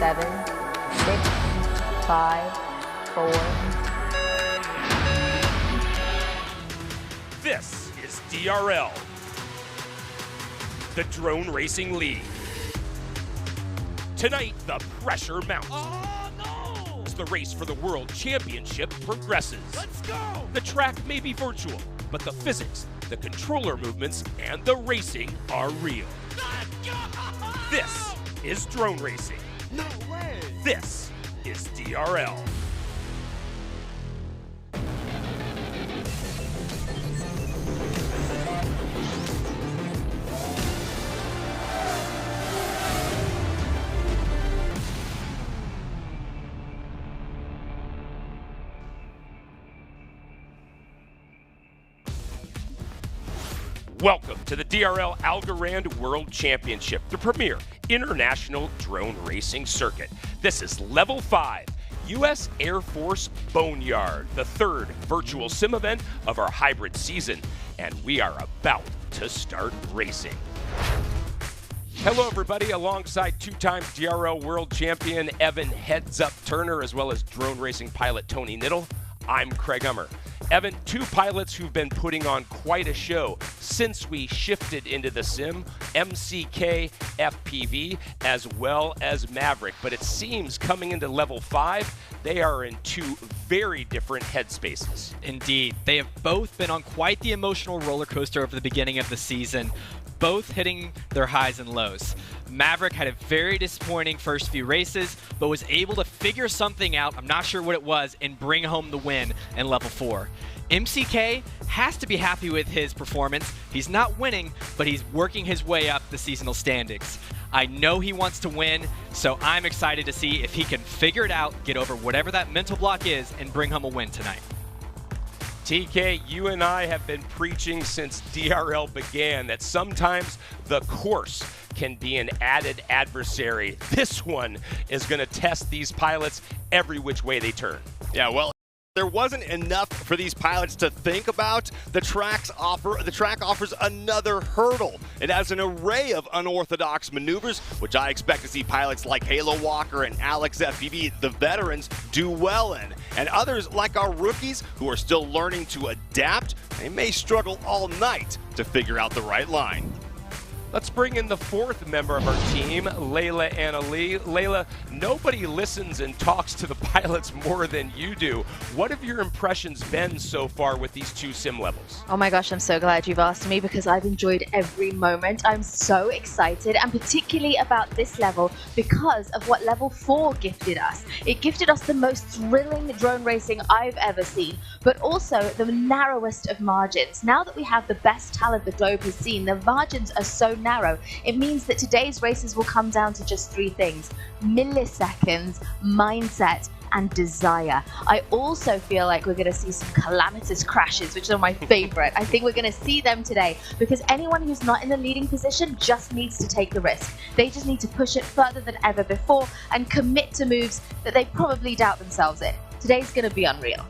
7, 6, 5, 4. This is DRL, the Drone Racing League. Tonight, the pressure mounts. Oh, no! As the race for the World Championship progresses. Let's go! The track may be virtual, but the physics, the controller movements, and the racing are real. Let's go! This is drone racing. No way! This is DRL. Welcome to the DRL Algorand World Championship, the premier international drone racing circuit. This is Level 5, U.S. Air Force Boneyard, the third virtual sim event of our hybrid season, and we are about to start racing. Hello everybody, alongside two-time DRL World Champion Evan Heads Up Turner, as well as drone racing pilot Tony Niddle, I'm Craig Hummer. Evan, two pilots who've been putting on quite a show since we shifted into the sim, MCK, FPV, as well as Maverick. But it seems coming into Level 5, they are in two very different headspaces. Indeed. They have both been on quite the emotional roller coaster over the beginning of the season, both hitting their highs and lows. Maverick had a very disappointing first few races, but was able to figure something out, I'm not sure what it was, and bring home the win in Level 4. MCK has to be happy with his performance. He's not winning, but he's working his way up the seasonal standings. I know he wants to win, so I'm excited to see if he can figure it out, get over whatever that mental block is, and bring home a win tonight. TK, you and I have been preaching since DRL began that sometimes the course can be an added adversary. This one is going to test these pilots every which way they turn. Yeah, well, there wasn't enough for these pilots to think about. The track offers another hurdle. It has an array of unorthodox maneuvers, which I expect to see pilots like Halo Walker and Alex FPV, the veterans, do well in. And others, like our rookies, who are still learning to adapt, they may struggle all night to figure out the right line. Let's bring in the fourth member of our team, Layla Anna Lee. Layla, nobody listens and talks to the pilots more than you do. What have your impressions been so far with these two sim levels? Oh my gosh, I'm so glad you've asked me because I've enjoyed every moment. I'm so excited, and particularly about this level because of what Level 4 gifted us. It gifted us the most thrilling drone racing I've ever seen, but also the narrowest of margins. Now that we have the best talent the globe has seen, the margins are so narrow. It means that today's races will come down to just three things: milliseconds, mindset, and desire. I also feel like we're going to see some calamitous crashes, which are my favorite. I think we're going to see them today because anyone who's not in the leading position just needs to take the risk. They just need to push it further than ever before and commit to moves that they probably doubt themselves in. Today's going to be unreal.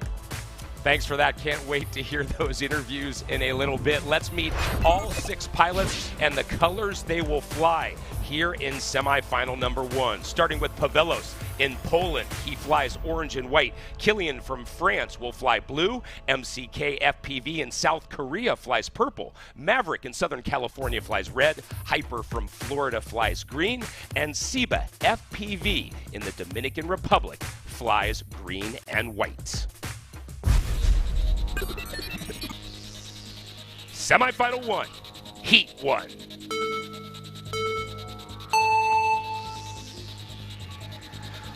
Thanks for that. Can't wait to hear those interviews in a little bit. Let's meet all six pilots and the colors they will fly here in semifinal number 1. Starting with Pavelos in Poland. He flies orange and white. Killian from France will fly blue. MCK FPV in South Korea flies purple. Maverick in Southern California flies red. Hyper from Florida flies green. And Seba FPV in the Dominican Republic flies green and white. Semifinal 1, Heat 1.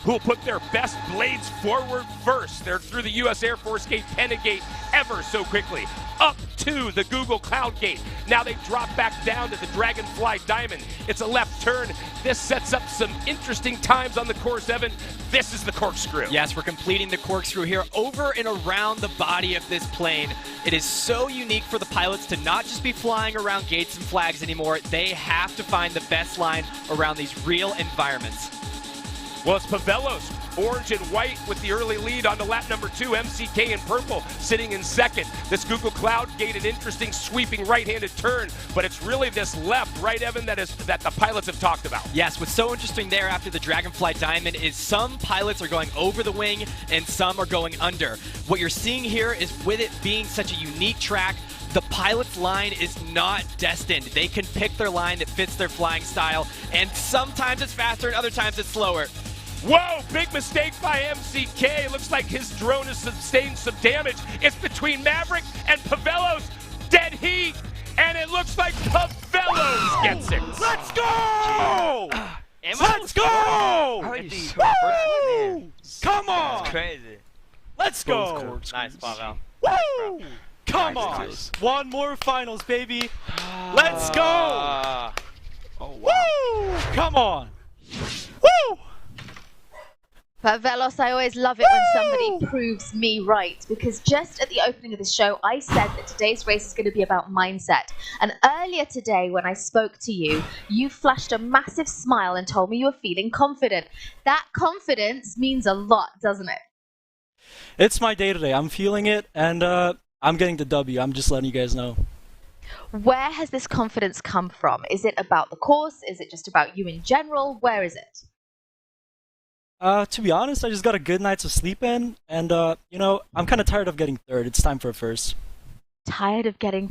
Who will put their best blades forward first? They're through the U.S. Air Force Gate, Pentagate, ever so quickly. Up to the Google Cloud Gate. Now they drop back down to the Dragonfly Diamond. It's a left turn. This sets up some interesting times on the course, Evan. This is the corkscrew. Yes, we're completing the corkscrew here over and around the body of this plane. It is so unique for the pilots to not just be flying around gates and flags anymore. They have to find the best line around these real environments. Well, it's Pavelos Orange and white with the early lead on to lap number 2. MCK in purple sitting in second. This Google Cloud Gate, an interesting sweeping right-handed turn, but it's really this left, right, Evan, that the pilots have talked about. Yes, what's so interesting there after the Dragonfly Diamond is some pilots are going over the wing and some are going under. What you're seeing here is with it being such a unique track, the pilot's line is not destined. They can pick their line that fits their flying style, and sometimes it's faster and other times it's slower. Whoa, big mistake by MCK. Looks like his drone has sustained some damage. It's between Maverick and Pavelos. Dead heat, and it looks like Pavelos gets it. Let's go! Let's go! Woo! Come on! That's crazy. Let's go! Nice, Pavel. Woo! Come on! One more finals, baby! Let's go! Woo! Come on! Woo! But Velos, I always love it when somebody proves me right, because just at the opening of the show, I said that today's race is going to be about mindset. And earlier today, when I spoke to you, you flashed a massive smile and told me you were feeling confident. That confidence means a lot, doesn't it? It's my day today. I'm feeling it, and I'm getting the W. I'm just letting you guys know. Where has this confidence come from? Is it about the course? Is it just about you in general? Where is it? To be honest, I just got a good night's of sleep in, and you know, I'm kind of tired of getting third. It's time for a first. Tired of getting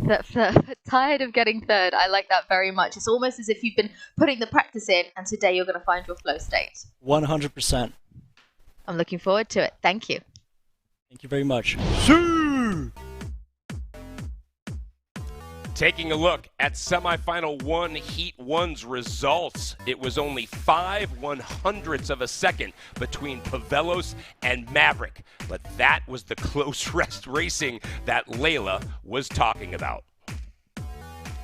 tired of getting third. I like that very much. It's almost as if you've been putting the practice in, and today you're going to find your flow state. 100%. I'm looking forward to it. Thank you. Thank you very much. Taking a look at Semifinal 1, Heat 1's results, it was only 5/100ths of a second between Pavelos and Maverick. But that was the close rest racing that Layla was talking about.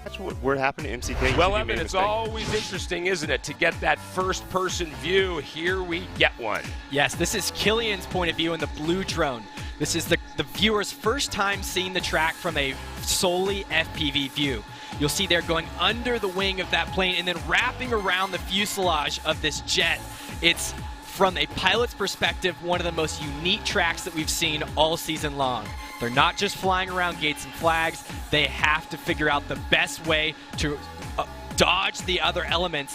That's what happened to MCK. Well, Evan, it's always interesting, isn't it, to get that first-person view. Here we get one. Yes, this is Killian's point of view in the blue drone. This is the viewer's first time seeing the track from a solely FPV view. You'll see they're going under the wing of that plane and then wrapping around the fuselage of this jet. It's, from a pilot's perspective, one of the most unique tracks that we've seen all season long. They're not just flying around gates and flags. They have to figure out the best way to dodge the other elements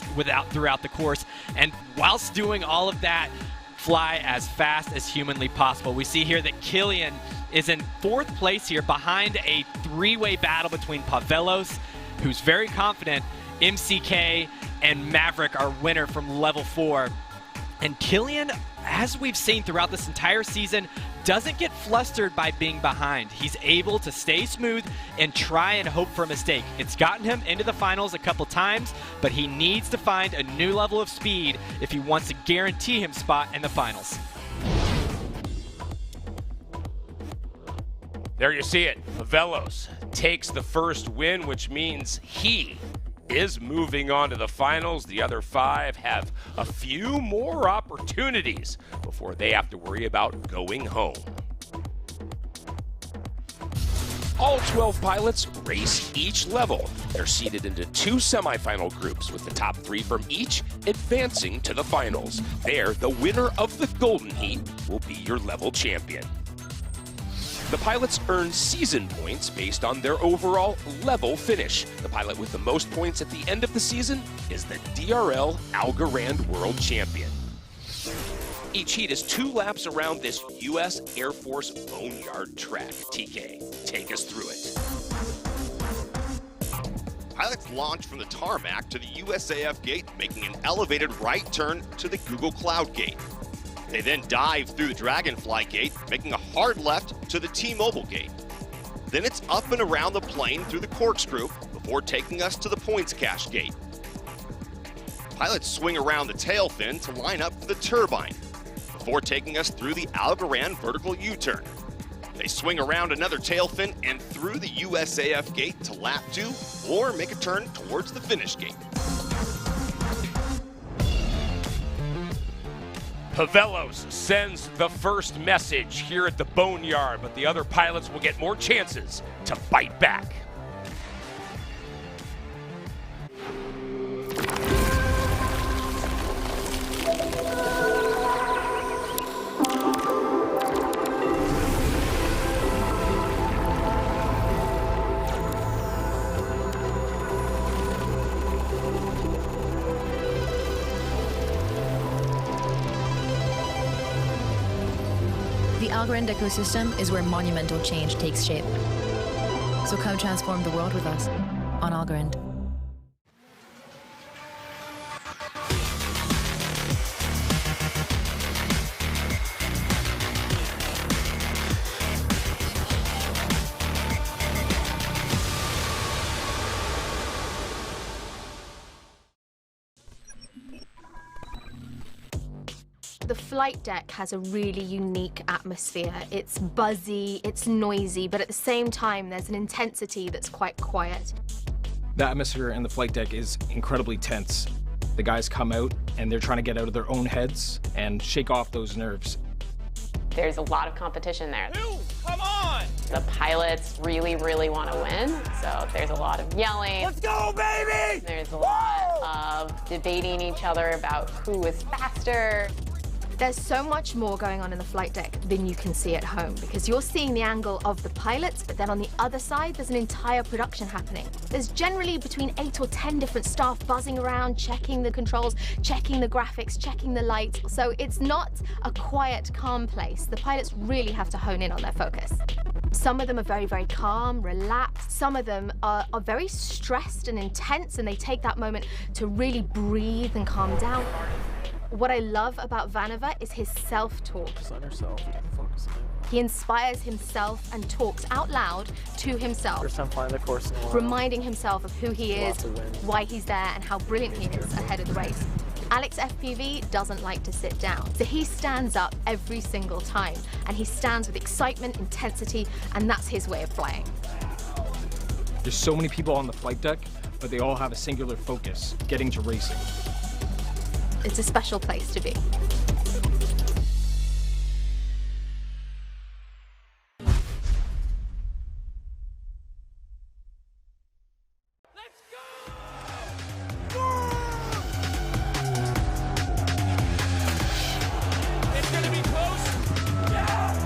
throughout the course. And whilst doing all of that, fly as fast as humanly possible. We see here that Killian is in 4th place here behind a 3-way battle between Pavelos, who's very confident, MCK, and Maverick, our winner from level 4. And Killian, as we've seen throughout this entire season, doesn't get flustered by being behind. He's able to stay smooth and try and hope for a mistake. It's gotten him into the finals a couple times, but he needs to find a new level of speed if he wants to guarantee him spot in the finals. There you see it. Pavelos takes the first win, which means he is moving on to the finals. The other 5 have a few more opportunities before they have to worry about going home. All 12 pilots race each level. They're seeded into 2 semifinal groups, with the top 3 from each advancing to the finals. There, the winner of the Golden Heat will be your level champion. The pilots earn season points based on their overall level finish. The pilot with the most points at the end of the season is the DRL Algorand World Champion. Each heat is 2 laps around this U.S. Air Force Boneyard track. TK, take us through it. Pilots launch from the tarmac to the USAF gate, making an elevated right turn to the Google Cloud Gate. They then dive through the Dragonfly Gate, making a hard left to the T-Mobile Gate. Then it's up and around the plane through the Corkscrew before taking us to the Points Cache Gate. Pilots swing around the tail fin to line up for the turbine before taking us through the Algorand vertical U-turn. They swing around another tail fin and through the USAF gate to lap 2 or make a turn towards the finish gate. Pavelos sends the first message here at the Boneyard, but the other pilots will get more chances to bite back. The Algorand ecosystem is where monumental change takes shape. So come transform the world with us on Algorand. The flight deck has a really unique atmosphere. It's buzzy, it's noisy, but at the same time, there's an intensity that's quite quiet. The atmosphere in the flight deck is incredibly tense. The guys come out and they're trying to get out of their own heads and shake off those nerves. There's a lot of competition there. Come on! The pilots really, really want to win, so there's a lot of yelling. Let's go, baby! There's a lot of debating each other about who is faster. There's so much more going on in the flight deck than you can see at home, because you're seeing the angle of the pilots, but then on the other side, there's an entire production happening. There's generally between 8 or 10 different staff buzzing around, checking the controls, checking the graphics, checking the lights. So it's not a quiet, calm place. The pilots really have to hone in on their focus. Some of them are very, very calm, relaxed. Some of them are very stressed and intense, and they take that moment to really breathe and calm down. What I love about Vanova is his self-talk. Focus on yourself. Focus on it. He inspires himself and talks out loud to himself. First time flying the course in a while. Reminding himself of who he is, Lots of wins. why he's there, and how brilliant he is ahead of the race. Alex FPV doesn't like to sit down, so he stands up every single time, and he stands with excitement, intensity, and that's his way of flying. There's so many people on the flight deck, but they all have a singular focus, getting to racing. It's a special place to be. It's going to be close. Yeah!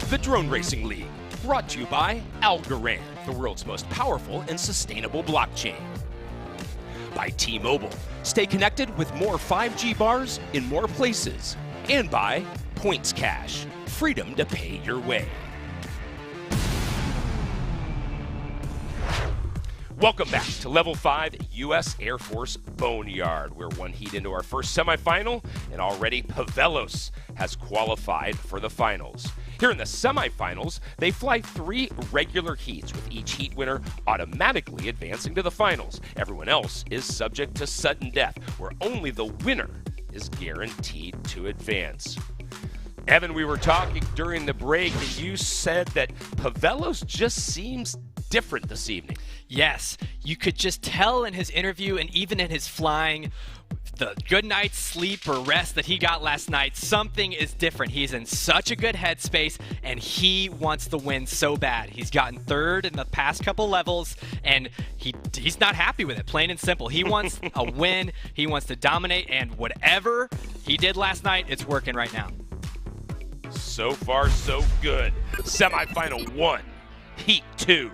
The Drone Racing League, brought to you by Algorand, the world's most powerful and sustainable blockchain. By T-Mobile, stay connected with more 5G bars in more places. And by Points Cash, freedom to pay your way. Welcome back to Level 5 U.S. Air Force Boneyard. We're one heat into our first semifinal, and already Pavelos has qualified for the finals. Here in the semifinals, they fly 3 regular heats, with each heat winner automatically advancing to the finals. Everyone else is subject to sudden death, where only the winner is guaranteed to advance. Evan, we were talking during the break, and you said that Pavelos just seems different this evening. Yes, you could just tell in his interview and even in his flying, the good night's sleep or rest that he got last night, something is different. He's in such a good headspace, and he wants the win so bad. He's gotten 3rd in the past couple levels, and he's not happy with it, plain and simple. He wants a win, he wants to dominate, and whatever he did last night, it's working right now. So far, so good. Semifinal 1, Heat 2.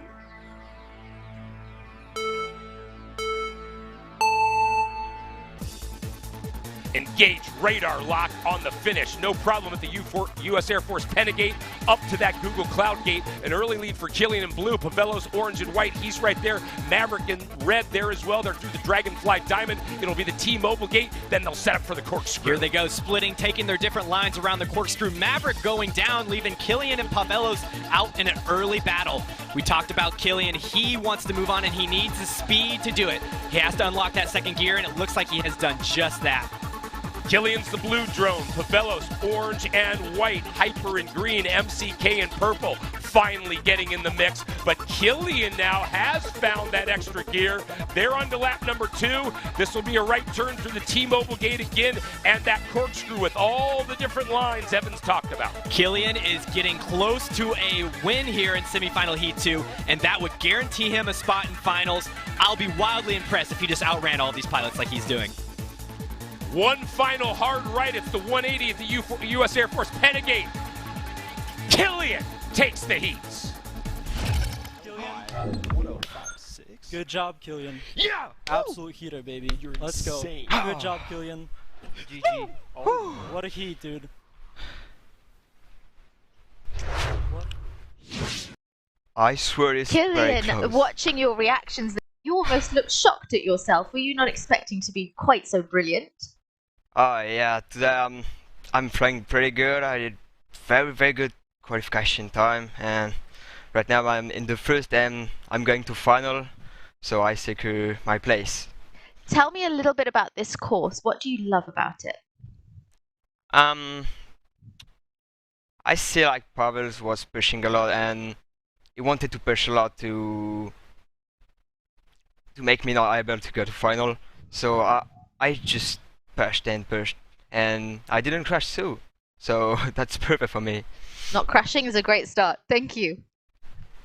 Engage radar lock on the finish. No problem at the U.S. Air Force Pentagate. Up to that Google Cloud Gate. An early lead for Killian in blue. Pavelos orange and white. He's right there. Maverick in red there as well. They're through the Dragonfly Diamond. It'll be the T-Mobile Gate. Then they'll set up for the corkscrew. Here they go, splitting, taking their different lines around the corkscrew. Maverick going down, leaving Killian and Pavelos out in an early battle. We talked about Killian. He wants to move on, and he needs the speed to do it. He has to unlock that second gear, and it looks like he has done just that. Killian's the blue drone, Pavelos orange and white, Hyper in green, MCK in purple. finally getting in the mix, but Killian now has found that extra gear. They're on to lap number 2. This will be a right turn through the T-Mobile gate again, and that corkscrew with all the different lines Evans talked about. Killian is getting close to a win here in semifinal Heat 2, and that would guarantee him a spot in finals. I'll be wildly impressed if he just outran all these pilots like he's doing. One final hard right. It's the 180 at the U.S. Air Force Pentagate. Killian takes the heats. Good job, Killian. Yeah! Absolute heater, baby. Let's insane. go. Good job, Killian. GG. Oh, what a heat, dude. I swear it's very Killian, close. watching your reactions, you almost looked shocked at yourself. Were you not expecting to be quite so brilliant? Oh yeah, today I'm flying pretty good. I did very good qualification time, and right now I'm in the first and I'm going to final, so I secure my place. Tell me a little bit about this course. What do you love about it? I see like Pavel's was pushing a lot, and he wanted to push a lot to make me not able to go to final. So I just pushed, and I didn't crash too. So that's perfect for me. Not crashing is a great start. Thank you.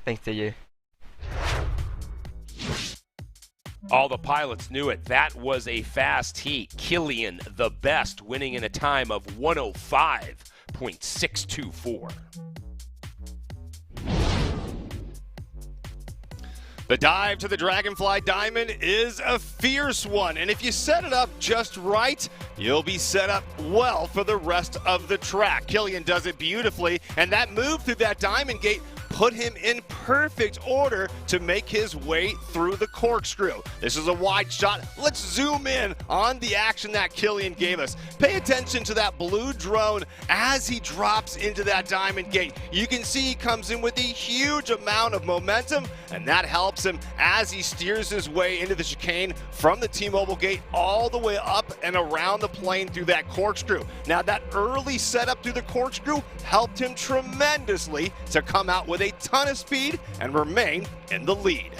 Thanks to you. All the pilots knew it. That was a fast heat. Killian, the best, winning in a time of 105.624. The dive to the Dragonfly Diamond is a fierce one, and if you set it up just right, you'll be set up well for the rest of the track. Killian does it beautifully, and that move through that Diamond Gate put him in perfect order to make his way through the corkscrew. This is a wide shot. Let's zoom in on the action that Killian gave us. Pay attention to that blue drone as he drops into that Diamond Gate. You can see he comes in with a huge amount of momentum, and that helps him as he steers his way into the chicane from the T-Mobile Gate all the way up and around the plane through that corkscrew. Now that early setup through the corkscrew helped him tremendously to come out with a ton of speed and remain in the lead.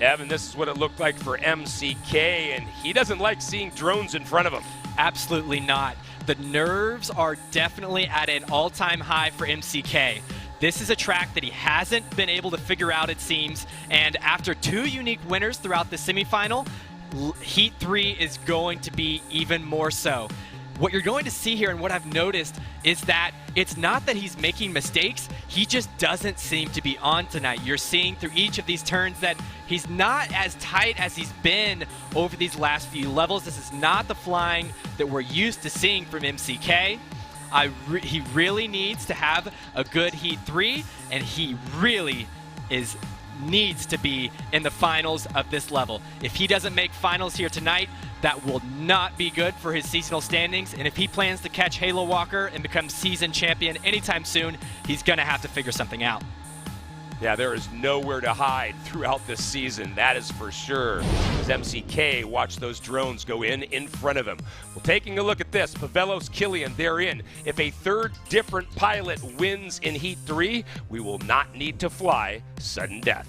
Evan, this is what it looked like for MCK, and he doesn't like seeing drones in front of him. Absolutely not. The nerves are definitely at an all-time high for MCK. This is a track that he hasn't been able to figure out, it seems, and after 2 unique winners throughout the semifinal, Heat 3 is going to be even more so. What you're going to see here, and what I've noticed, is that it's not that he's making mistakes, he just doesn't seem to be on tonight. You're seeing through each of these turns that he's not as tight as he's been over these last few levels. This is not the flying that we're used to seeing from MCK. He really needs to have a good Heat 3, and he really needs to be in the finals of this level. If he doesn't make finals here tonight, that will not be good for his seasonal standings, and if he plans to catch Halo Walker and become season champion anytime soon, he's gonna have to figure something out. Yeah, there is nowhere to hide throughout this season, that is for sure. As MCK watched those drones go in front of him. Well, taking a look at this, Pavelos, Killian, they're in. If a third different pilot wins in Heat 3, we will not need to fly sudden death.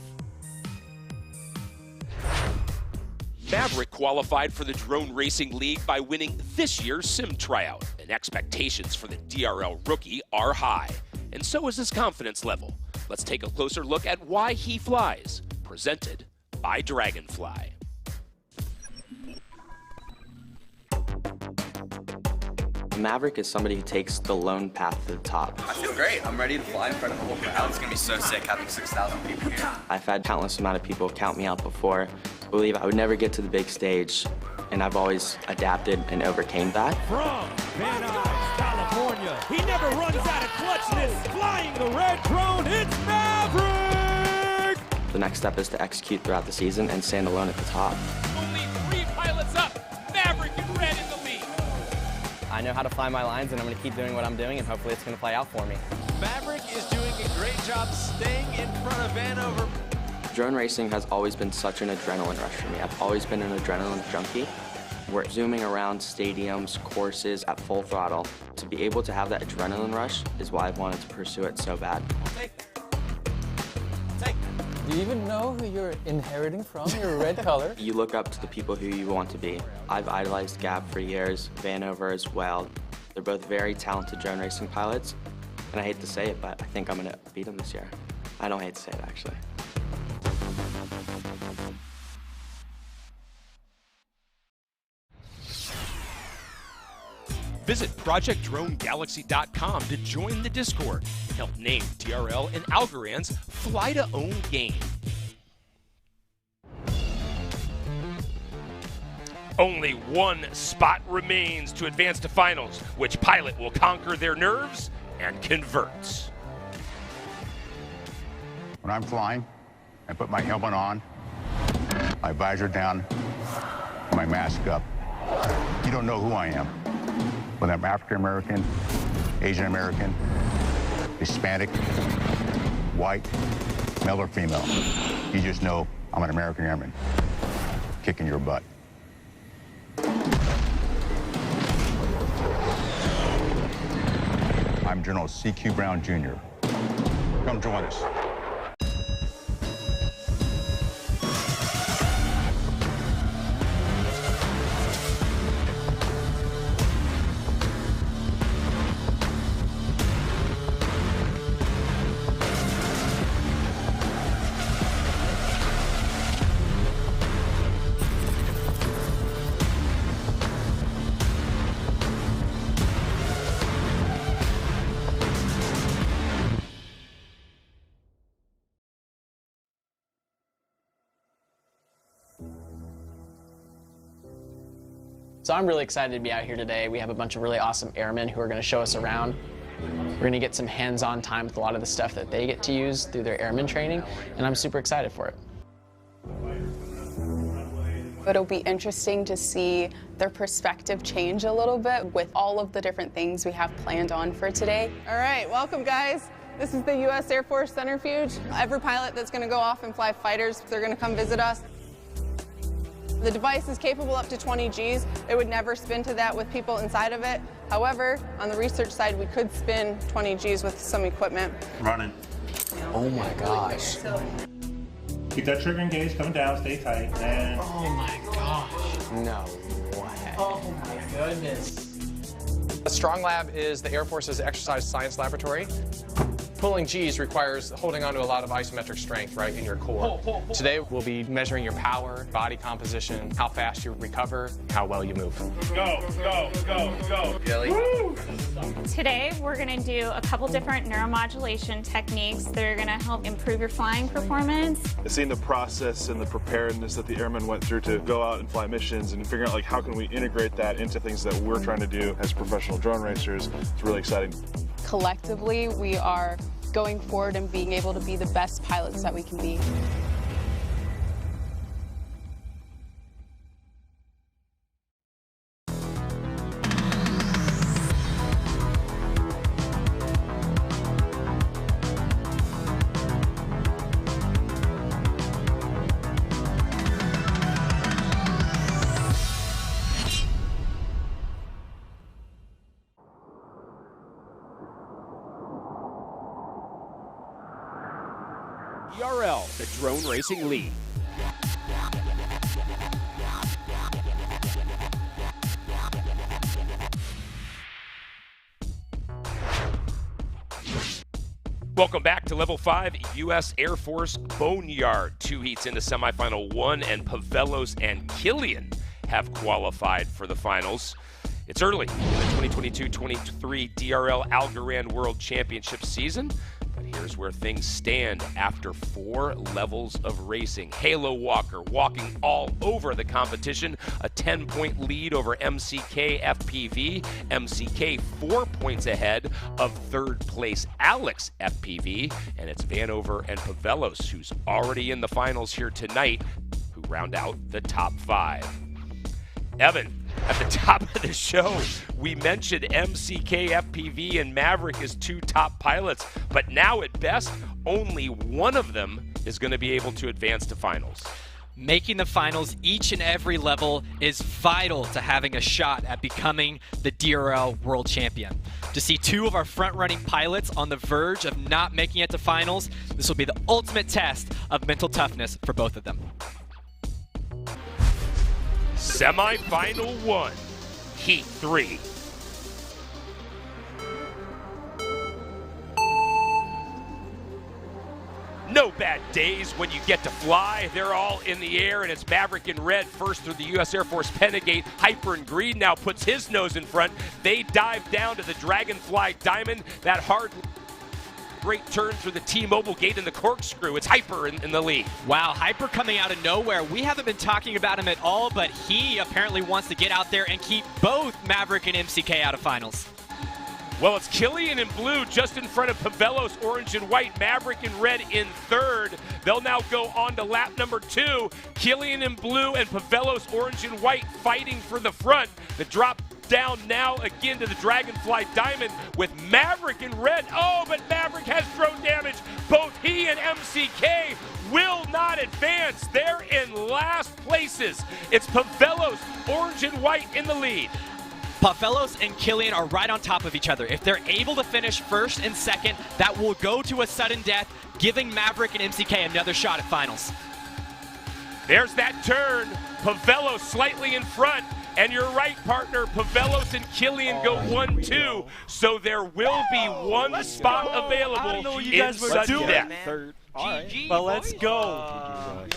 Maverick qualified for the Drone Racing League by winning this year's sim tryout, and expectations for the DRL rookie are high, and so is his confidence level. Let's take a closer look at why he flies, presented by Dragonfly. Maverick is somebody who takes the lone path to the top. I feel great. I'm ready to fly in front of the whole crowd. It's going to be so sick having 6,000 people here. I've had countless amount of people count me out before. I believe I would never get to the big stage, and I've always adapted and overcame that. From Boneyard, California, he never runs out of clutchness. Flying the red drone, it's Maverick! The next step is to execute throughout the season and stand alone at the top. Only 3 pilots up. Maverick and Red in the lead. I know how to fly my lines, and I'm going to keep doing what I'm doing, and hopefully it's going to play out for me. Maverick is doing a great job staying in front of Vanover. Drone racing has always been such an adrenaline rush for me. I've always been an adrenaline junkie. We're zooming around stadiums, courses at full throttle. To be able to have that adrenaline rush is why I've wanted to pursue it so bad. Do you even know who you're inheriting from, your red color? You look up to the people who you want to be. I've idolized Gab for years, Vanover as well. They're both very talented drone racing pilots, and I hate to say it, but I think I'm going to beat them this year. I don't hate to say it, actually. Visit ProjectDroneGalaxy.com to join the Discord and help name DRL and Algorand's fly-to-own game. Only one spot remains to advance to finals. Which pilot will conquer their nerves and convert? When I'm flying, I put my helmet on, my visor down, my mask up. You don't know who I am. Whether I'm African American, Asian American, Hispanic, white, male or female. You just know I'm an American Airman kicking your butt. I'm General C.Q. Brown Jr. Come join us. So I'm really excited to be out here today. We have a bunch of really awesome airmen who are going to show us around. We're going to get some hands-on time with a lot of the stuff that they get to use through their airman training, and I'm super excited for it. It'll be interesting to see their perspective change a little bit with all of the different things we have planned on for today. All right, welcome guys. This is the U.S. Air Force Centrifuge. Every pilot that's going to go off and fly fighters, they're going to come visit us. The device is capable up to 20 Gs. It would never spin to that with people inside of it. However, on the research side, we could spin 20 Gs with some equipment. Running. Oh my gosh. Keep that trigger engaged, coming down, stay tight, and... Oh my gosh. No way. Oh my goodness. The Strong Lab is the Air Force's exercise science laboratory. Pulling Gs requires holding on to a lot of isometric strength, right, in your core. Today, we'll be measuring your power, body composition, how fast you recover, how well you move. Go, go, go, go. Jelly. Today, we're going to do a couple different neuromodulation techniques that are going to help improve your flying performance. Seeing the process and the preparedness that the airmen went through to go out and fly missions and figuring out like how can we integrate that into things that we're trying to do as professional drone racers, it's really exciting. Collectively, we are going forward and being able to be the best pilots that we can be. DRL, the Drone Racing League. Welcome back to Level 5 U.S. Air Force Boneyard. 2 heats into Semifinal 1, and Pavelos and Killian have qualified for the finals. It's early in the 2022-23 DRL Algorand World Championship season. Here's where things stand after 4 levels of racing. Halo Walker walking all over the competition, a 10-point lead over MCK FPV. MCK 4 points ahead of 3rd place Alex FPV, and it's Vanover and Pavelos, who's already in the finals here tonight, who round out the top 5. Evan, at the top of the show, we mentioned MCK FPV and Maverick as 2 top pilots, but now at best, only one of them is going to be able to advance to finals. Making the finals each and every level is vital to having a shot at becoming the DRL World Champion. To see two of our front-running pilots on the verge of not making it to finals, this will be the ultimate test of mental toughness for both of them. Semifinal 1, Heat 3. No bad days when you get to fly. They're all in the air, and it's Maverick in red first through the U.S. Air Force Pentagate. Hyper in green now puts his nose in front. They dive down to the Dragonfly Diamond. That hard, great turn through the T-Mobile gate and the corkscrew. It's Hyper in the lead. Wow, Hyper coming out of nowhere. We haven't been talking about him at all, but he apparently wants to get out there and keep both Maverick and MCK out of finals. Well, it's Killian in blue just in front of Pavelos, orange and white. Maverick in red in third. They'll now go on to lap number 2. Killian in blue and Pavelos, orange and white, fighting for the front. The drop down now again to the Dragonfly Diamond with Maverick in red. Oh, but Maverick has drone damage. Both he and MCK will not advance. They're in last places. It's Pavelos, orange and white in the lead. Pavelos and Killian are right on top of each other. If they're able to finish first and second, that will go to a sudden death, giving Maverick and MCK another shot at finals. There's that turn. Pavelos slightly in front. And you're right, partner. Pavelos and Killian go 1-2. So there will be one spot available in sudden death. Third. All right. Well, let's go.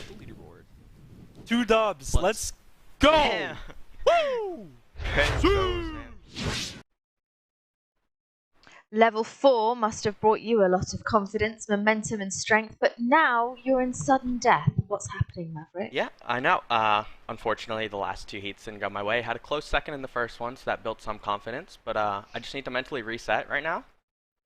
2 dubs. Let's go. Yeah. Woo! Level 4 must have brought you a lot of confidence, momentum and strength, but now you're in sudden death. What's happening, Maverick? Yeah, I know. Unfortunately, the last 2 heats didn't go my way. Had a close second in the first one, so that built some confidence. But I just need to mentally reset right now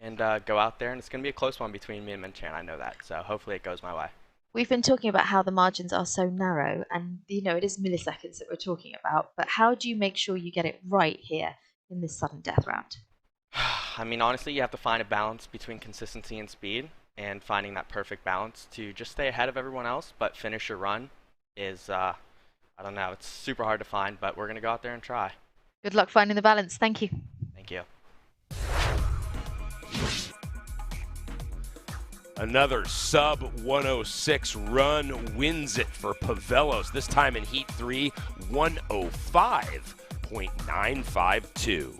and go out there, and it's going to be a close one between me and Minchan. I know that, so hopefully it goes my way. We've been talking about how the margins are so narrow, and it is milliseconds that we're talking about, but how do you make sure you get it right here in this sudden death round? I mean, honestly, you have to find a balance between consistency and speed, and finding that perfect balance to just stay ahead of everyone else, but finish your run is, I don't know, it's super hard to find, but we're going to go out there and try. Good luck finding the balance. Thank you. Thank you. Another sub 106 run wins it for Pavelos, this time in Heat 3, 105.952.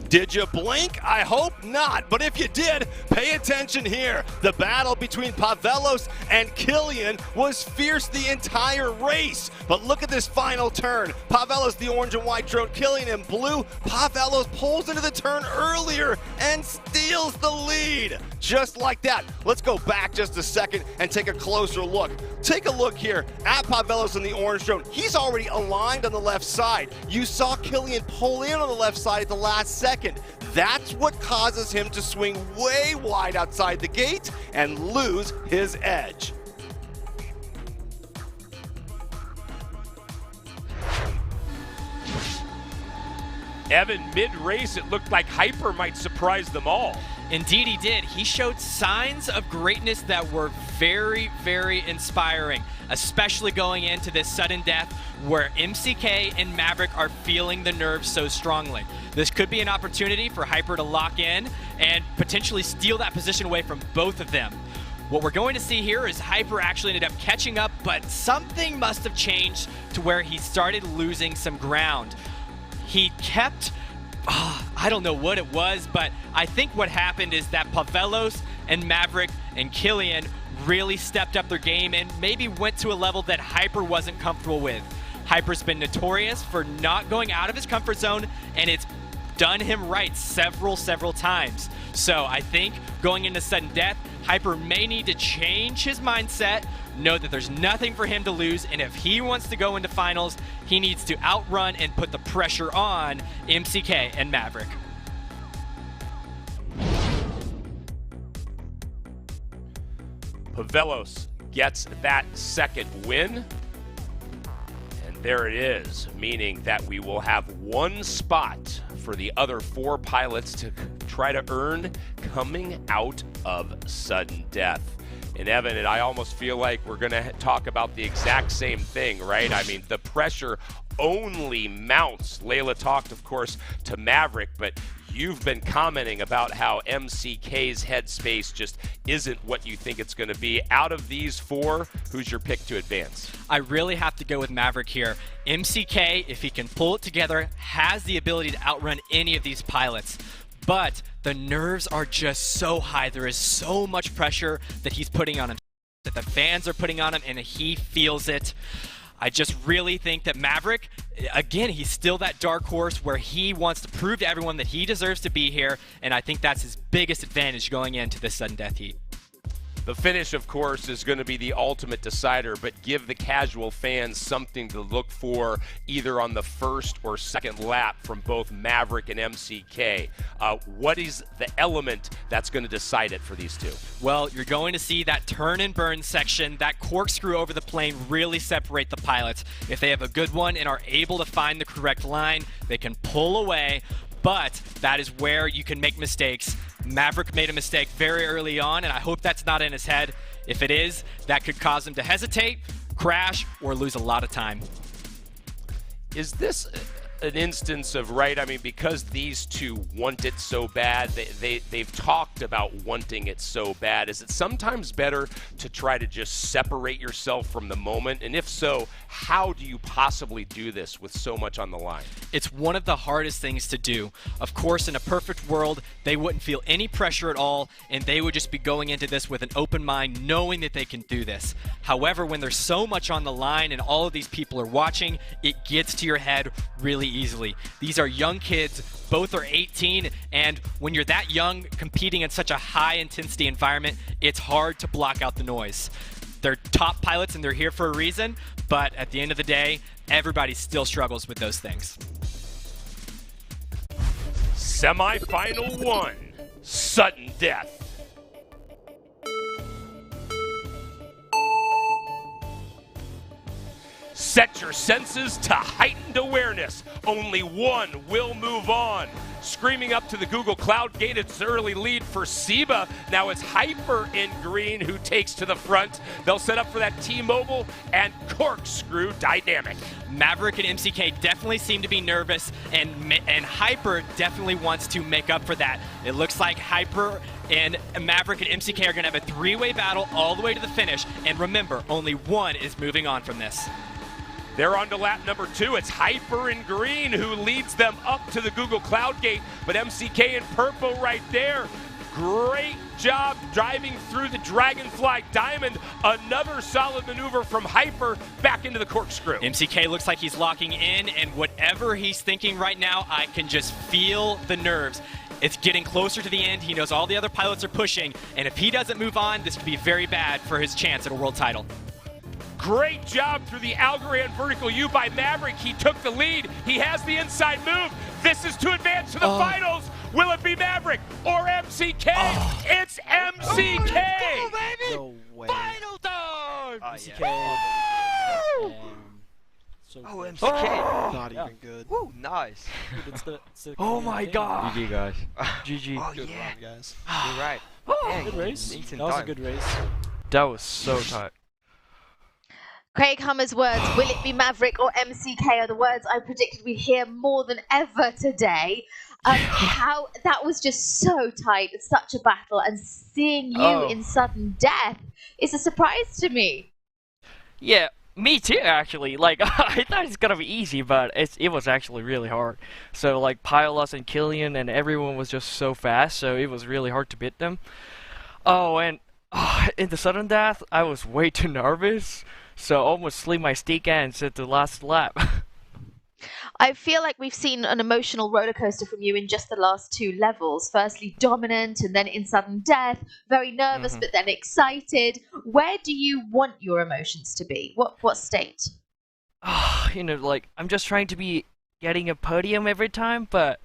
Did you blink? I hope not, but if you did, pay attention here. The battle between Pavelos and Killian was fierce the entire race, but look at this final turn. Pavelos, the orange and white drone, Killian in blue. Pavelos pulls into the turn earlier and steals the lead. Just like that. Let's go back just a second and take a closer look. Take a look here at Pavelos in the orange drone. He's already aligned on the left side. You saw Killian pull in on the left side at the last second. That's what causes him to swing way wide outside the gate and lose his edge. Evan, mid-race, it looked like Hyper might surprise them all. Indeed he did. He showed signs of greatness that were very, very inspiring, especially going into this sudden death where MCK and Maverick are feeling the nerves so strongly. This could be an opportunity for Hyper to lock in and potentially steal that position away from both of them. What we're going to see here is Hyper actually ended up catching up, but something must have changed to where he started losing some ground. He kept, I don't know what it was, but I think what happened is that Pavelos and Maverick and Killian really stepped up their game and maybe went to a level that Hyper wasn't comfortable with. Hyper's been notorious for not going out of his comfort zone, and it's done him right several times. So I think going into sudden death, Hyper may need to change his mindset, know that there's nothing for him to lose, and if he wants to go into finals, he needs to outrun and put the pressure on MCK and Maverick. Pavelos gets that second win. And there it is, meaning that we will have one spot for the other 4 pilots to try to earn coming out of sudden death. And Evan, and I almost feel like we're going to talk about the exact same thing, right? I mean, the pressure only mounts. Layla talked, of course, to Maverick, but you've been commenting about how MCK's headspace just isn't what you think it's going to be. Out of these four, who's your pick to advance? I really have to go with Maverick here. MCK, if he can pull it together, has the ability to outrun any of these pilots. But the nerves are just so high. There is so much pressure that he's putting on him, that the fans are putting on him, and he feels it. I just really think that Maverick, again, he's still that dark horse where he wants to prove to everyone that he deserves to be here, and I think that's his biggest advantage going into this sudden death heat. The finish, of course, is going to be the ultimate decider, but give the casual fans something to look for either on the first or second lap from both Maverick and MCK. What is the element that's going to decide it for these two? Well, you're going to see that turn and burn section, that corkscrew over the plane really separate the pilots. If they have a good one and are able to find the correct line, they can pull away, but that is where you can make mistakes. Maverick made a mistake very early on, and I hope that's not in his head. If it is, that could cause him to hesitate, crash, or lose a lot of time. Is this an instance of, right, I mean, because these two want it so bad, they've talked about wanting it so bad, is it sometimes better to try to just separate yourself from the moment? And if so, how do you possibly do this with so much on the line? It's one of the hardest things to do. Of course, in a perfect world, they wouldn't feel any pressure at all, and they would just be going into this with an open mind, knowing that they can do this. However, when there's so much on the line and all of these people are watching, it gets to your head really easily. These are young kids, both are 18, and when you're that young, competing in such a high-intensity environment, it's hard to block out the noise. They're top pilots and they're here for a reason, but at the end of the day, everybody still struggles with those things. Semifinal 1, sudden death. Set your senses to heightened awareness. Only one will move on. Screaming up to the Google Cloud Gate, it's early lead for Seba. Now it's Hyper in green who takes to the front. They'll set up for that T-Mobile and corkscrew dynamic. Maverick and MCK definitely seem to be nervous, and Hyper definitely wants to make up for that. It looks like Hyper and Maverick and MCK are going to have a three-way battle all the way to the finish. And remember, only one is moving on from this. They're on to lap number 2. It's Hyper in green who leads them up to the Google Cloud Gate, but MCK in purple right there. Great job driving through the Dragonfly Diamond. Another solid maneuver from Hyper back into the corkscrew. MCK looks like he's locking in, and whatever he's thinking right now, I can just feel the nerves. It's getting closer to the end. He knows all the other pilots are pushing, and if he doesn't move on, this could be very bad for his chance at a world title. Great job through the Algorand vertical U by Maverick. He took the lead. He has the inside move. This is to advance to the finals. Will it be Maverick or MCK? It's MCK! No way. Final time! MCK. MCK. Not even good. Woo, nice. Dude, it's the Oh my god. GG, guys. GG. Oh, good run, guys. You're right. Good race. That was a good race. That was so tight. Craig Hummer's words, will it be Maverick or MCK, are the words I predicted we'd hear more than ever today. How that was just so tight. It's such a battle, and seeing you in sudden death is a surprise to me. Yeah, me too, actually. Like, I thought it's gonna be easy, but it was actually really hard. So, like, Pylos and Killian and everyone was just so fast, so it was really hard to beat them. Oh, and in the sudden death, I was way too nervous. So I almost slid my stick ends at the last lap. I feel like we've seen an emotional roller coaster from you in just the last 2 levels. Firstly, dominant, and then in sudden death, very nervous, but then excited. Where do you want your emotions to be? What state? You know, like, I'm just trying to be getting a podium every time, but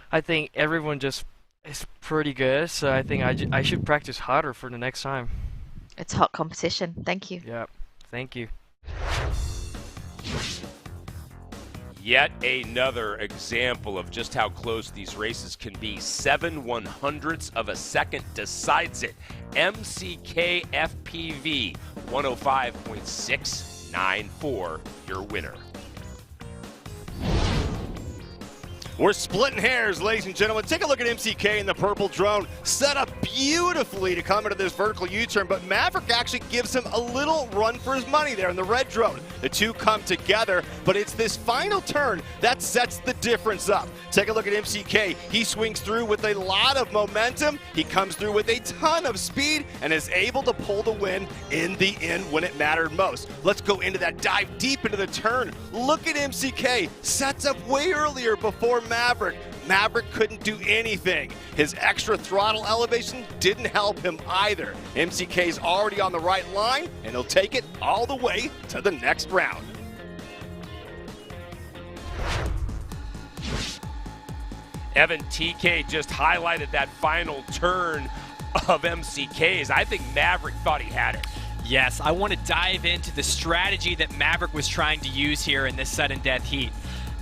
I think everyone just is pretty good, so I think I should practice harder for the next time. It's hot competition. Thank you. Yeah. Thank you. Yet another example of just how close these races can be. 7/100ths of a second decides it. MCK FPV 105.694, your winner. We're splitting hairs, ladies and gentlemen. Take a look at MCK in the purple drone. Set up beautifully to come into this vertical U-turn, but Maverick actually gives him a little run for his money there in the red drone. The two come together, but it's this final turn that sets the difference up. Take a look at MCK. He swings through with a lot of momentum. He comes through with a ton of speed and is able to pull the win in the end when it mattered most. Let's go into that dive deep into the turn. Look at MCK. Sets up way earlier before Maverick. Maverick couldn't do anything. His extra throttle elevation didn't help him either. MCK's already on the right line, and he'll take it all the way to the next round. Evan TK just highlighted that final turn of MCK's. I think Maverick thought he had it. Yes, I want to dive into the strategy that Maverick was trying to use here in this sudden death heat.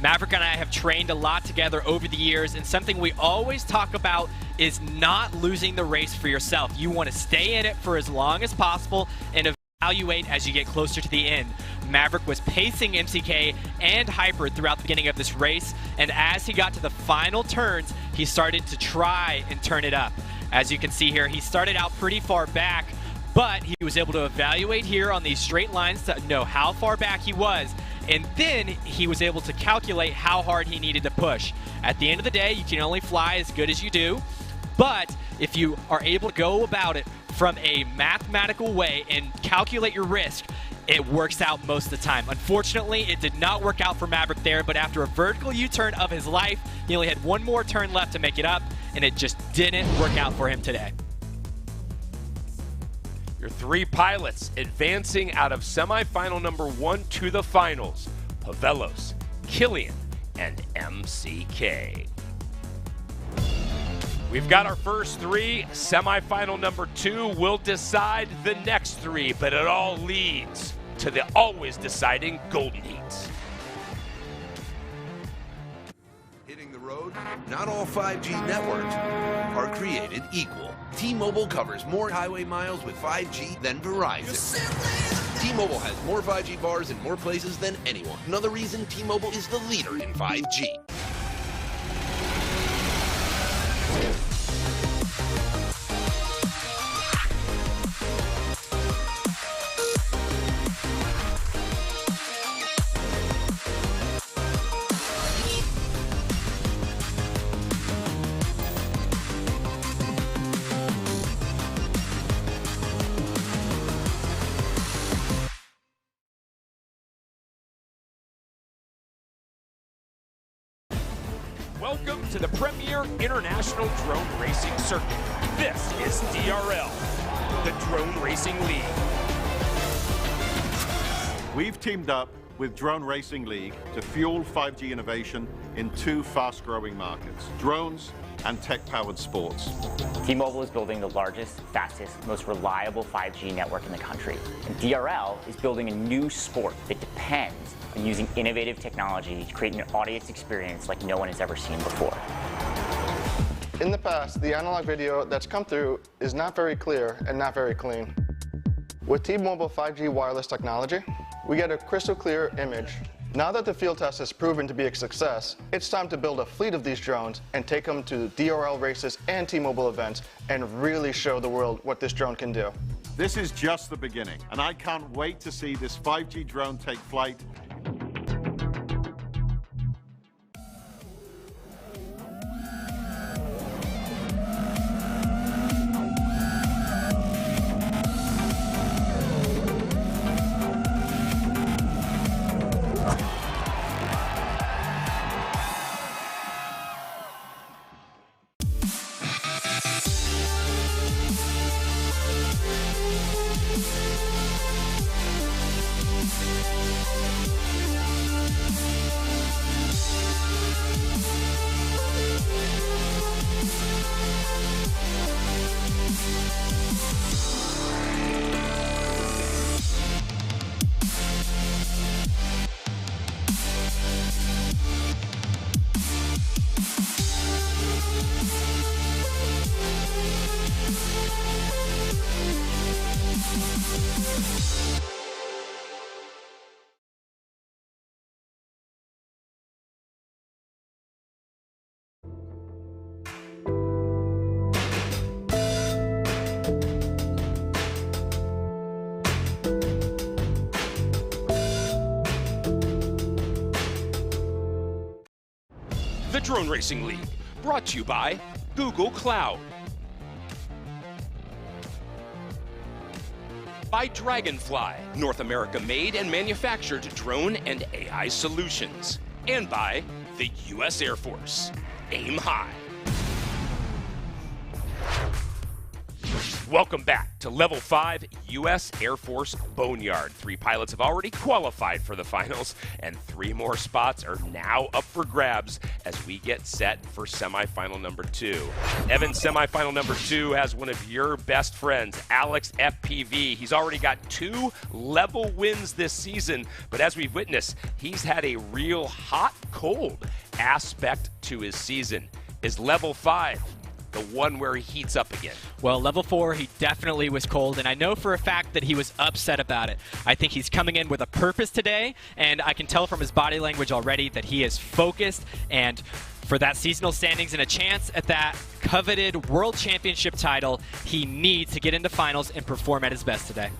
Maverick and I have trained a lot together over the years, and something we always talk about is not losing the race for yourself. You want to stay in it for as long as possible and evaluate as you get closer to the end. Maverick was pacing MCK and Hyper throughout the beginning of this race, and as he got to the final turns, he started to try and turn it up. As you can see here, he started out pretty far back, but he was able to evaluate here on these straight lines to know how far back he was, and then he was able to calculate how hard he needed to push. At the end of the day, you can only fly as good as you do, but if you are able to go about it from a mathematical way and calculate your risk, it works out most of the time. Unfortunately, it did not work out for Maverick there, but after a vertical U-turn of his life, he only had one more turn left to make it up, and it just didn't work out for him today. Your three pilots advancing out of semifinal number 1 to the finals: Pavelos, Killian, and MCK. We've got our first three. Semifinal number 2 will decide the next three, but it all leads to the always deciding Golden Heats. Hitting the road, not all 5G networks are created equal. T-Mobile covers more highway miles with 5G than Verizon. T-Mobile has more 5G bars in more places than anyone. Another reason T-Mobile is the leader in 5G. Welcome to the premier international drone racing circuit. This is DRL, the Drone Racing League. We've teamed up with Drone Racing League to fuel 5G innovation in two fast-growing markets: drones and tech-powered sports. T-Mobile is building the largest, fastest, most reliable 5G network in the country. And DRL is building a new sport that depends on using innovative technology to create an audience experience like no one has ever seen before. In the past, the analog video that's come through is not very clear and not very clean. With T-Mobile 5G wireless technology, we get a crystal clear image. Now that the field test has proven to be a success, it's time to build a fleet of these drones and take them to DRL races and T-Mobile events and really show the world what this drone can do. This is just the beginning, and I can't wait to see this 5G drone take flight. the Drone Racing League, brought to you by Google Cloud. By Dragonfly, North America made and manufactured drone and AI solutions. And by the U.S. Air Force. Aim high. Welcome back to Level 5 U.S. Air Force Boneyard. 3 pilots have already qualified for the finals, and 3 more spots are now up for grabs as we get set for semifinal number 2. Evan, semifinal number 2 has one of your best friends, Alex FPV. He's already got 2 level wins this season, but as we've witnessed, he's had a real hot-cold aspect to his season. Is Level 5 the one where he heats up again? Well, level 4, he definitely was cold, and I know for a fact that he was upset about it. I think he's coming in with a purpose today, and I can tell from his body language already that he is focused, and for that seasonal standings and a chance at that coveted World Championship title, he needs to get into finals and perform at his best today.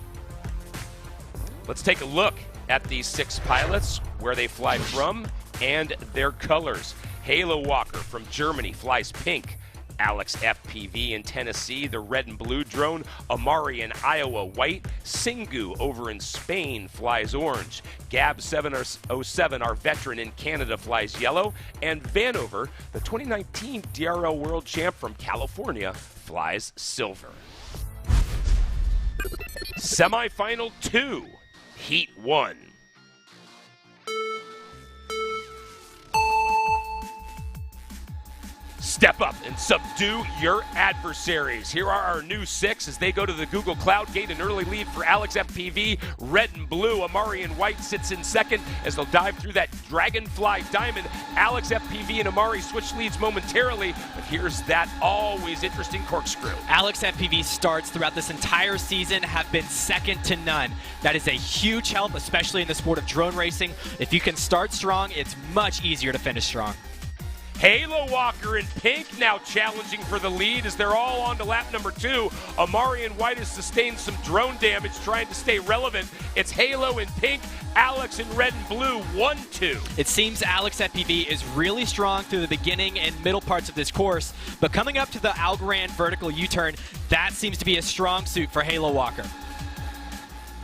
Let's take a look at these 6 pilots, where they fly from, and their colors. Halo Walker from Germany flies pink. Alex FPV in Tennessee, the red and blue drone. Amari in Iowa, white. Singu over in Spain flies orange. Gab 707, our veteran in Canada, flies yellow. And Vanover, the 2019 DRL World Champ from California, flies silver. Semifinal 2, Heat 1. Step up and subdue your adversaries. Here are our new 6 as they go to the Google Cloud Gate. An early lead for Alex FPV. Red and blue. Amari in white sits in second as they'll dive through that Dragonfly Diamond. Alex FPV and Amari switch leads momentarily, but here's that always interesting corkscrew. Alex FPV starts throughout this entire season have been second to none. That is a huge help, especially in the sport of drone racing. If you can start strong, it's much easier to finish strong. Halo Walker in pink now challenging for the lead as they're all on to lap number 2. Amari in white has sustained some drone damage trying to stay relevant. It's Halo in pink, Alex in red and blue, 1-2. It seems Alex FPV is really strong through the beginning and middle parts of this course, but coming up to the Algorand vertical U-turn, that seems to be a strong suit for Halo Walker.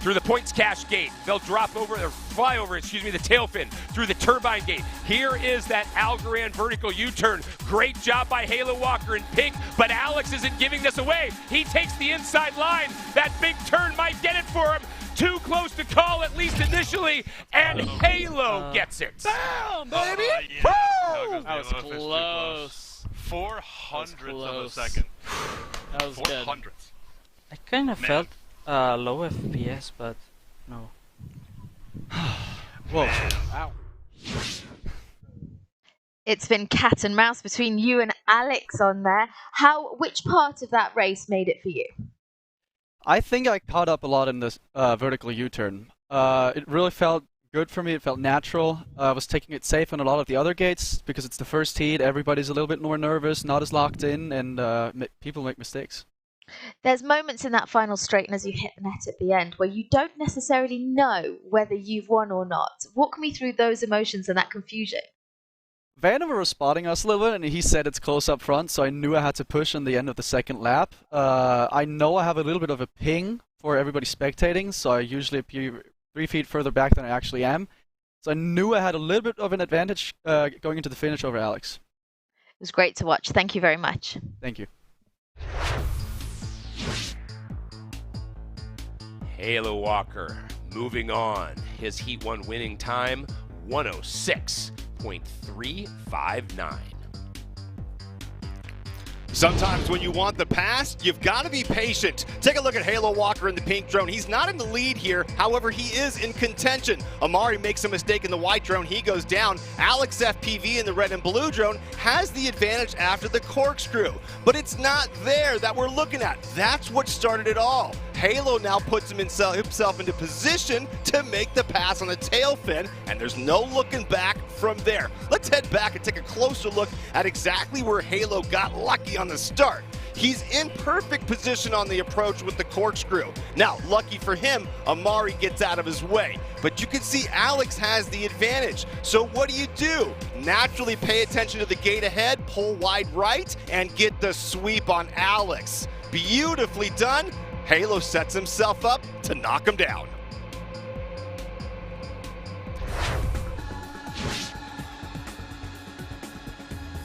Through the points cache gate, they'll drop over, or fly over, the tail fin through the turbine gate. Here is that Algorand vertical U-turn. Great job by Halo Walker in pink, but Alex isn't giving this away. He takes the inside line. That big turn might get it for him. Too close to call, at least initially, and Halo gets it. Bam, baby! That was close. 400th of a second. That was good. 400th. I kind of felt low FPS, but no. Whoa. Ow. It's been cat and mouse between you and Alex on there. Which part of that race made it for you? I think I caught up a lot in this vertical U-turn. It really felt good for me. It felt natural. I was taking it safe on a lot of the other gates because it's the first heat. Everybody's a little bit more nervous, not as locked in, and people make mistakes. There's moments in that final straighten as you hit the net at the end where you don't necessarily know whether you've won or not. Walk me through those emotions and that confusion. Vanover was spotting us a little bit, and he said it's close up front, so I knew I had to push on the end of the second lap. I know I have a little bit of a ping for everybody spectating, so I usually appear 3 feet further back than I actually am. So I knew I had a little bit of an advantage going into the finish over Alex. It was great to watch. Thank you very much. Thank you. Halo Walker moving on. His Heat 1 winning time, 106.359. Sometimes when you want the pass, you've got to be patient. Take a look at Halo Walker in the pink drone. He's not in the lead here. However, he is in contention. Amari makes a mistake in the white drone. He goes down. Alex FPV in the red and blue drone has the advantage after the corkscrew. But it's not there that we're looking at. That's what started it all. Halo now puts himself into position to make the pass on the tail fin, and there's no looking back from there. Let's head back and take a closer look at exactly where Halo got lucky on the start. He's in perfect position on the approach with the corkscrew. Now, lucky for him, Amari gets out of his way. But you can see Alex has the advantage. So what do? Naturally pay attention to the gate ahead, pull wide right, and get the sweep on Alex. Beautifully done. Halo sets himself up to knock him down.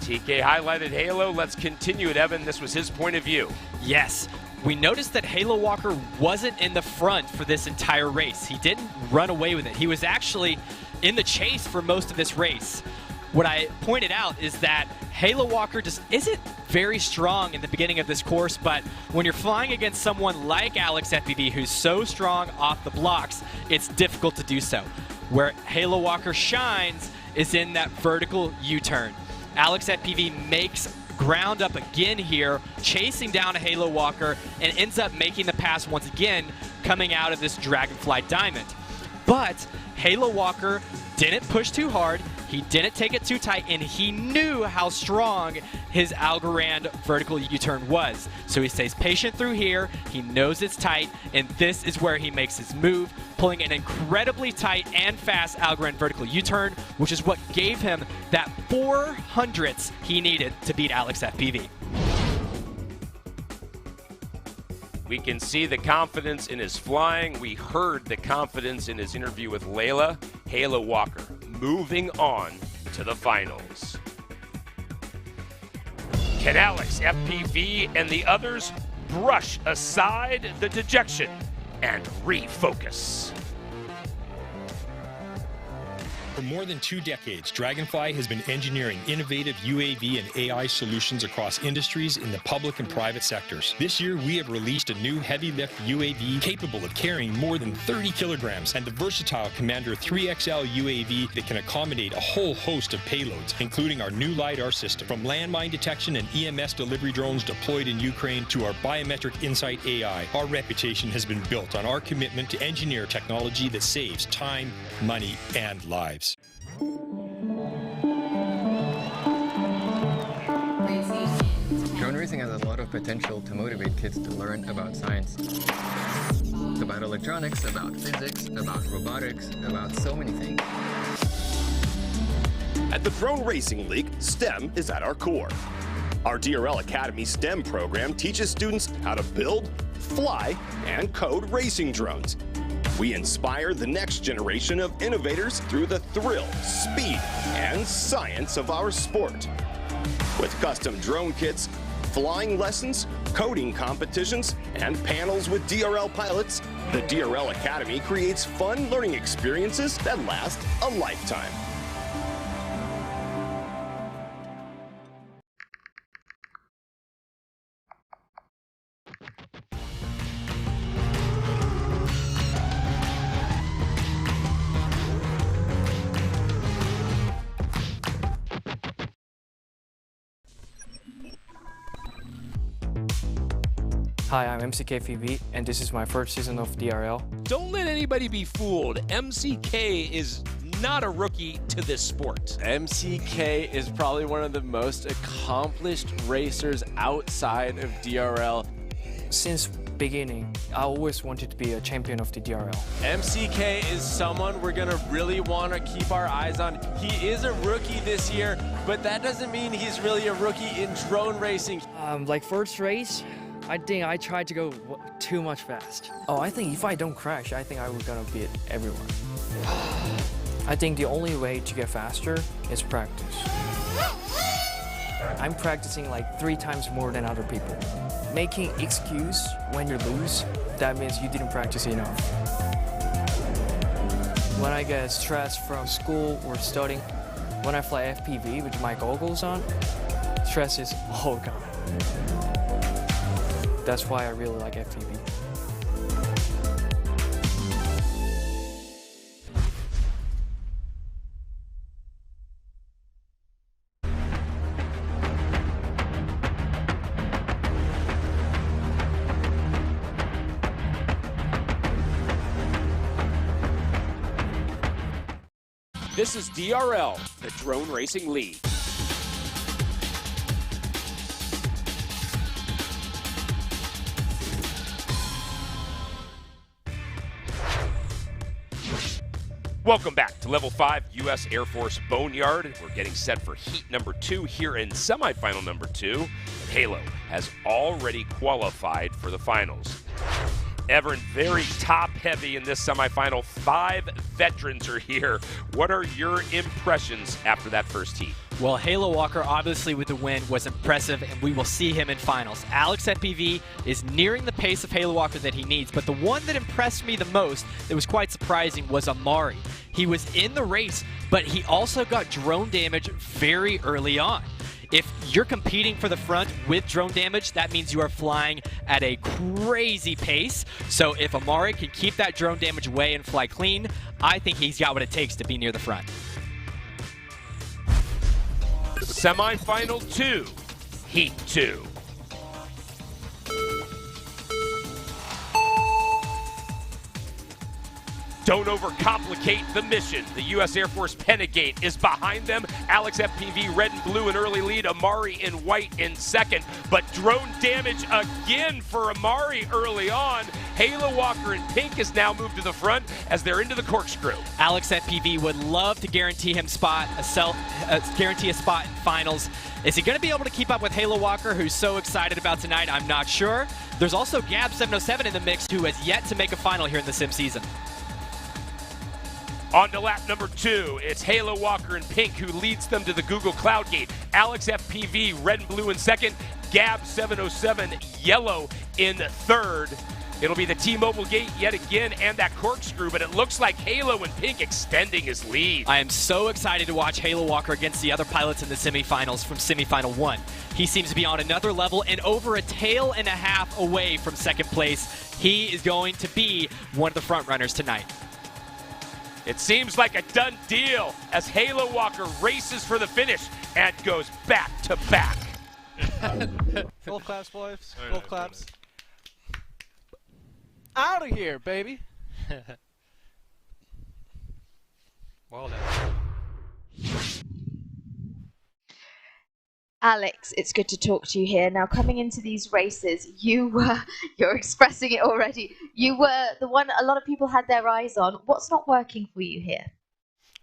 TK highlighted Halo. Let's continue it, Evan. This was his point of view. Yes. We noticed that Halo Walker wasn't in the front for this entire race. He didn't run away with it. He was actually in the chase for most of this race. What I pointed out is that Halo Walker just isn't very strong in the beginning of this course, but when you're flying against someone like Alex FPV, who's so strong off the blocks, it's difficult to do so. Where Halo Walker shines is in that vertical U-turn. Alex FPV makes ground up again here, chasing down a Halo Walker, and ends up making the pass once again, coming out of this Dragonfly Diamond. But Halo Walker didn't push too hard, he didn't take it too tight, and he knew how strong his Algorand vertical U-turn was. So he stays patient through here, he knows it's tight, and this is where he makes his move, pulling an incredibly tight and fast Algorand vertical U-turn, which is what gave him that 400ths he needed to beat Alex FPV. We can see the confidence in his flying. We heard the confidence in his interview with Layla. Halo Walker moving on to the finals. Can Alex FPV and the others brush aside the dejection and refocus? For more than 2 decades, Dragonfly has been engineering innovative UAV and AI solutions across industries in the public and private sectors. This year, we have released a new heavy-lift UAV capable of carrying more than 30 kilograms and the versatile Commander 3XL UAV that can accommodate a whole host of payloads, including our new LiDAR system. From landmine detection and EMS delivery drones deployed in Ukraine to our biometric insight AI, our reputation has been built on our commitment to engineer technology that saves time, money, and lives. Drone racing has a lot of potential to motivate kids to learn about science. About electronics, about physics, about robotics, about so many things. At the Drone Racing League, STEM is at our core. Our DRL Academy STEM program teaches students how to build, fly, and code racing drones. We inspire the next generation of innovators through the thrill, speed, and science of our sport. With custom drone kits, flying lessons, coding competitions, and panels with DRL pilots, the DRL Academy creates fun learning experiences that last a lifetime. Hi, I'm MCKFPV, and this is my first season of DRL. Don't let anybody be fooled. MCK is not a rookie to this sport. MCK is probably one of the most accomplished racers outside of DRL. Since beginning, I always wanted to be a champion of the DRL. MCK is someone we're gonna really want to keep our eyes on. He is a rookie this year, but that doesn't mean he's really a rookie in drone racing. Like first race, I think I tried to go too much fast. Oh, I think if I don't crash, I think I was gonna beat everyone. I think the only way to get faster is practice. I'm practicing like 3 times more than other people. Making excuse when you lose, that means you didn't practice enough. When I get stressed from school or studying, when I fly FPV with my goggles on, stress is all gone. That's why I really like FPV. This is DRL, the Drone Racing League. Welcome back to Level 5 U.S. Air Force Boneyard. We're getting set for heat number 2 here in semifinal number 2. And Halo has already qualified for the finals. Everin, very top-heavy in this semifinal. 5 veterans are here. What are your impressions after that first heat? Well, Halo Walker, obviously with the win, was impressive, and we will see him in finals. Alex FPV is nearing the pace of Halo Walker that he needs, but the one that impressed me the most, that was quite surprising, was Amari. He was in the race, but he also got drone damage very early on. If you're competing for the front with drone damage, that means you are flying at a crazy pace. So if Amari can keep that drone damage away and fly clean, I think he's got what it takes to be near the front. Semifinal 2, Heat 2. Don't overcomplicate the mission. The U.S. Air Force Penegate is behind them. Alex FPV, red and blue, an early lead. Amari in white in second. But drone damage again for Amari early on. Halo Walker in pink is now moved to the front as they're into the corkscrew. Alex FPV would love to guarantee him guarantee a spot in finals. Is he going to be able to keep up with Halo Walker, who's so excited about tonight? I'm not sure. There's also Gab 707 in the mix, who has yet to make a final here in the sim season. On to lap number 2, it's Halo Walker in pink who leads them to the Google Cloud Gate. Alex FPV, red and blue in second. Gab 707, yellow in third. It'll be the T-Mobile Gate yet again and that corkscrew, but it looks like Halo in pink extending his lead. I am so excited to watch Halo Walker against the other pilots in the semifinals from Semifinal 1. He seems to be on another level and over a tail and a half away from second place. He is going to be one of the front runners tonight. It seems like a done deal as Halo Walker races for the finish and goes back to back. Full claps, boys. Full claps. Out of here, baby. Well done. Alex, it's good to talk to you here. Now, coming into these races, you're expressing it already. You were the one a lot of people had their eyes on. What's not working for you here?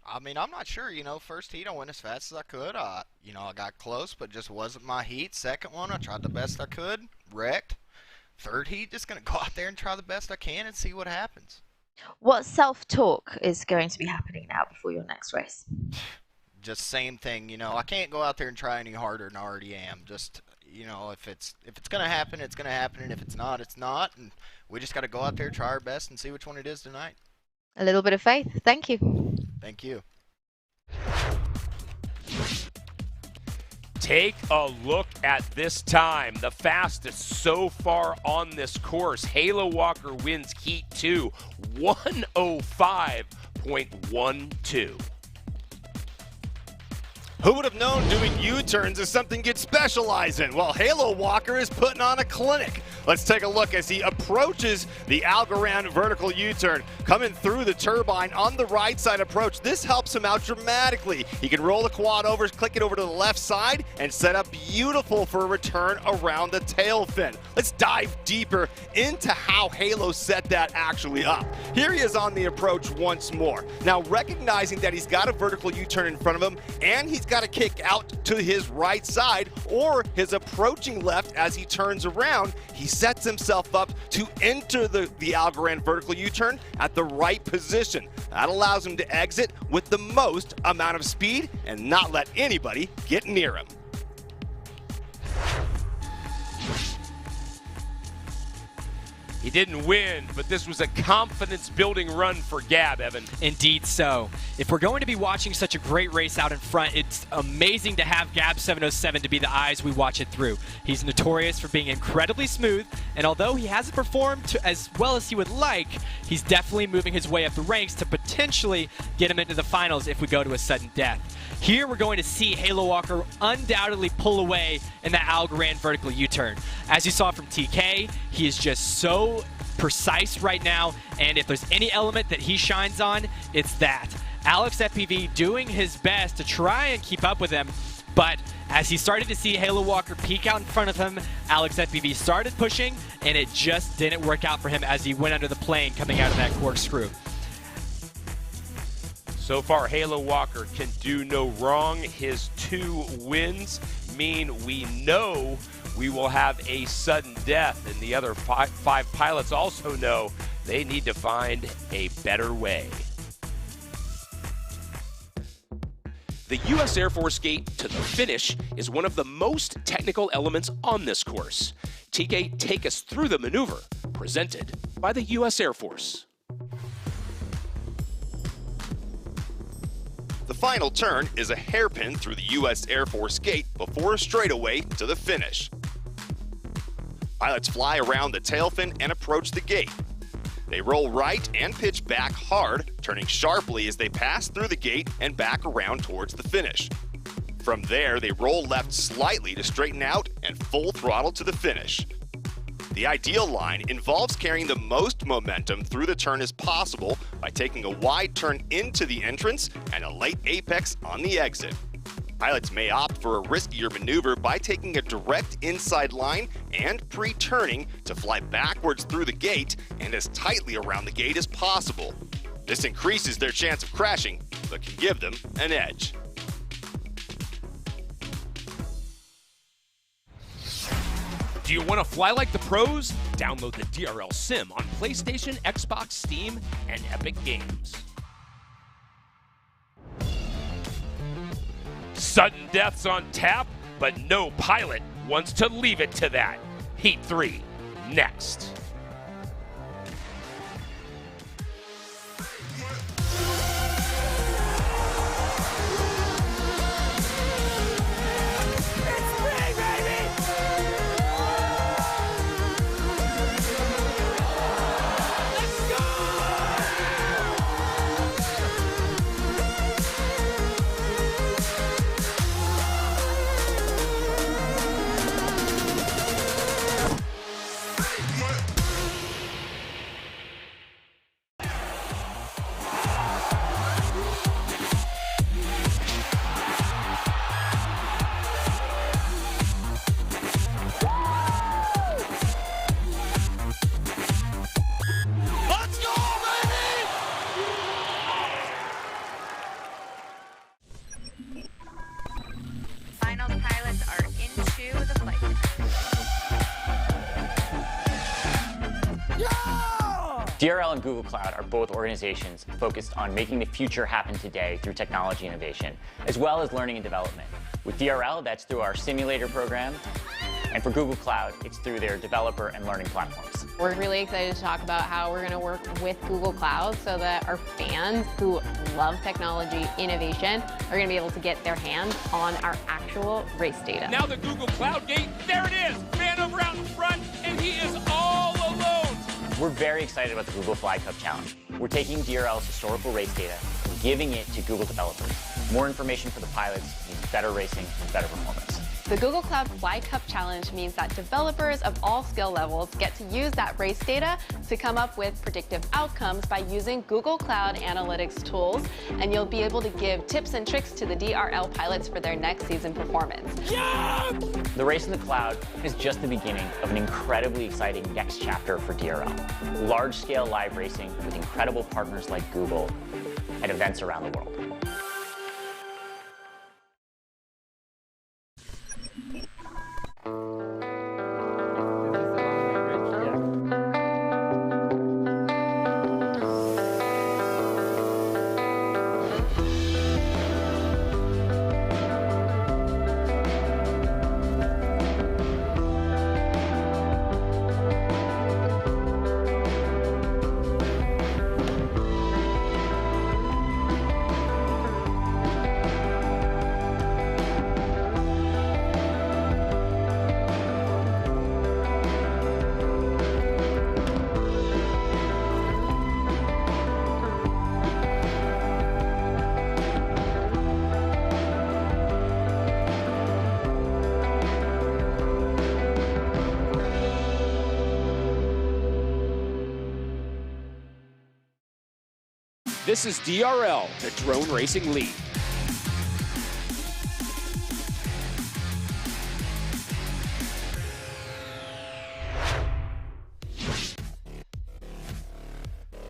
I mean, I'm not sure. You know, first heat I went as fast as I could. You know, I got close, but just wasn't my heat. Second one, I tried the best I could, wrecked. Third heat, just gonna go out there and try the best I can and see what happens. What self-talk is going to be happening now before your next race? Just same thing, you know, I can't go out there and try any harder than I already am. Just, you know, if it's gonna happen, it's gonna happen, and if it's not, it's not. And we just gotta go out there, try our best, and see which one it is tonight. A little bit of faith. Thank you. Thank you. Take a look at this time. The fastest so far on this course. Halo Walker wins Heat 2, 105.12. Who would have known doing U-turns is something you'd specialize in? Well, Halo Walker is putting on a clinic. Let's take a look as he approaches the Algorand vertical U-turn. Coming through the turbine on the right side approach. This helps him out dramatically. He can roll the quad over, click it over to the left side, and set up beautiful for a return around the tail fin. Let's dive deeper into how Halo set that actually up. Here he is on the approach once more. Now, recognizing that he's got a vertical U-turn in front of him, and he's got to kick out to his right side or his approaching left as he turns around, he sets himself up to enter the Algorand vertical U-turn at the right position. That allows him to exit with the most amount of speed and not let anybody get near him. He didn't win, but this was a confidence-building run for Gab, Evan. Indeed so. If we're going to be watching such a great race out in front, it's amazing to have Gab 707 to be the eyes we watch it through. He's notorious for being incredibly smooth, and although he hasn't performed as well as he would like, he's definitely moving his way up the ranks to potentially get him into the finals if we go to a sudden death. Here we're going to see Halo Walker undoubtedly pull away in that Algorand vertical U-turn. As you saw from TK, he is just so precise right now, and if there's any element that he shines on, it's that. Alex FPV doing his best to try and keep up with him, but as he started to see Halo Walker peek out in front of him, Alex FPV started pushing, and it just didn't work out for him as he went under the plane coming out of that corkscrew. So far, Halo Walker can do no wrong. His 2 wins mean we know we will have a sudden death, and the other five pilots also know they need to find a better way. The U.S. Air Force gate to the finish is one of the most technical elements on this course. TK, take us through the maneuver presented by the U.S. Air Force. The final turn is a hairpin through the U.S. Air Force gate before a straightaway to the finish. Pilots fly around the tail fin and approach the gate. They roll right and pitch back hard, turning sharply as they pass through the gate and back around towards the finish. From there, they roll left slightly to straighten out and full throttle to the finish. The ideal line involves carrying the most momentum through the turn as possible by taking a wide turn into the entrance and a late apex on the exit. Pilots may opt for a riskier maneuver by taking a direct inside line and pre-turning to fly backwards through the gate and as tightly around the gate as possible. This increases their chance of crashing, but can give them an edge. Do you want to fly like the pros? Download the DRL Sim on PlayStation, Xbox, Steam, and Epic Games. Sudden deaths on tap, but no pilot wants to leave it to that. Heat 3, next. DRL and Google Cloud are both organizations focused on making the future happen today through technology innovation, as well as learning and development. With DRL, that's through our simulator program, and for Google Cloud, it's through their developer and learning platforms. We're really excited to talk about how we're going to work with Google Cloud so that our fans who love technology innovation are going to be able to get their hands on our actual race data. Now the Google Cloud gate, there it is! Man over out in front, and he is all alone! We're very excited about the Google Flag Cup Challenge. We're taking DRL's historical race data and giving it to Google developers. More information for the pilots means better racing and better performance. The Google Cloud Flag Cup Challenge means that developers of all skill levels get to use that race data to come up with predictive outcomes by using Google Cloud Analytics tools, and you'll be able to give tips and tricks to the DRL pilots for their next season performance. Yeah! The race in the cloud is just the beginning of an incredibly exciting next chapter for DRL. Large-scale live racing with incredible partners like Google at events around the world. This is DRL, the Drone Racing League.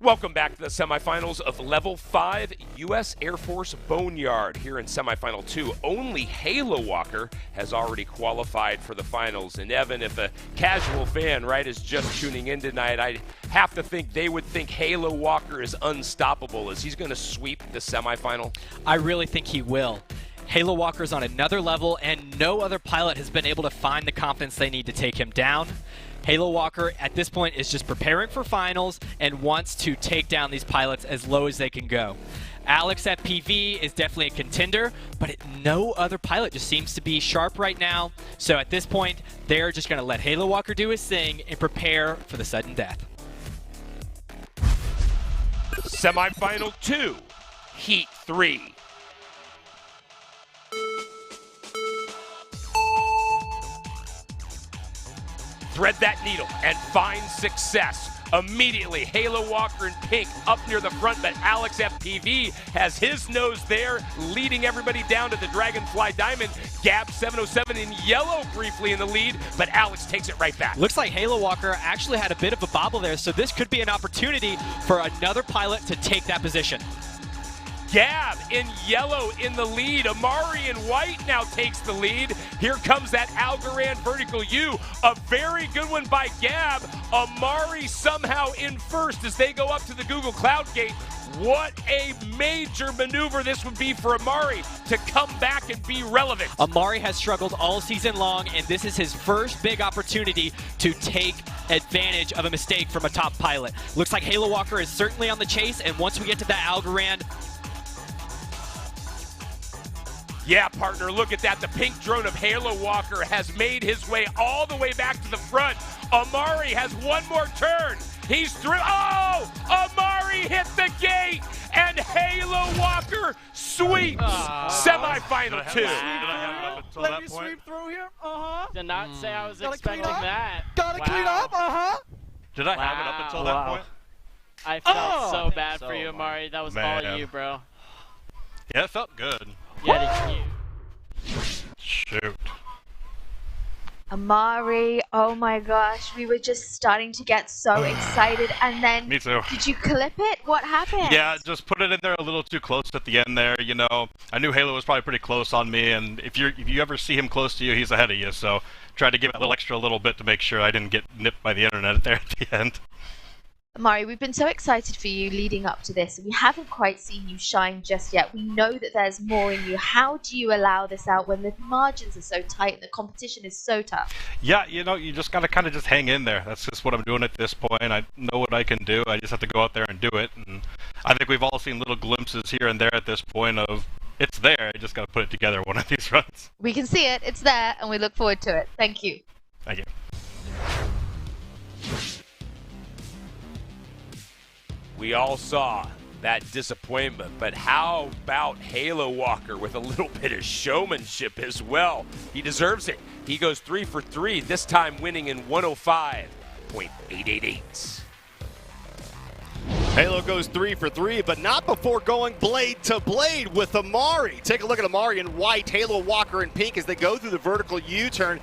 Welcome back to the semifinals of Level 5 U.S. Air Force Boneyard. Here in Semifinal 2, only Halo Walker has already qualified for the finals. And Evan, if a casual fan, right, is just tuning in tonight, I have to think they would think Halo Walker is unstoppable. Is he going to sweep the semifinal? I really think he will. Halo Walker's on another level, and no other pilot has been able to find the confidence they need to take him down. Halo Walker, at this point, is just preparing for finals and wants to take down these pilots as low as they can go. Alex at PV is definitely a contender, but no other pilot just seems to be sharp right now. So at this point, they're just going to let Halo Walker do his thing and prepare for the sudden death. Semifinal 2, Heat 3. Thread that needle and find success. Immediately, Halo Walker in pink up near the front, but Alex FPV has his nose there, leading everybody down to the Dragonfly Diamond. Gab 707 in yellow briefly in the lead, but Alex takes it right back. Looks like Halo Walker actually had a bit of a bobble there, so this could be an opportunity for another pilot to take that position. Gab in yellow in the lead. Amari in white now takes the lead. Here comes that Algorand vertical U. A very good one by Gab. Amari somehow in first as they go up to the Google Cloud Gate. What a major maneuver this would be for Amari to come back and be relevant. Amari has struggled all season long, and this is his first big opportunity to take advantage of a mistake from a top pilot. Looks like Halo Walker is certainly on the chase, and once we get to that Algorand, yeah, partner, look at that. The pink drone of Halo Walker has made his way all the way back to the front. Amari has one more turn. He's through. Oh! Amari hit the gate, and Halo Walker sweeps semifinal 2. Let me sweep through here. Did not say I was expecting that. Gotta clean up. Did I have it up until that point? I felt so bad for you, Amari. That was all you, bro. Yeah, it felt good. Yeah, Shoot. Amari, oh my gosh, we were just starting to get so excited, and then Me too. Did you clip it? What happened? Yeah, just put it in there a little too close at the end there, you know. I knew Halo was probably pretty close on me, and if you ever see him close to you, he's ahead of you, so tried to give it a little bit to make sure I didn't get nipped by the internet there at the end. Amari, we've been so excited for you leading up to this. We haven't quite seen you shine just yet. We know that there's more in you. How do you allow this out when the margins are so tight and the competition is so tough? Yeah, you know, you just gotta kind of just hang in there. That's just what I'm doing at this point. I know what I can do. I just have to go out there and do it. And I think we've all seen little glimpses here and there at this point of it's there. I just gotta put it together one of these runs. We can see it. It's there, and we look forward to it. Thank you. Thank you. We all saw that disappointment, but how about Halo Walker with a little bit of showmanship as well? He deserves it. He goes 3 for 3, this time winning in 105.888. Halo goes 3 for 3, but not before going blade to blade with Amari. Take a look at Amari in white, Halo Walker in pink as they go through the vertical U-turn.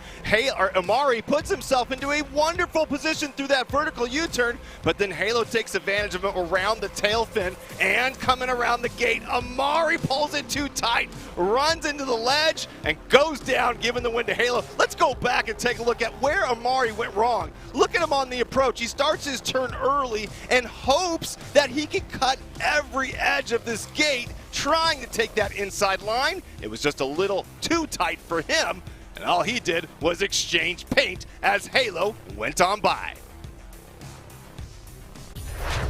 Amari puts himself into a wonderful position through that vertical U-turn, but then Halo takes advantage of it around the tail fin and coming around the gate. Amari pulls it too tight, runs into the ledge, and goes down, giving the win to Halo. Let's go back and take a look at where Amari went wrong. Look at him on the approach. He starts his turn early and hopes that he can cut every edge of this gate trying to take that inside line. It was just a little too tight for him, and all he did was exchange paint as Halo went on by.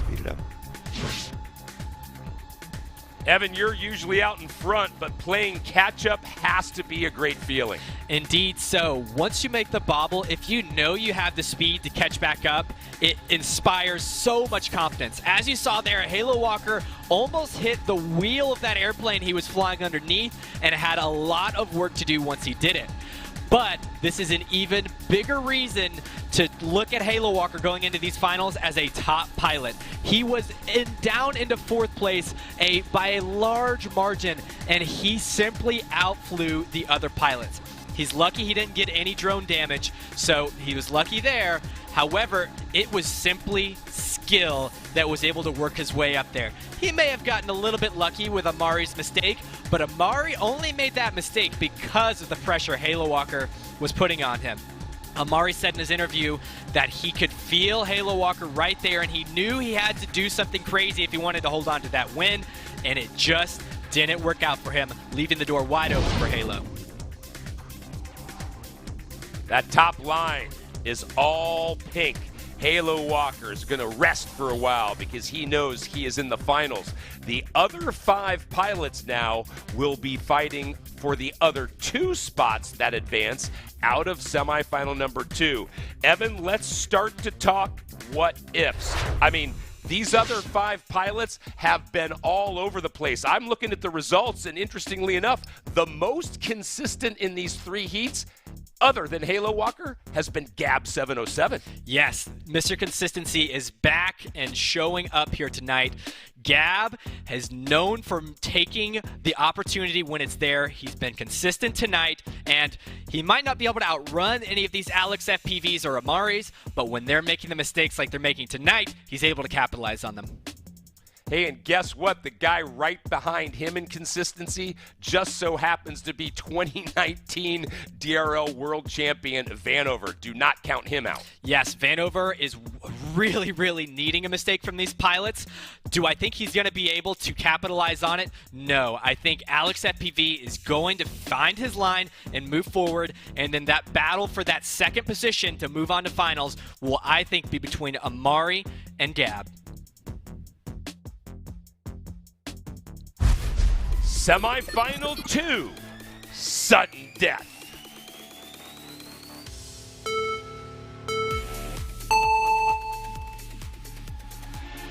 Speed it up. Evan, you're usually out in front, but playing catch-up has to be a great feeling. Indeed so. Once you make the bobble, if you know you have the speed to catch back up, it inspires so much confidence. As you saw there, Halo Walker almost hit the wheel of that airplane he was flying underneath and had a lot of work to do once he did it. But this is an even bigger reason to look at Halo Walker going into these finals as a top pilot. He was down into 4th place by a large margin, and he simply outflew the other pilots. He's lucky he didn't get any drone damage, so he was lucky there. However, it was simply skill that was able to work his way up there. He may have gotten a little bit lucky with Amari's mistake, but Amari only made that mistake because of the pressure Halo Walker was putting on him. Amari said in his interview that he could feel Halo Walker right there, and he knew he had to do something crazy if he wanted to hold on to that win, and it just didn't work out for him, leaving the door wide open for Halo. That top line is all pink. Halo Walker is going to rest for a while because he knows he is in the finals. The other 5 pilots now will be fighting for the other 2 spots that advance out of semifinal number 2. Evan, let's start to talk what ifs. I mean, these other 5 pilots have been all over the place. I'm looking at the results, and interestingly enough, the most consistent in these 3 heats, other than Halo Walker, has been Gab 707. Yes, Mr. Consistency is back and showing up here tonight. Gab has known for taking the opportunity when it's there. He's been consistent tonight, and he might not be able to outrun any of these Alex FPVs or Amaris, but when they're making the mistakes like they're making tonight, he's able to capitalize on them. Hey, and guess what? The guy right behind him in consistency just so happens to be 2019 DRL World Champion Vanover. Do not count him out. Yes, Vanover is really, really needing a mistake from these pilots. Do I think he's going to be able to capitalize on it? No. I think Alex FPV is going to find his line and move forward, and then that battle for that second position to move on to finals will, I think, be between Amari and Gab. Semifinal 2, sudden death.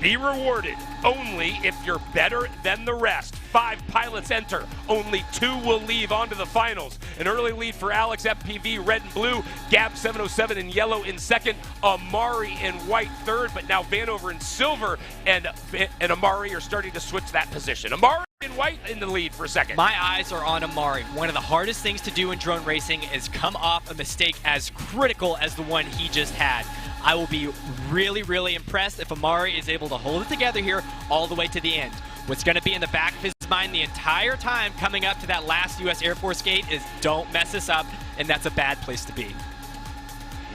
Be rewarded only if you're better than the rest. 5 pilots enter. Only 2 will leave onto the finals. An early lead for Alex FPV, red and blue. Gab 707 in yellow in second. Amari in white third, but now Vanover in silver, and Amari are starting to switch that position. Amari in white in the lead for a second. My eyes are on Amari. One of the hardest things to do in drone racing is come off a mistake as critical as the one he just had. I will be really, really impressed if Amari is able to hold it together here all the way to the end. What's going to be in the back of his mind the entire time coming up to that last U.S. Air Force gate is don't mess this up, and that's a bad place to be.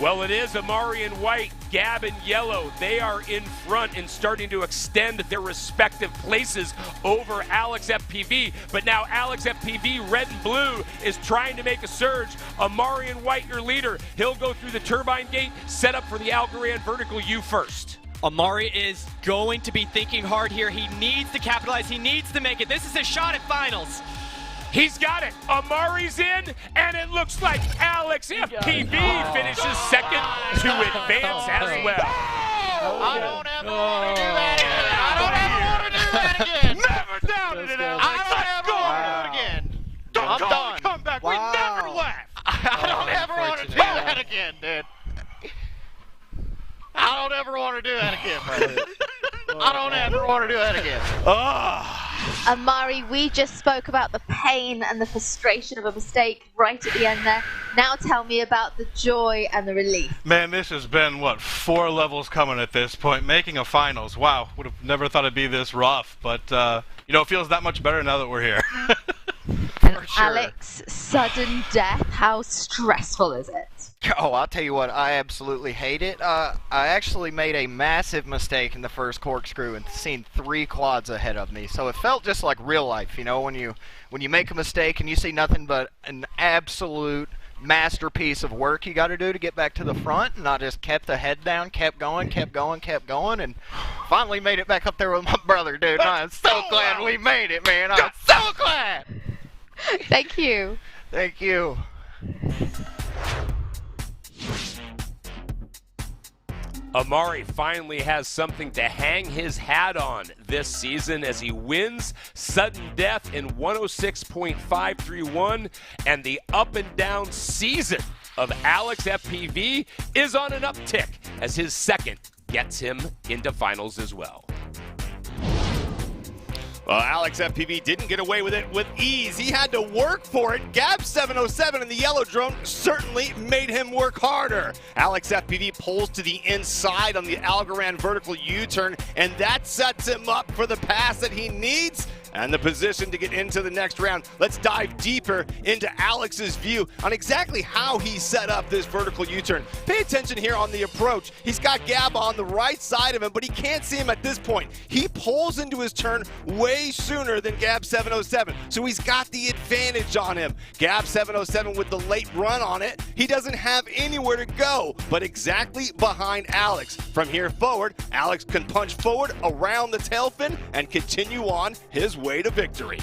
Well, it is Amari in white, Gab in yellow. They are in front and starting to extend their respective places over Alex FPV. But now Alex FPV, red and blue, is trying to make a surge. Amari in white, your leader. He'll go through the turbine gate, set up for the Algorand vertical U first. Amari is going to be thinking hard here. He needs to capitalize. He needs to make it. This is his shot at finals. He's got it. Amari's in, and it looks like Alex FPV finishes second to advance as well. I don't ever want to do that again. I don't ever want to do that again. Never doubted it, Alex. I don't ever want to do it again. I'm done. Come back. We never left. I don't ever want to do that again, dude. I don't ever want to do that again, brother. I don't ever want to do that again. Amari, we just spoke about the pain and the frustration of a mistake right at the end there. Now tell me about the joy and the relief. Man, this has been, what, 4 levels coming at this point. Making a finals, wow, would have never thought it'd be this rough, but, you know, it feels that much better now that we're here. And Alex, sudden death, how stressful is it? Oh, I'll tell you what, I absolutely hate it. I actually made a massive mistake in the first corkscrew and seen 3 quads ahead of me. So it felt just like real life, you know, when you make a mistake and you see nothing but an absolute masterpiece of work you got to do to get back to the front, and I just kept the head down, kept going, and finally made it back up there with my brother, dude. I'm so glad we made it, man. I'm so glad. Thank you. Thank you. Amari finally has something to hang his hat on this season as he wins sudden death in 106.531, and the up and down season of Alex FPV is on an uptick as his second gets him into finals as well. Well, Alex FPV didn't get away with it with ease. He had to work for it. Gab 707 in the yellow drone certainly made him work harder. Alex FPV pulls to the inside on the Algorand vertical U-turn, and that sets him up for the pass that he needs and the position to get into the next round. Let's dive deeper into Alex's view on exactly how he set up this vertical U-turn. Pay attention here on the approach. He's got Gab on the right side of him, but he can't see him at this point. He pulls into his turn way sooner than Gab 707, so he's got the advantage on him. Gab 707 with the late run on it, he doesn't have anywhere to go but exactly behind Alex. From here forward, Alex can punch forward around the tail fin and continue on his way to victory.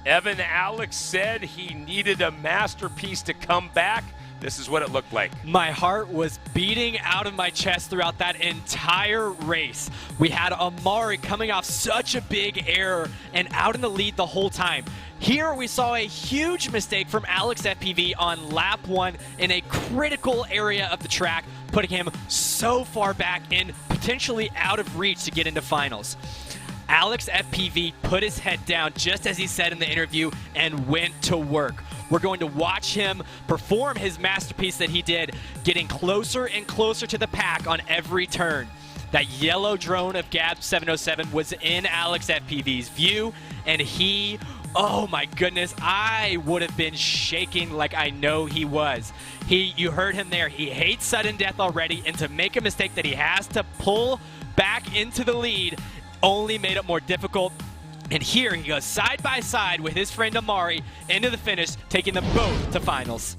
Evan Alex said he needed a masterpiece to come back. This is what it looked like. My heart was beating out of my chest throughout that entire race. We had Amari coming off such a big error and out in the lead the whole time. Here we saw a huge mistake from Alex FPV on lap 1 in a critical area of the track, putting him so far back and potentially out of reach to get into finals. Alex FPV put his head down just as he said in the interview and went to work. We're going to watch him perform his masterpiece that he did, getting closer and closer to the pack on every turn. That yellow drone of Gab 707 was in Alex FPV's view, and he, oh my goodness, I would have been shaking like I know he was. You heard him there, he hates sudden death already, and to make a mistake that he has to pull back into the lead only made it more difficult. And here he goes side by side with his friend Amari into the finish, taking them both to finals.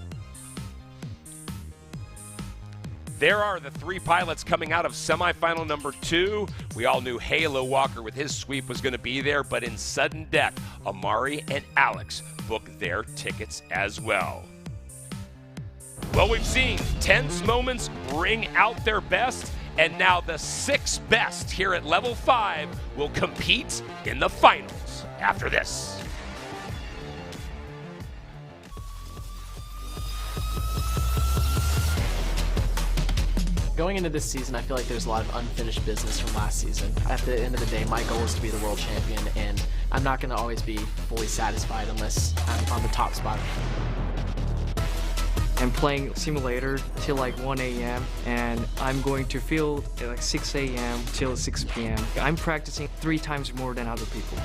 There are the 3 pilots coming out of semifinal number 2. We all knew Halo Walker with his sweep was going to be there, but in sudden death, Amari and Alex booked their tickets as well. Well, we've seen tense moments bring out their best, and now the 6 best here at level 5 will compete in the finals after this. Going into this season, I feel like there's a lot of unfinished business from last season. At the end of the day, my goal is to be the world champion, and I'm not going to always be fully satisfied unless I'm on the top spot. I'm playing simulator till like 1 a.m. and I'm going to field at like 6 a.m. till 6 p.m. I'm practicing 3 times more than other people.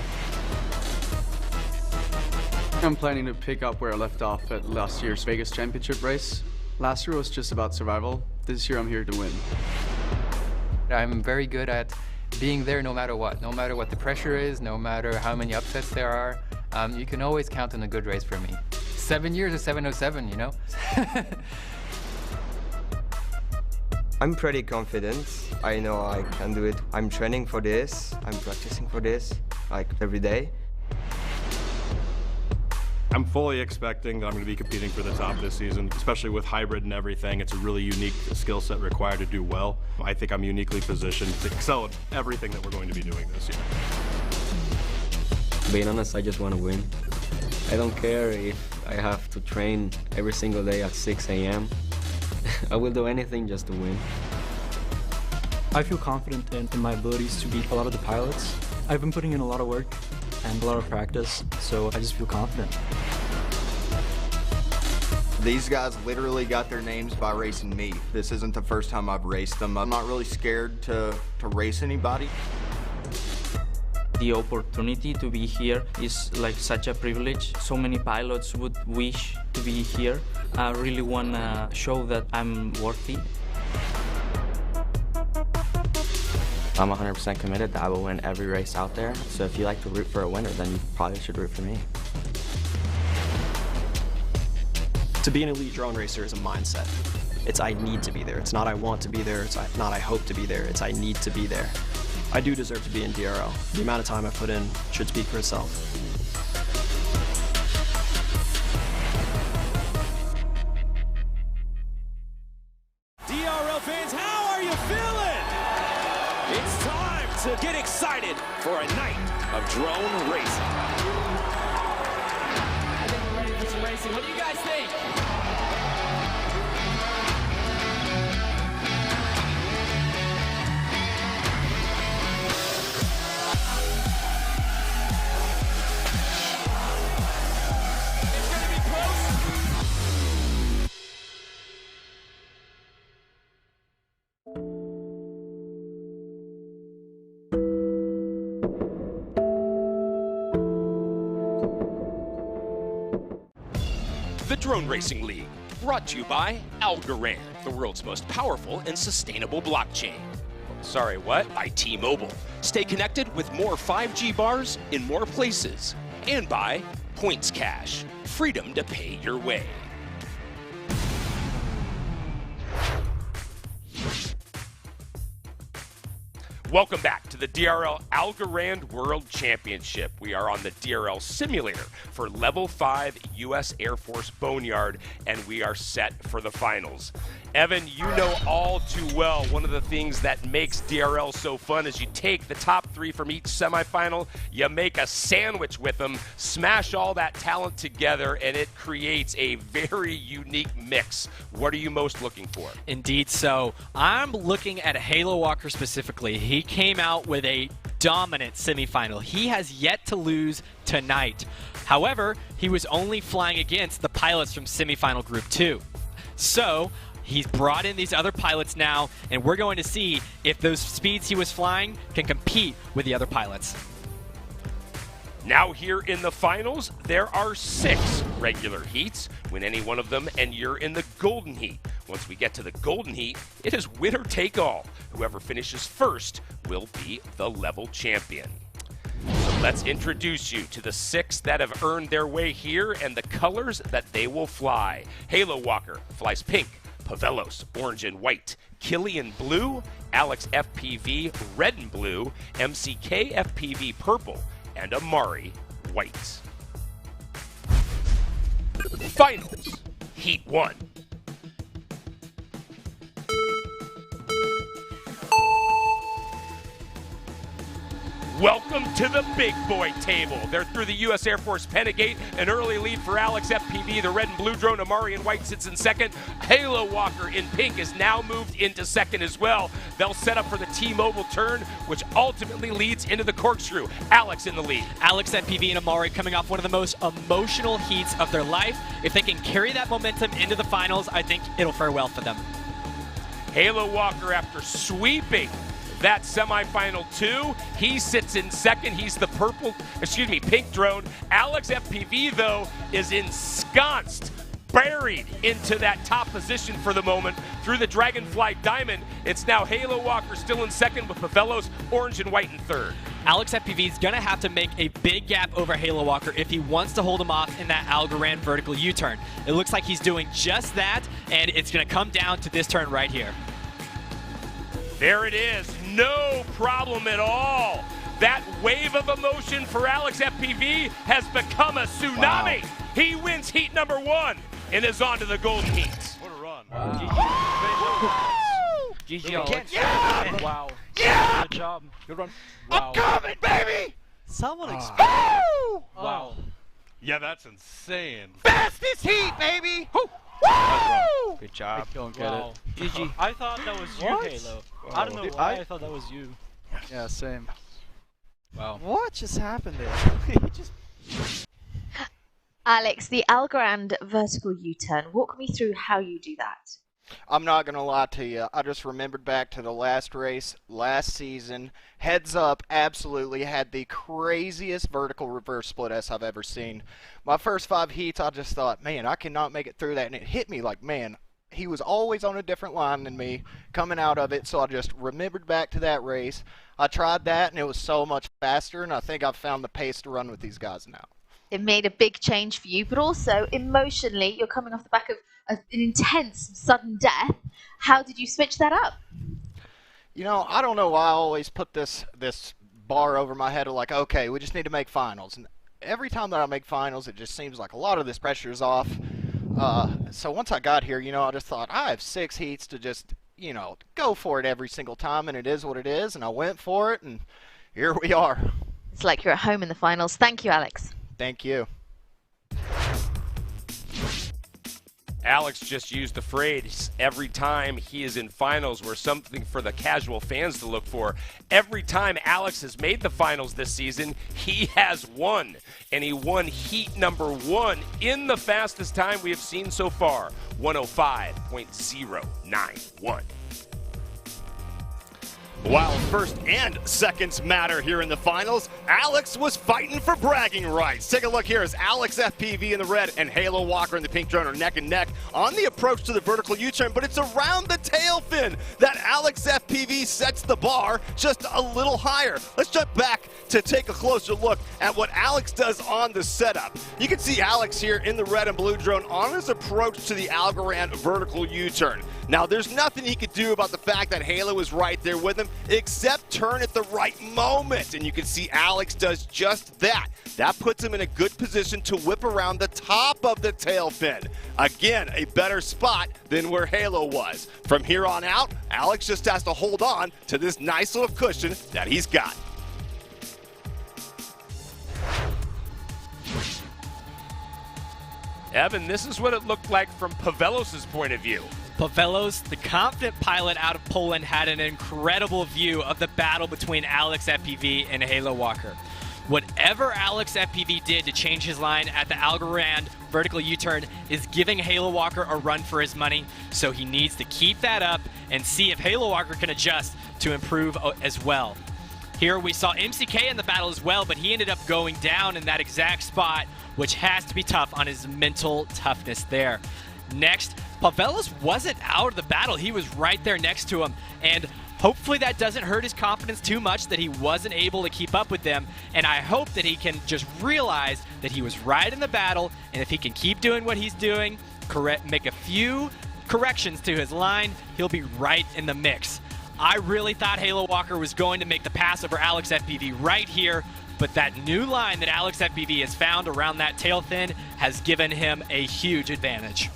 I'm planning to pick up where I left off at last year's Vegas Championship race. Last year was just about survival. This year I'm here to win. I'm very good at being there no matter what the pressure is, no matter how many upsets there are. You can always count on a good race for me. 7 years of 707, you know? I'm pretty confident. I know I can do it. I'm training for this. I'm practicing for this, like every day. I'm fully expecting that I'm going to be competing for the top this season, especially with hybrid and everything. It's a really unique skill set required to do well. I think I'm uniquely positioned to excel at everything that we're going to be doing this year. Being honest, I just want to win. I don't care if I have to train every single day at 6 a.m. I will do anything just to win. I feel confident in my abilities to beat a lot of the pilots. I've been putting in a lot of work and a lot of practice, so I just feel confident. These guys literally got their names by racing me. This isn't the first time I've raced them. I'm not really scared to race anybody. The opportunity to be here is like such a privilege. So many pilots would wish to be here. I really want to show that I'm worthy. I'm 100% committed that I will win every race out there. So if you like to root for a winner, then you probably should root for me. To be an elite drone racer is a mindset. It's I need to be there. It's not I want to be there. It's not I hope to be there. It's I need to be there. I do deserve to be in DRL. The amount of time I put in should speak for itself. DRL fans, how are you feeling? It's time to get excited for a night of drone racing. I think we're ready for some racing. What do you guys think? Drone Racing League, brought to you by Algorand, the world's most powerful and sustainable blockchain. Sorry, what? By T-Mobile. Stay connected with more 5G bars in more places. And by Points Cash, freedom to pay your way. Welcome back to the DRL Algorand World Championship. We are on the DRL simulator for Level 5 U.S. Air Force Boneyard, and we are set for the finals. Evan, you know all too well one of the things that makes DRL so fun is you take the top 3 from each semifinal, you make a sandwich with them, smash all that talent together, and it creates a very unique mix. What are you most looking for? Indeed so. I'm looking at Halo Walker specifically. He came out with a dominant semifinal. He has yet to lose tonight. However, he was only flying against the pilots from semifinal group 2. So he's brought in these other pilots now, and we're going to see if those speeds he was flying can compete with the other pilots. Now here in the finals, there are 6 regular heats. Win any one of them, and you're in the golden heat. Once we get to the golden heat, it is winner take all. Whoever finishes first will be the level champion. So let's introduce you to the 6 that have earned their way here and the colors that they will fly. Halo Walker flies pink, Pavelos, orange and white, Killian blue, Alex FPV, red and blue, MCK FPV purple, and Amari white. Finals, Heat 1. Welcome to the big boy table. They're through the U.S. Air Force Pentagate. An early lead for Alex FPV. The red and blue drone, Amari in white, sits in second. Halo Walker in pink is now moved into second as well. They'll set up for the T-Mobile turn, which ultimately leads into the corkscrew. Alex in the lead. Alex FPV and Amari coming off one of the most emotional heats of their life. If they can carry that momentum into the finals, I think it'll fare well for them. Halo Walker, after sweeping that semifinal 2, he sits in second. He's the pink drone. Alex FPV, though, is ensconced, buried into that top position for the moment through the Dragonfly Diamond. It's now Halo Walker still in second with Pavelos, orange and white in third. Alex FPV is going to have to make a big gap over Halo Walker if he wants to hold him off in that Algorand vertical U-turn. It looks like he's doing just that, and it's going to come down to this turn right here. There it is. No problem at all. That wave of emotion for Alex FPV has become a tsunami. Wow. He wins heat number 1 and is on to the golden heat. What a run. GG, Alex. Yeah! Wow. Yeah! Good job. Good run. Wow. I'm coming, baby! Someone Wow. Yeah, that's insane. Fastest heat, baby! Woo! Good job. I don't get it. GG. I thought that was you, Halo. I don't know why I thought that was you. Yeah, same. Wow. What just happened there? Alex, the Algorand vertical U-turn. Walk me through how you do that. I'm not going to lie to you. I just remembered back to the last race last season. Heads Up absolutely had the craziest vertical reverse split S I've ever seen. My first 5 heats, I just thought, man, I cannot make it through that. And it hit me like, man, he was always on a different line than me coming out of it. So I just remembered back to that race. I tried that, and it was so much faster. And I think I've found the pace to run with these guys now. It made a big change for you, but also emotionally, you're coming off the back of an intense sudden death. How did you switch that up? You know, I don't know why I always put this bar over my head of like, okay, we just need to make finals. And every time that I make finals, it just seems like a lot of this pressure is off. So once I got here, you know, I just thought, I have 6 heats to just, you know, go for it every single time, and it is what it is. And I went for it, and here we are. It's like you're at home in the finals. Thank you, Alex. Thank you. Alex just used the phrase, every time he is in finals, where something for the casual fans to look for. Every time Alex has made the finals this season, he has won. And he won heat number 1 in the fastest time we have seen so far, 105.091. While first and seconds matter here in the finals, Alex was fighting for bragging rights. Take a look here as Alex FPV in the red and Halo Walker in the pink drone are neck and neck on the approach to the vertical U-turn, but it's around the tail fin that Alex FPV sets the bar just a little higher. Let's jump back to take a closer look at what Alex does on the setup. You can see Alex here in the red and blue drone on his approach to the Algorand vertical U-turn. Now, there's nothing he could do about the fact that Halo is right there with him except turn at the right moment. And you can see Alex does just that. That puts him in a good position to whip around the top of the tail fin. Again, a better spot than where Halo was. From here on out, Alex just has to hold on to this nice little cushion that he's got. Evan, this is what it looked like from Pavelos' point of view. Pavelos, the confident pilot out of Poland, had an incredible view of the battle between Alex FPV and Halo Walker. Whatever Alex FPV did to change his line at the Algorand vertical U-turn is giving Halo Walker a run for his money, so he needs to keep that up and see if Halo Walker can adjust to improve as well. Here we saw MCK in the battle as well, but he ended up going down in that exact spot, which has to be tough on his mental toughness there. Next, Pavelos wasn't out of the battle. He was right there next to him, and hopefully that doesn't hurt his confidence too much that he wasn't able to keep up with them, and I hope that he can just realize that he was right in the battle, and if he can keep doing what he's doing, make a few corrections to his line, he'll be right in the mix. I really thought Halo Walker was going to make the pass over Alex FPV right here, but that new line that Alex FPV has found around that tail fin has given him a huge advantage.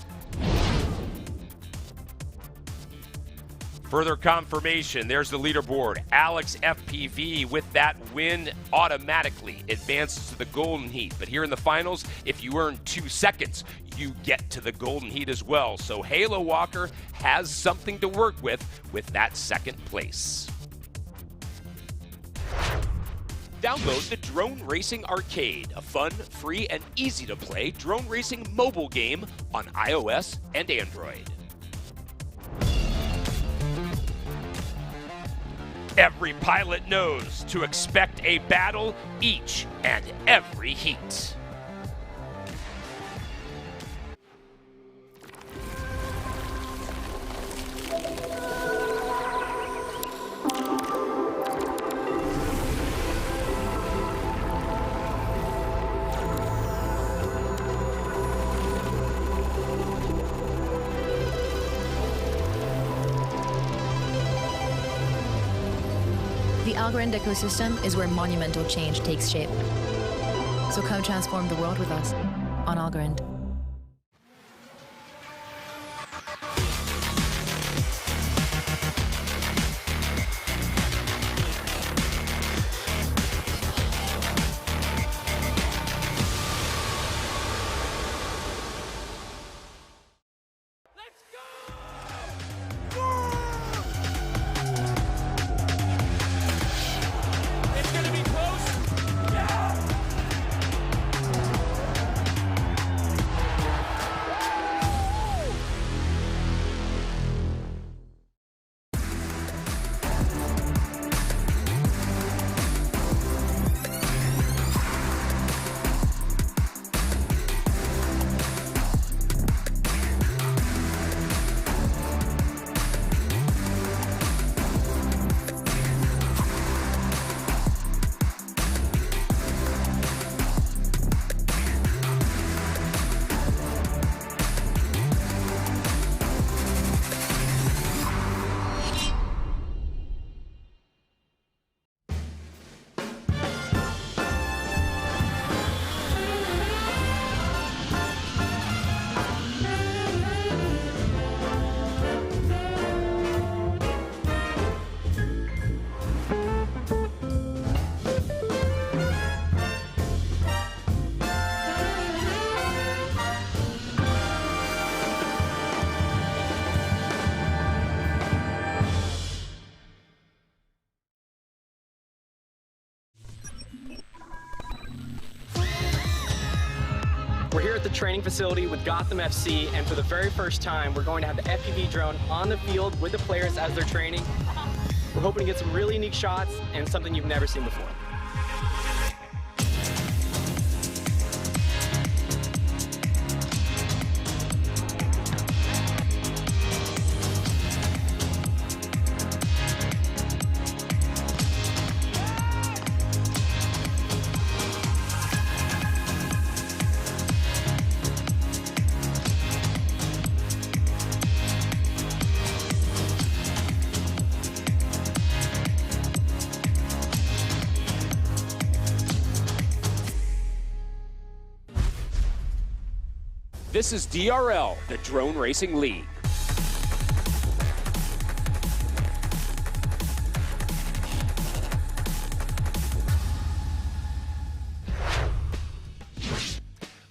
Further confirmation, there's the leaderboard. Alex FPV with that win automatically advances to the Golden Heat. But here in the finals, if you earn 2 seconds, you get to the Golden Heat as well. So Halo Walker has something to work with that second place. Download the Drone Racing Arcade, a fun, free, and easy-to-play drone racing mobile game on iOS and Android. Every pilot knows to expect a battle each and every heat. The Algorand ecosystem is where monumental change takes shape. So come transform the world with us on Algorand. We're here at the training facility with Gotham FC, and for the very first time, we're going to have the FPV drone on the field with the players as they're training. We're hoping to get some really unique shots and something you've never seen before. This is DRL, the Drone Racing League.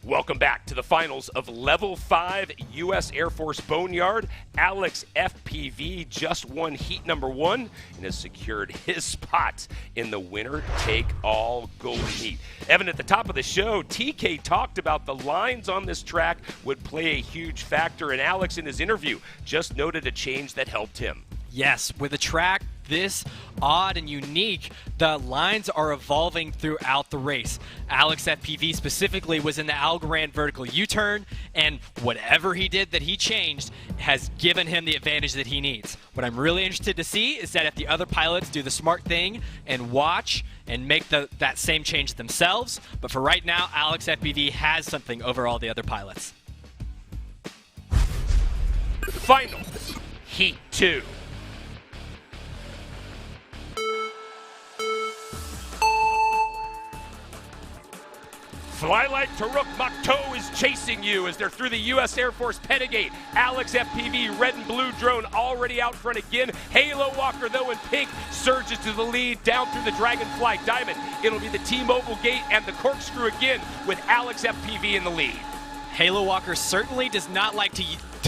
Welcome back to the finals of Level 5 U.S. Air Force Boneyard. Alex FPV just won heat number 1 and has secured his spot in the winner-take-all golden heat. Evan, at the top of the show, TK talked about the lines on this track would play a huge factor, and Alex in his interview just noted a change that helped him. Yes, with a track this odd and unique, the lines are evolving throughout the race. Alex FPV specifically was in the Algorand vertical U-turn, and whatever he did that he changed has given him the advantage that he needs. What I'm really interested to see is that if the other pilots do the smart thing and watch and make that same change themselves, but for right now, Alex FPV has something over all the other pilots. Finals, Heat 2. Fly like Taruk Makto is chasing you as they're through the U.S. Air Force Pentagate. Alex FPV, red and blue drone already out front again. Halo Walker, though, in pink, surges to the lead down through the Dragonfly Diamond. It'll be the T-Mobile Gate and the Corkscrew again with Alex FPV in the lead. Halo Walker certainly does not like to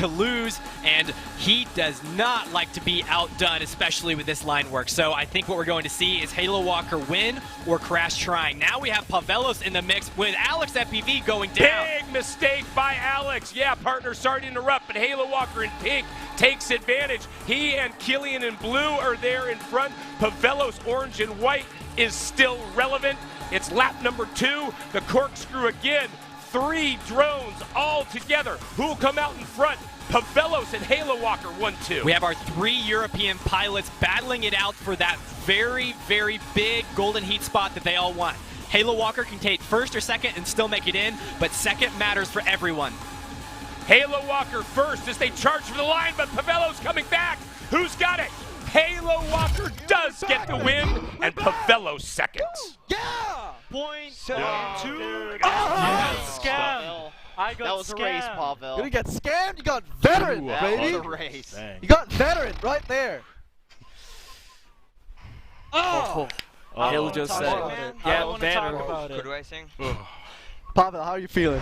lose, and he does not like to be outdone, especially with this line work. So I think what we're going to see is Halo Walker win or crash trying. Now we have Pavelos in the mix with Alex FPV going down. Big mistake by Alex. Yeah, partner, sorry to interrupt, but Halo Walker in pink takes advantage. He and Killian in blue are there in front. Pavelos, orange and white, is still relevant. It's lap number 2. The Corkscrew again. 3 drones all together. Who will come out in front? Pavelos and Halo Walker 1-2. We have our 3 European pilots battling it out for that very, very big golden heat spot that they all want. Halo Walker can take first or second and still make it in, but second matters for everyone. Halo Walker first as they charge for the line, but Pavelos coming back. Who's got it? Halo Walker does get the win, and Pavelos second. Yeah! Point 2. I got scammed. I got That was scammed. a race, Pavel. You didn't get scammed, you got veteran, That baby. was a race. Dang. You got veteran right there. Halo just said, Yeah, better. Good racing. Pavel, how are you feeling?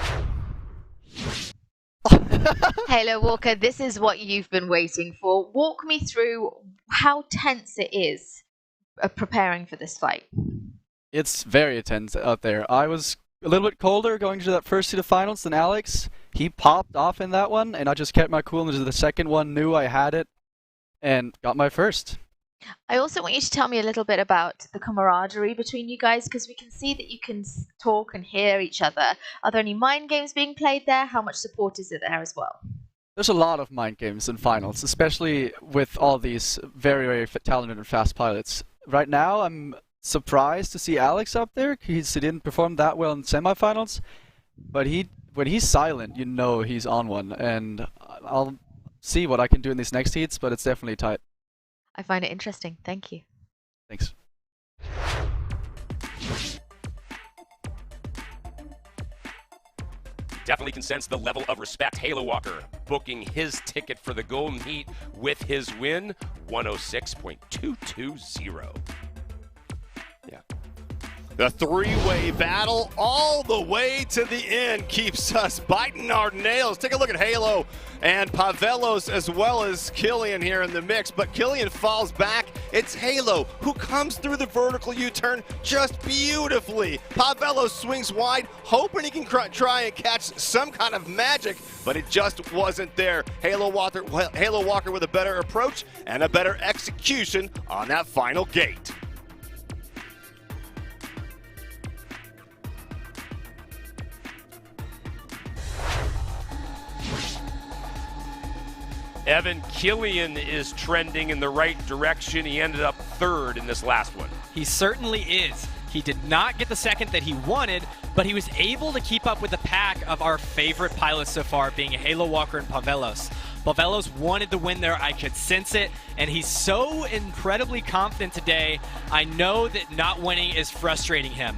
Halo Walker, this is what you've been waiting for. Walk me through how tense it is preparing for this fight. It's very tense out there. I was a little bit colder going to that first seed of finals than Alex. He popped off in that one, and I just kept my cool into the second one, knew I had it, and got my first. I also want you to tell me a little bit about the camaraderie between you guys, because we can see that you can talk and hear each other. Are there any mind games being played there? How much support is it there as well? There's a lot of mind games in finals, especially with all these very, very talented and fast pilots. Right now, I'm surprised to see Alex up there. He didn't perform that well in semifinals, but when he's silent, you know he's on one, and I'll see what I can do in these next heats, but it's definitely tight. I find it interesting. Thank you. Thanks. Definitely can sense the level of respect. Halo Walker booking his ticket for the Golden Heat with his win, 106.220. Yeah. The three-way battle all the way to the end keeps us biting our nails. Take a look at Halo and Pavelos as well as Killian here in the mix, but Killian falls back. It's Halo who comes through the vertical U-turn just beautifully. Pavelos swings wide, hoping he can try and catch some kind of magic, but it just wasn't there. Halo Walker with a better approach and a better execution on that final gate. Evan, Killian is trending in the right direction. He ended up third in this last one. He certainly is. He did not get the second that he wanted, but he was able to keep up with the pack of our favorite pilots so far, being Halo Walker and Pavelos. Pavelos wanted the win there. I could sense it, and he's so incredibly confident today. I know that not winning is frustrating him.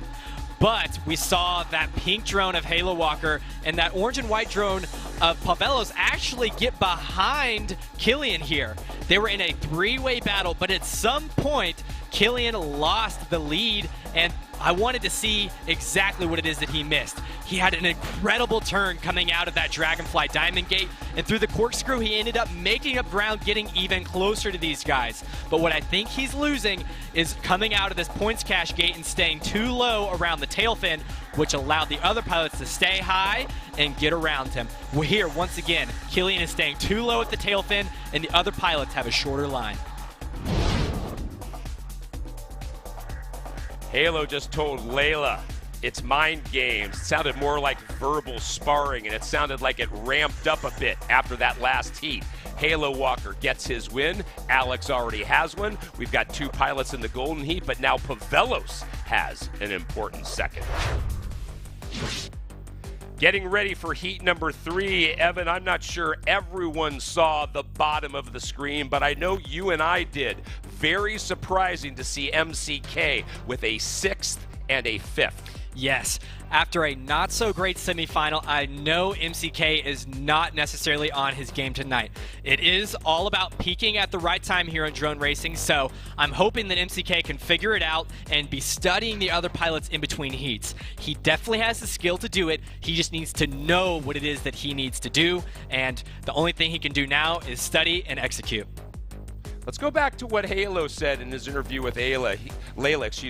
But we saw that pink drone of Halo Walker and that orange and white drone of Pavelos actually get behind Killian here. They were in a three-way battle, but at some point, Killian lost the lead, and I wanted to see exactly what it is that he missed. He had an incredible turn coming out of that Dragonfly Diamond Gate, and through the corkscrew, he ended up making up ground, getting even closer to these guys. But what I think he's losing is coming out of this points cache gate and staying too low around the tail fin, which allowed the other pilots to stay high and get around him. We're here, once again, Killian is staying too low at the tail fin, and the other pilots have a shorter line. Halo just told Layla it's mind games. It sounded more like verbal sparring, and it sounded like it ramped up a bit after that last heat. Halo Walker gets his win. Alex already has one. We've got two pilots in the golden heat, but now Pavelos has an important second. Getting ready for heat number 3. Evan, I'm not sure everyone saw the bottom of the screen, but I know you and I did. Very surprising to see MCK with a 6th and a 5th. Yes, after a not-so-great semifinal, I know MCK is not necessarily on his game tonight. It is all about peaking at the right time here in drone racing, so I'm hoping that MCK can figure it out and be studying the other pilots in between heats. He definitely has the skill to do it. He just needs to know what it is that he needs to do, and the only thing he can do now is study and execute. Let's go back to what Halo said in his interview with Layla.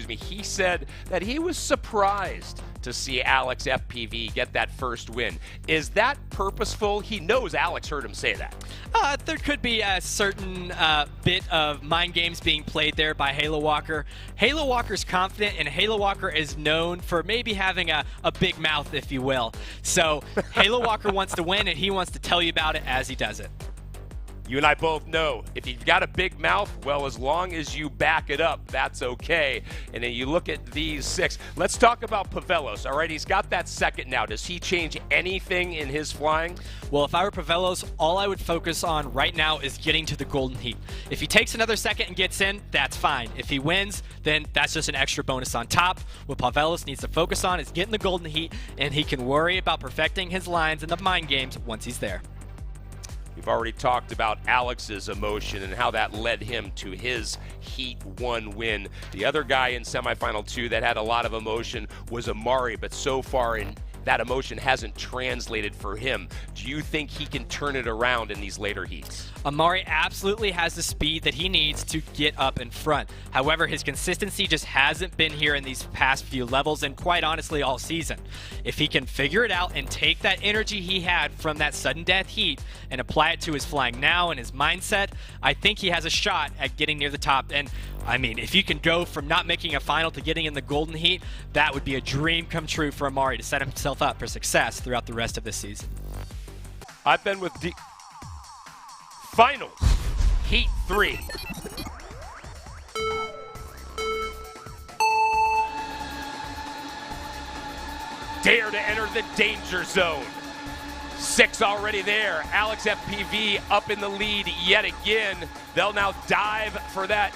He said that he was surprised to see Alex FPV get that first win. Is that purposeful? He knows Alex heard him say that. There could be a certain bit of mind games being played there by Halo Walker. Halo Walker's confident, and Halo Walker is known for maybe having a big mouth, if you will. So Halo Walker wants to win, and he wants to tell you about it as he does it. You and I both know if you've got a big mouth, well, as long as you back it up, that's okay. And then you look at these 6. Let's talk about Pavelos. All right, he's got that second now. Does he change anything in his flying? Well, if I were Pavelos, all I would focus on right now is getting to the golden heat. If he takes another second and gets in, that's fine. If he wins, then that's just an extra bonus on top. What Pavelos needs to focus on is getting the golden heat, and he can worry about perfecting his lines in the mind games once he's there. We've already talked about Alex's emotion and how that led him to his Heat 1 win. The other guy in semifinal 2 that had a lot of emotion was Amari, but so far that emotion hasn't translated for him. Do you think he can turn it around in these later heats? Amari absolutely has the speed that he needs to get up in front. However, his consistency just hasn't been here in these past few levels, and quite honestly all season. If he can figure it out and take that energy he had from that sudden death heat and apply it to his flying now and his mindset, I think he has a shot at getting near the top. And I mean, if you can go from not making a final to getting in the golden heat, that would be a dream come true for Amari to set himself up for success throughout the rest of this season. I've been with Finals, Heat 3. Dare to enter the danger zone. 6 already there. Alex FPV up in the lead yet again. They'll now dive for that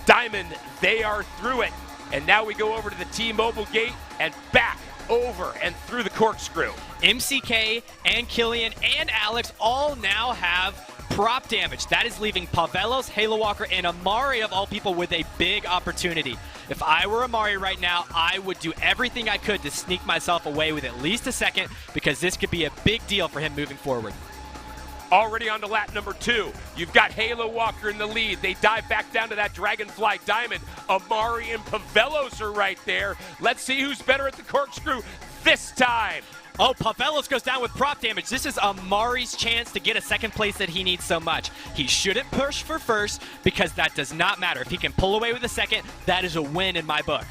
diamond. They are through it. And now we go over to the T-Mobile gate and back over and through the corkscrew. MCK and Killian and Alex all now have prop damage. That is leaving Pavelos, Halo Walker, and Amari, of all people, with a big opportunity. If I were Amari right now, I would do everything I could to sneak myself away with at least a second, because this could be a big deal for him moving forward. Already on to lap number 2. You've got Halo Walker in the lead. They dive back down to that Dragonfly Diamond. Amari and Pavelos are right there. Let's see who's better at the corkscrew this time. Oh, Pavelos goes down with prop damage. This is Amari's chance to get a second place that he needs so much. He shouldn't push for first, because that does not matter. If he can pull away with a second, that is a win in my book.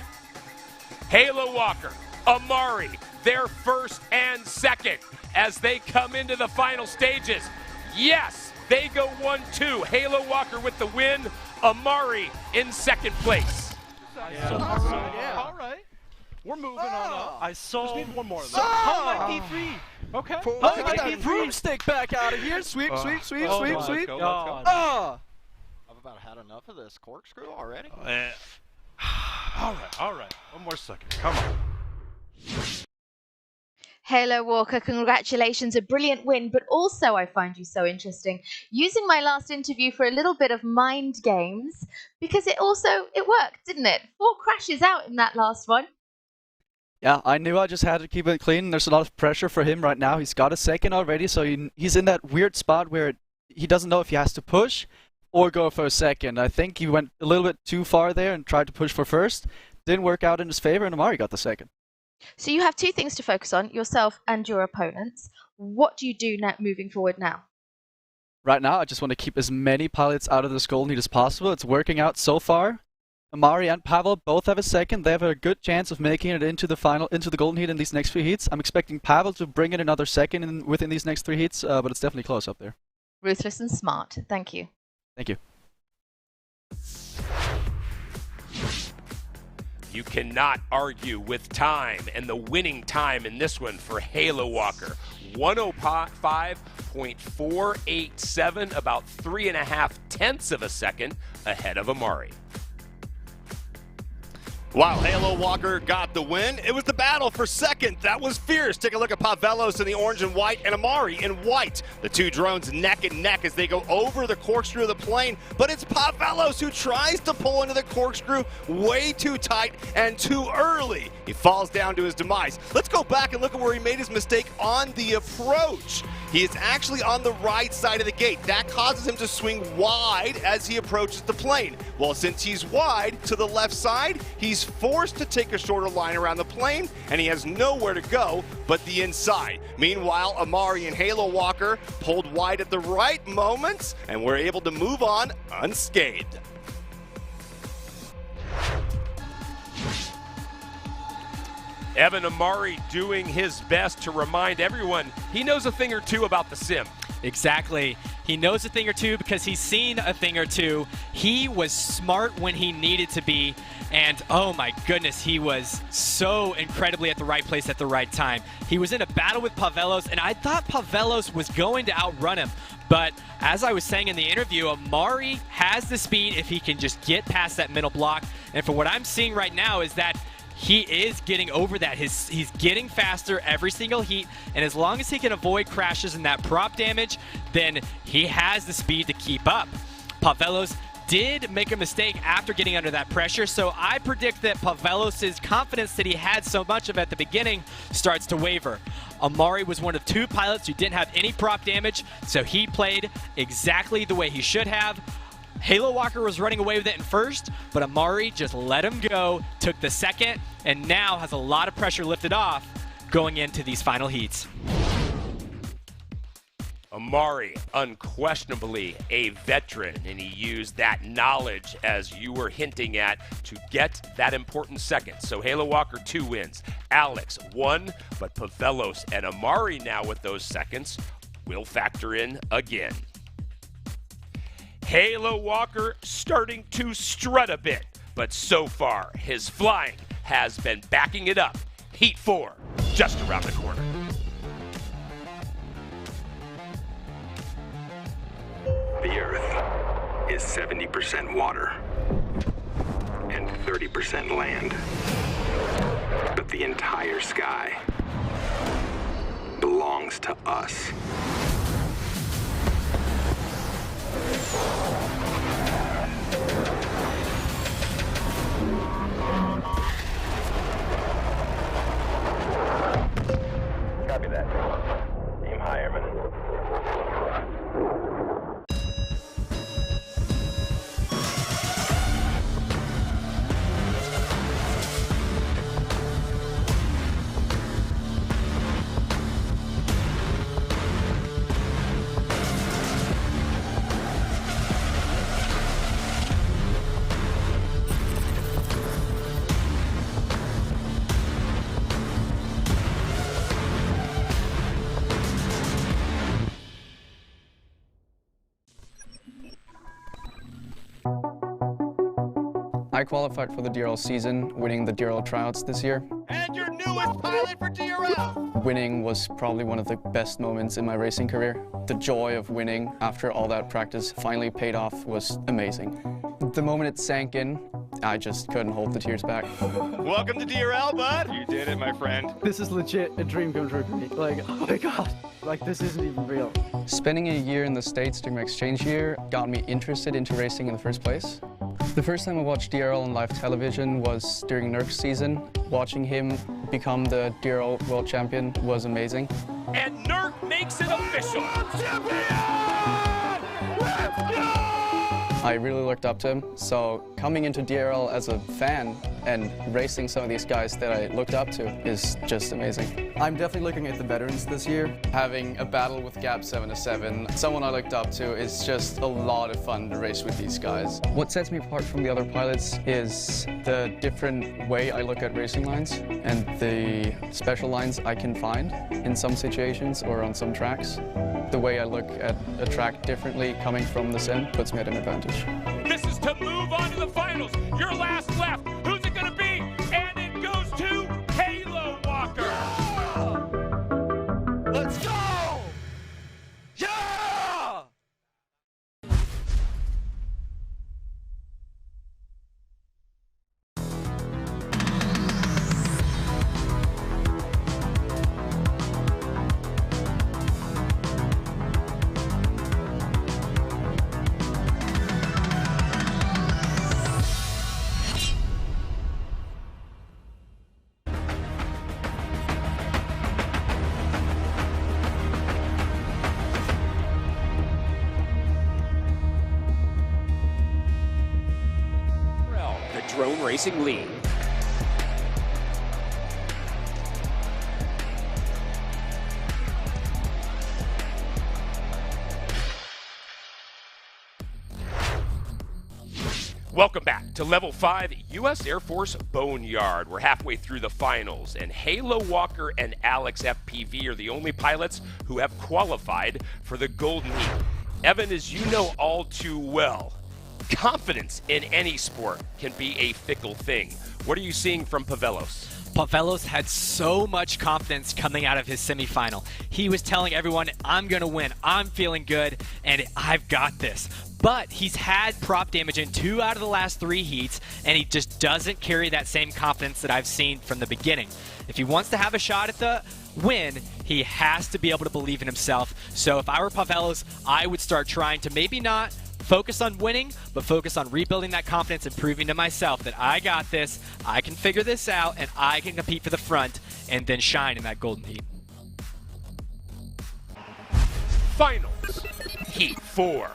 Halo Walker, Amari, their first and second as they come into the final stages. Yes, they go 1-2. Halo Walker with the win. Amari in second place. All right. We're moving on up. I saw. Just need one more. Home might be free. Okay. Let's get that broomstick back out of here. Sweep, sweep, sweep, sweep, sweep. I've about had enough of this corkscrew already. All right. One more second. Come on. Halo Walker, congratulations, a brilliant win, but also I find you so interesting using my last interview for a little bit of mind games, because it worked, didn't it? 4 crashes out in that last one. Yeah, I knew I just had to keep it clean. There's a lot of pressure for him right now. He's got a second already, so he's in that weird spot where he doesn't know if he has to push or go for a second. I think he went a little bit too far there and tried to push for first. Didn't work out in his favor, and Amari got the second. So you have 2 things to focus on, yourself and your opponents. What do you do now, moving forward now? Right now, I just want to keep as many pilots out of this golden heat as possible. It's working out so far. Amari and Pavel both have a second. They have a good chance of making it into the golden heat in these next 3 heats. I'm expecting Pavel to bring in another second within these next 3 heats, but it's definitely close up there. Ruthless and smart. Thank you. Thank you. You cannot argue with time, and the winning time in this one for Halo Walker, 105.487, about 3.5 tenths of a second ahead of Amari. While Halo Walker got the win, it was the battle for second. That was fierce. Take a look at Pavelos in the orange and white and Amari in white. The 2 drones neck and neck as they go over the corkscrew of the plane, but it's Pavelos who tries to pull into the corkscrew way too tight and too early. He falls down to his demise. Let's go back and look at where he made his mistake on the approach. He is actually on the right side of the gate. That causes him to swing wide as he approaches the plane. Well, since he's wide to the left side, he's forced to take a shorter line around the plane, and he has nowhere to go but the inside. Meanwhile, Amari and Halo Walker pulled wide at the right moments, and were able to move on unscathed. Evan Amari doing his best to remind everyone he knows a thing or two about the sim. Exactly. He knows a thing or two because he's seen a thing or two. He was smart when he needed to be, and oh my goodness, he was so incredibly at the right place at the right time. He was in a battle with Pavelos, and I thought Pavelos was going to outrun him. But as I was saying in the interview, Amari has the speed if he can just get past that middle block. And for what I'm seeing right now is that he is getting over that. He's getting faster every single heat, and as long as he can avoid crashes and that prop damage, then he has the speed to keep up. Pavelos did make a mistake after getting under that pressure, so I predict that Pavelos' confidence that he had so much of at the beginning starts to waver. Amari was one of 2 pilots who didn't have any prop damage, so he played exactly the way he should have. Halo Walker was running away with it in first, but Amari just let him go, took the second, and now has a lot of pressure lifted off going into these final heats. Amari, unquestionably a veteran, and he used that knowledge, as you were hinting at, to get that important second. So Halo Walker 2 wins, Alex 1, but Pavelos and Amari now with those seconds will factor in again. Halo Walker starting to strut a bit, but so far his flying has been backing it up. Heat 4, just around the corner. The Earth is 70% water and 30% land, but the entire sky belongs to us. Copy that. Aim high, Airman. I qualified for the DRL season, winning the DRL tryouts this year. And your newest pilot for DRL! Winning was probably one of the best moments in my racing career. The joy of winning after all that practice finally paid off was amazing. The moment it sank in, I just couldn't hold the tears back. Welcome to DRL, bud! You did it, my friend. This is legit a dream come true for me. Like, oh my god, like this isn't even real. Spending a year in the States during my exchange year got me interested into racing in the first place. The first time I watched DRL on live television was during Nurk's season. Watching him become the DRL world champion was amazing. And Nurk makes it official. I really looked up to him, so coming into DRL as a fan and racing some of these guys that I looked up to is just amazing. I'm definitely looking at the veterans this year. Having a battle with Gap 7-7, someone I looked up to, is just a lot of fun to race with these guys. What sets me apart from the other pilots is the different way I look at racing lines and the special lines I can find in some situations or on some tracks. The way I look at a track differently coming from the sim puts me at an advantage. This is to move on to the finals. Your last left. Who's it going to be? And it goes to Halo Walker. Let's go! Yeah! Drone Racing League. Welcome back to Level 5 U.S. Air Force Boneyard. We're halfway through the finals, and Halo Walker and Alex FPV are the only pilots who have qualified for the Golden Heat. Evan, as you know all too well, confidence in any sport can be a fickle thing. What are you seeing from Pavelos? Pavelos had so much confidence coming out of his semifinal. He was telling everyone, I'm going to win, I'm feeling good, and I've got this. But he's had prop damage in 2 out of the last 3 heats, and he just doesn't carry that same confidence that I've seen from the beginning. If he wants to have a shot at the win, he has to be able to believe in himself. So if I were Pavelos, I would start trying to maybe not focus on winning, but focus on rebuilding that confidence and proving to myself that I got this, I can figure this out, and I can compete for the front and then shine in that Golden Heat. Finals, Heat 4.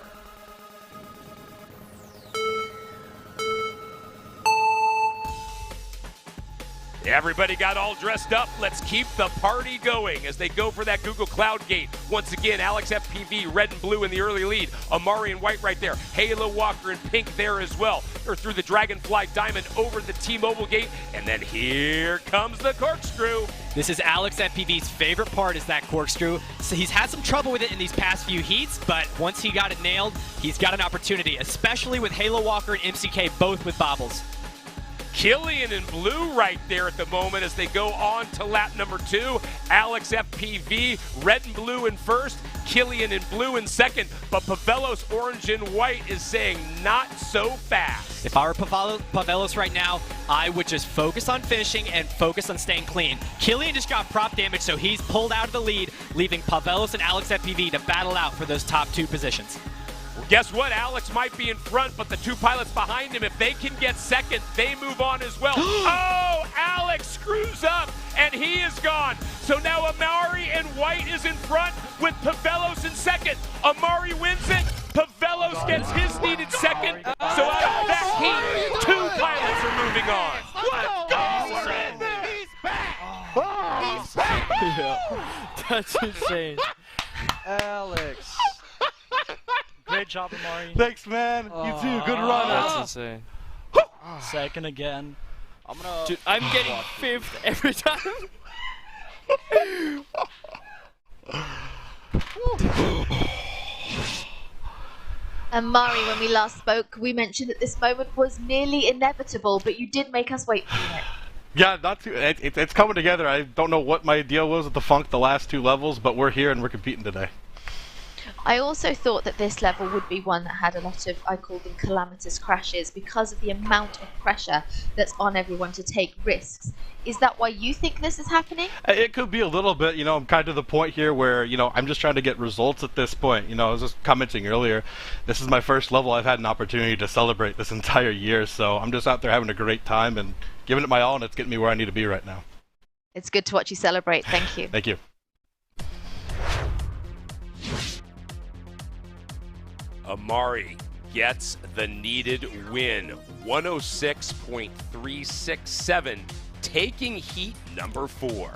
Everybody got all dressed up. Let's keep the party going as they go for that Google Cloud Gate. Once again, Alex FPV, red and blue in the early lead. Amari in white right there. Halo Walker in pink there as well. They're through the Dragonfly Diamond over the T-Mobile Gate, and then here comes the corkscrew. This is Alex FPV's favorite part, is that corkscrew. So he's had some trouble with it in these past few heats, but once he got it nailed, he's got an opportunity, especially with Halo Walker and MCK both with bobbles. Killian in blue right there at the moment as they go on to lap number 2. Alex FPV, red and blue in first. Killian in blue in second. But Pavelos, orange and white, is saying not so fast. If I were Pavelos right now, I would just focus on finishing and focus on staying clean. Killian just got prop damage, so he's pulled out of the lead, leaving Pavelos and Alex FPV to battle out for those top 2 positions. We're Guess what? Alex might be in front, but the two pilots behind him, if they can get second, they move on as well. Oh, Alex screws up, and he is gone. So now Amari in white is in front with Pavelos in second. Amari wins it. Pavelos gets his needed second. So out of that heat, two pilots are moving on. He's back! He's back! Yeah. That's insane. Alex. Great job, Amari. Thanks, man. You too. Good run. That's insane. Second again. Dude, I'm getting fifth every time. And Mari, when we last spoke, we mentioned that this moment was nearly inevitable, but you did make us wait for it. Yeah, not too. It's coming together. I don't know what my deal was with the funk the last two levels, but we're here and we're competing today. I also thought that this level would be one that had a lot of, I call them calamitous crashes, because of the amount of pressure that's on everyone to take risks. Is that why you think this is happening? It could be a little bit. You know, I'm kind of to the point here where, you know, I'm just trying to get results at this point. You know, I was just commenting earlier, this is my first level I've had an opportunity to celebrate this entire year, so I'm just out there having a great time and giving it my all, and it's getting me where I need to be right now. It's good to watch you celebrate. Thank you. Thank you. Amari gets the needed win, 106.367, taking heat number 4.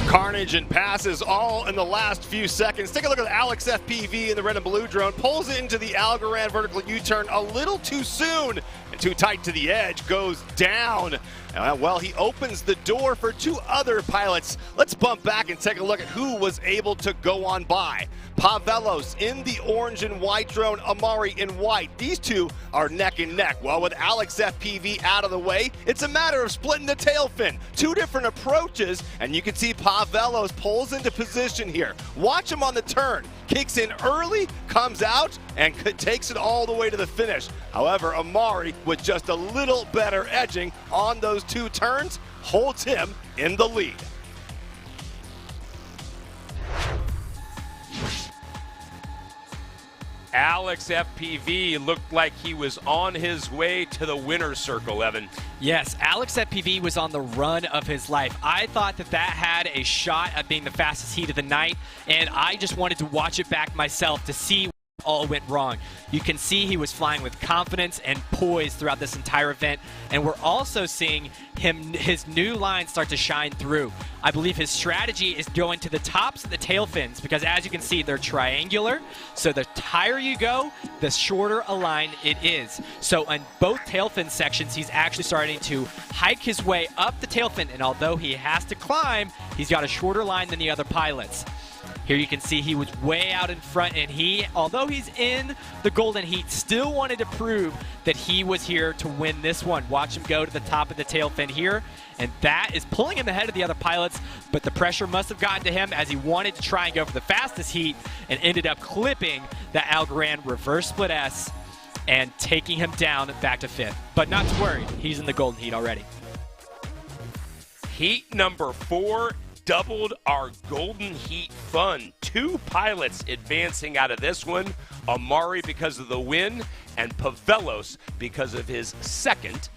Carnage and passes all in the last few seconds. Take a look at Alex FPV in the red and blue drone. Pulls it into the Algorand vertical U-turn a little too soon and too tight to the edge. Goes down. Well, he opens the door for two other pilots. Let's bump back and take a look at who was able to go on by. Pavelos in the orange and white drone, Amari in white. These two are neck and neck. Well, with Alex FPV out of the way, it's a matter of splitting the tail fin. Two different approaches, and you can see Pavelos pulls into position here. Watch him on the turn. Kicks in early, comes out, and takes it all the way to the finish. However, Amari, with just a little better edging on those two turns, holds him in the lead. Alex FPV looked like he was on his way to the winner's circle, Evan. Yes, Alex FPV was on the run of his life. I thought that had a shot at being the fastest heat of the night, and I just wanted to watch it back myself to see what all went wrong. You can see he was flying with confidence and poise throughout this entire event, and we're also seeing his new line start to shine through. I believe his strategy is going to the tops of the tail fins, because as you can see, they're triangular, so the higher you go, the shorter a line it is. So on both tail fin sections, he's actually starting to hike his way up the tail fin, and although he has to climb, he's got a shorter line than the other pilots. Here you can see he was way out in front, and he, although he's in the golden heat, still wanted to prove that he was here to win this one. Watch him go to the top of the tail fin here, and that is pulling him ahead of the other pilots, but the pressure must have gotten to him as he wanted to try and go for the fastest heat and ended up clipping the Algorand reverse split S and taking him down back to 5th. But not to worry, he's in the golden heat already. Heat number 4 doubled our golden heat fun. Two pilots advancing out of this one. Amari because of the win, and Pavelos because of his second.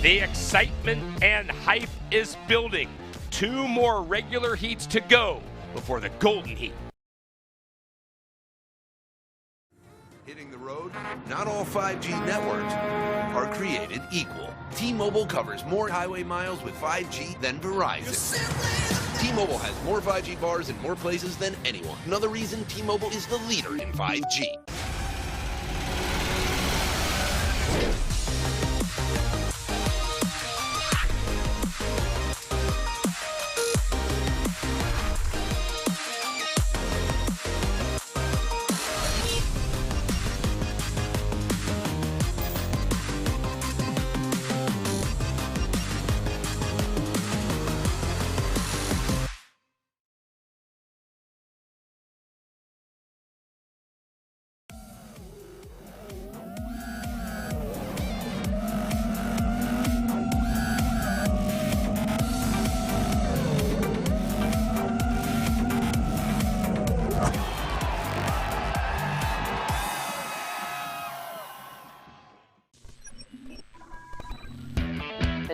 The excitement and hype is building. 2 more regular heats to go before the golden heat. Hitting the road, not all 5G networks are created equal. T-Mobile covers more highway miles with 5G than Verizon. T-Mobile has more 5G bars in more places than anyone. Another reason T-Mobile is the leader in 5G.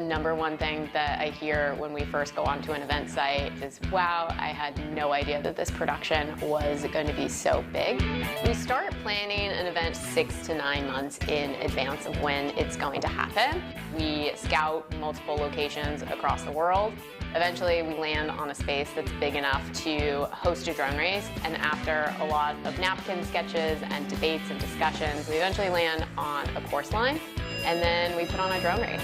#1 thing that I hear when we first go onto an event site is, wow, I had no idea that this production was going to be so big. We start planning an event 6 to 9 months in advance of when it's going to happen. We scout multiple locations across the world. Eventually, we land on a space that's big enough to host a drone race, and after a lot of napkin sketches and debates and discussions, we eventually land on a course line, and then we put on a drone race.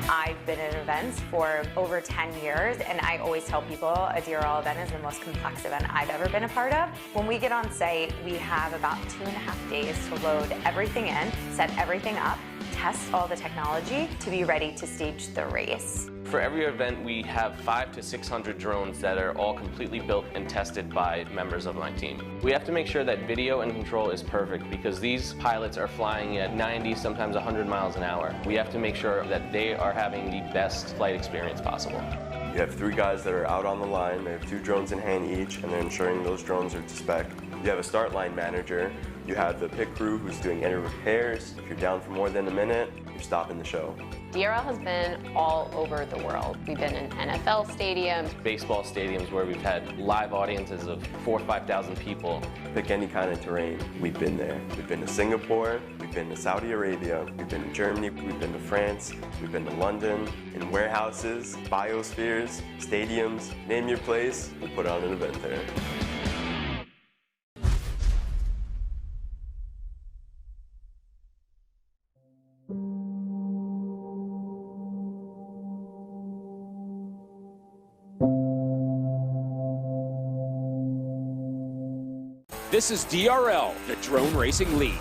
I've been at events for over 10 years, and I always tell people a DRL event is the most complex event I've ever been a part of. When we get on site, we have about 2.5 days to load everything in, set everything up, test all the technology to be ready to stage the race. For every event, we have 500 to 600 drones that are all completely built and tested by members of my team. We have to make sure that video and control is perfect because these pilots are flying at 90, sometimes 100 miles an hour. We have to make sure that they are having the best flight experience possible. You have 3 guys that are out on the line. They have 2 drones in hand each, and they're ensuring those drones are to spec. You have a start line manager. You have the pit crew who's doing any repairs. If you're down for more than a minute, you're stopping the show. DRL has been all over the world. We've been in NFL stadiums, baseball stadiums where we've had live audiences of 4,000 or 5,000 people. Pick any kind of terrain, we've been there. We've been to Singapore, we've been to Saudi Arabia, we've been to Germany, we've been to France, we've been to London, in warehouses, biospheres, stadiums, name your place, we'll put on an event there. This is DRL, the Drone Racing League.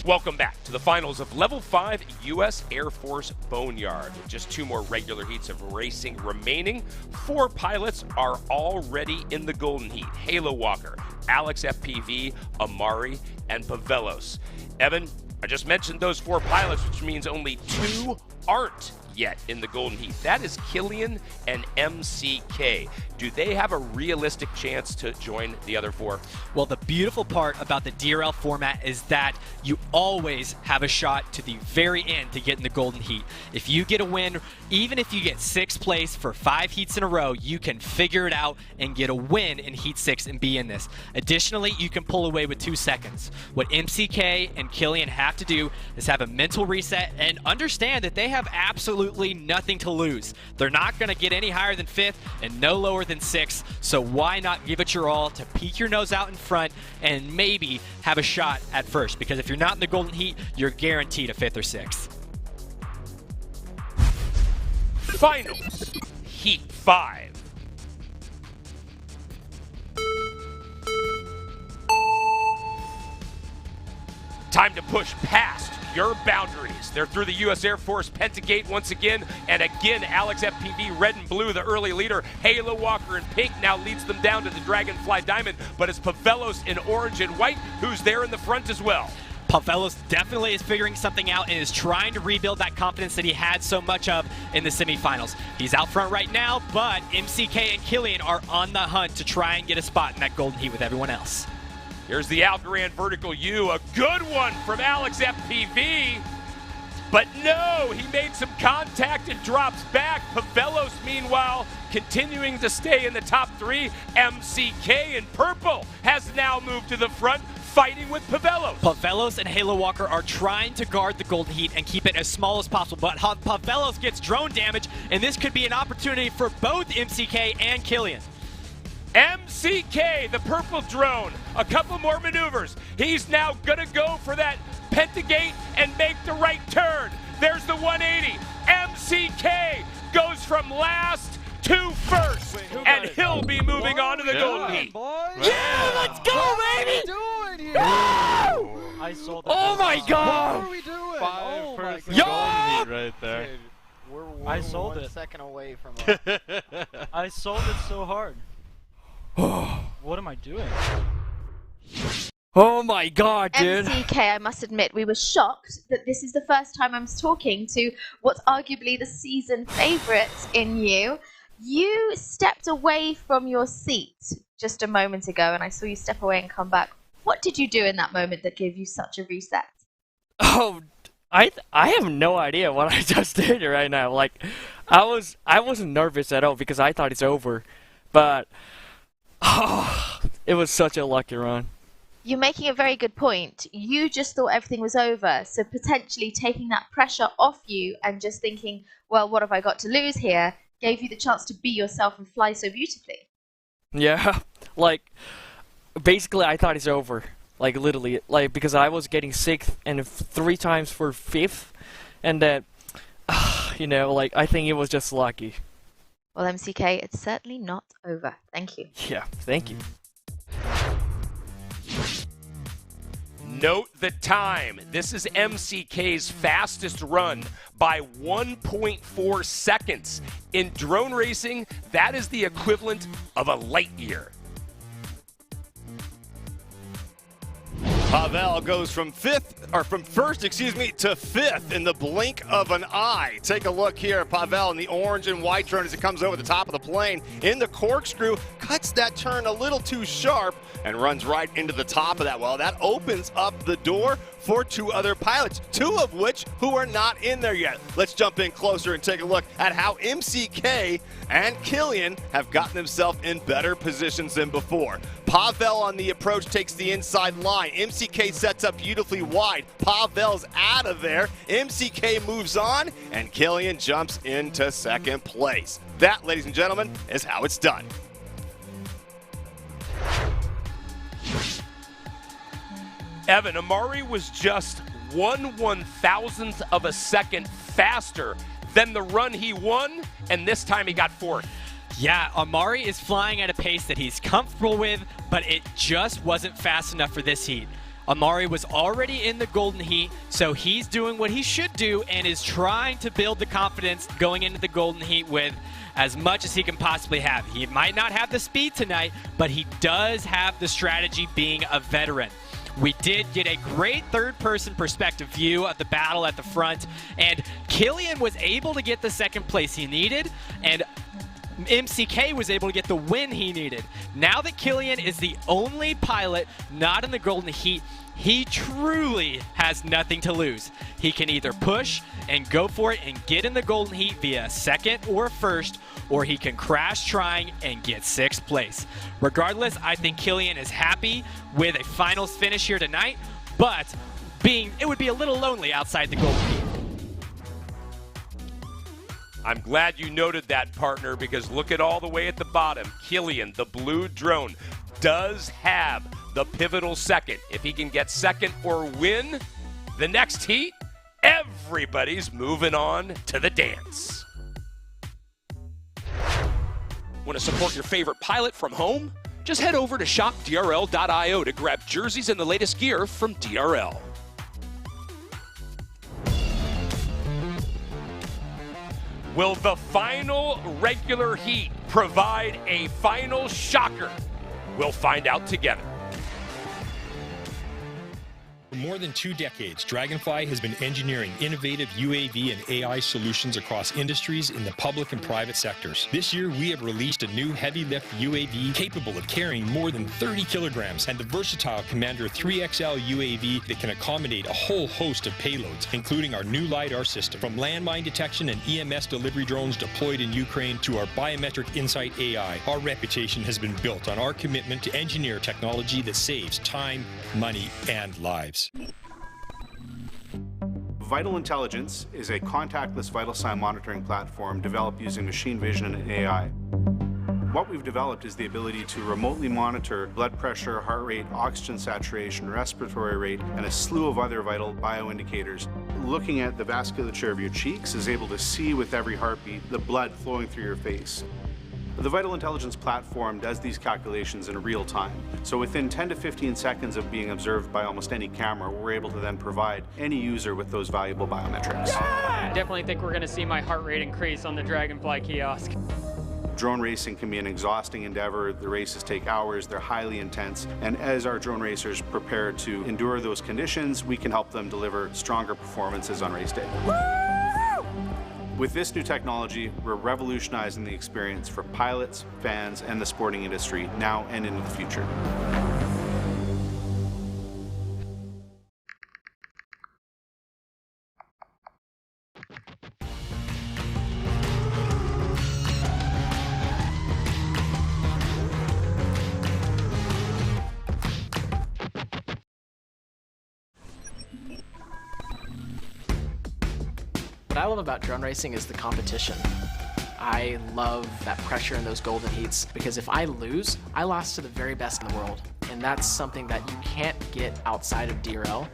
Welcome back to the finals of Level 5 U.S. Air Force Boneyard. With just 2 more regular heats of racing remaining, 4 pilots are already in the golden heat. Halo Walker, Alex FPV, Amari, and Pavelos. Evan, I just mentioned those 4 pilots, which means only 2 aren't yet in the golden heat. That is Killian and MCK. Do they have a realistic chance to join the other 4? Well, the beautiful part about the DRL format is that you always have a shot to the very end to get in the golden heat. If you get a win, even if you get 6th place for 5 heats in a row, you can figure it out and get a win in heat 6 and be in this. Additionally, you can pull away with 2 seconds. What MCK and Killian have to do is have a mental reset and understand that they have absolutely nothing to lose. They're not going to get any higher than 5th and no lower than 6th, so why not give it your all to peek your nose out in front and maybe have a shot at 1st, because if you're not in the golden heat, you're guaranteed a 5th or 6th. Finals, Heat 5. Time to push past your boundaries. They're through the U.S. Air Force Pentagate once again, and again Alex FPV, red and blue, the early leader. Halo Walker in pink now leads them down to the Dragonfly Diamond, but it's Pavelos in orange and white who's there in the front as well. Pavelos definitely is figuring something out and is trying to rebuild that confidence that he had so much of in the semifinals. He's out front right now, but MCK and Killian are on the hunt to try and get a spot in that golden heat with everyone else. Here's the Algorand Vertical U, a good one from Alex FPV. But no, he made some contact and drops back. Pavelos, meanwhile, continuing to stay in the top 3. MCK in purple has now moved to the front, fighting with Pavelos. Pavelos and Halo Walker are trying to guard the golden heat and keep it as small as possible, but Pavelos gets drone damage, and this could be an opportunity for both MCK and Killian. MCK, the purple drone, a couple more maneuvers. He's now gonna go for that Pentagate and make the right turn. There's the 180. MCK goes from last to 1st, and he'll be moving on to the golden heat. Yeah, let's go, baby! What are we doing here? I saw that. Oh my god! What are we doing? 5 Oh my person God. golden heat right there. We're I sold 1 it. second away from I sold it so hard. What am I doing? Oh my god, dude. MCK, I must admit, we were shocked that this is the first time I'm talking to what's arguably the season favourite in you. You stepped away from your seat just a moment ago, and I saw you step away and come back. What did you do in that moment that gave you such a reset? Oh, I have no idea what I just did right now. Like, I wasn't nervous at all because I thought it's over, but it was such a lucky run. You're making a very good point. You just thought everything was over, so potentially taking that pressure off you and just thinking, well, what have I got to lose here, gave you the chance to be yourself and fly so beautifully. Yeah, like, basically I thought it's over. Like, literally, like, because I was getting 6th and 3 times for 5th, and then, you know, like, I think it was just lucky. Well, MCK, it's certainly not over. Thank you. Yeah, thank you. Note the time. This is MCK's fastest run by 1.4 seconds. In drone racing, that is the equivalent of a light year. Pavel goes from first, to 5th in the blink of an eye. Take a look here. Pavel in the orange and white drone as it comes over the top of the plane. In the corkscrew, cuts that turn a little too sharp and runs right into the top of that. Well, that opens up the door for 2 other pilots, 2 of which who are not in there yet. Let's jump in closer and take a look at how MCK and Killian have gotten themselves in better positions than before. Pavel on the approach takes the inside line. MCK sets up beautifully wide. Pavel's out of there. MCK moves on, and Killian jumps into 2nd place. That, ladies and gentlemen, is how it's done. Evan, Amari was just 1/1000th of a second faster than the run he won, and this time he got 4th. Yeah, Amari is flying at a pace that he's comfortable with, but it just wasn't fast enough for this heat. Amari was already in the golden heat, so he's doing what he should do and is trying to build the confidence going into the golden heat with as much as he can possibly have. He might not have the speed tonight, but he does have the strategy being a veteran. We did get a great third-person perspective view of the battle at the front, and Killian was able to get the 2nd place he needed, and MCK was able to get the win he needed. Now that Killian is the only pilot not in the golden heat, he truly has nothing to lose. He can either push and go for it and get in the golden heat via 2nd or 1st, or he can crash trying and get 6th place. Regardless, I think Killian is happy with a finals finish here tonight, but it would be a little lonely outside the golden heat. I'm glad you noted that, partner, because look at all the way at the bottom. Killian, the blue drone, does have the pivotal 2nd. If he can get 2nd or win the next heat, everybody's moving on to the dance. Want to support your favorite pilot from home? Just head over to shopdrl.io to grab jerseys and the latest gear from DRL. Will the final regular heat provide a final shocker? We'll find out together. For more than 2 decades, Dragonfly has been engineering innovative UAV and AI solutions across industries in the public and private sectors. This year, we have released a new heavy-lift UAV capable of carrying more than 30 kilograms and the versatile Commander 3XL UAV that can accommodate a whole host of payloads, including our new LiDAR system. From landmine detection and EMS delivery drones deployed in Ukraine to our biometric insight AI, our reputation has been built on our commitment to engineer technology that saves time, money, and lives. Vital Intelligence is a contactless vital sign monitoring platform developed using machine vision and AI. What we've developed is the ability to remotely monitor blood pressure, heart rate, oxygen saturation, respiratory rate, and a slew of other vital bioindicators. Looking at the vasculature of your cheeks is able to see with every heartbeat the blood flowing through your face. The Vital Intelligence platform does these calculations in real time. So within 10 to 15 seconds of being observed by almost any camera, we're able to then provide any user with those valuable biometrics. I definitely think we're going to see my heart rate increase on the Dragonfly kiosk. Drone racing can be an exhausting endeavor. The races take hours, they're highly intense, and as our drone racers prepare to endure those conditions, we can help them deliver stronger performances on race day. With this new technology, we're revolutionizing the experience for pilots, fans, and the sporting industry now and into the future. What I love about drone racing is the competition. I love that pressure in those golden heats because if I lose, I lost to the very best in the world. And that's something that you can't get outside of DRL.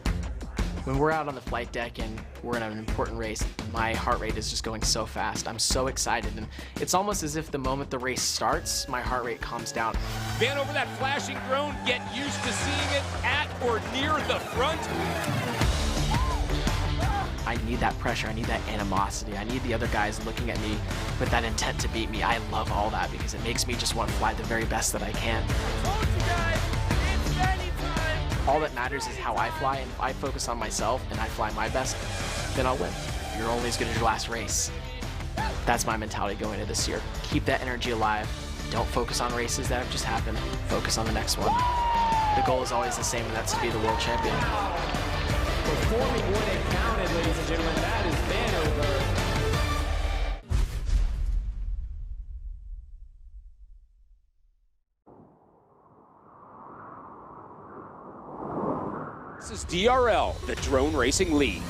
When we're out on the flight deck and we're in an important race, my heart rate is just going so fast. I'm so excited, and it's almost as if the moment the race starts, my heart rate calms down. Van over that flashing drone, get used to seeing it at or near the front. I need that pressure, I need that animosity, I need the other guys looking at me with that intent to beat me. I love all that because it makes me just want to fly the very best that I can. All that matters is how I fly, and if I focus on myself and I fly my best, then I'll win. You're only as good as your last race. That's my mentality going into this year. Keep that energy alive. Don't focus on races that have just happened. Focus on the next one. The goal is always the same, and that's to be the world champion. Performing when it counted, ladies and gentlemen, that is Vanover. This is DRL, the Drone Racing League.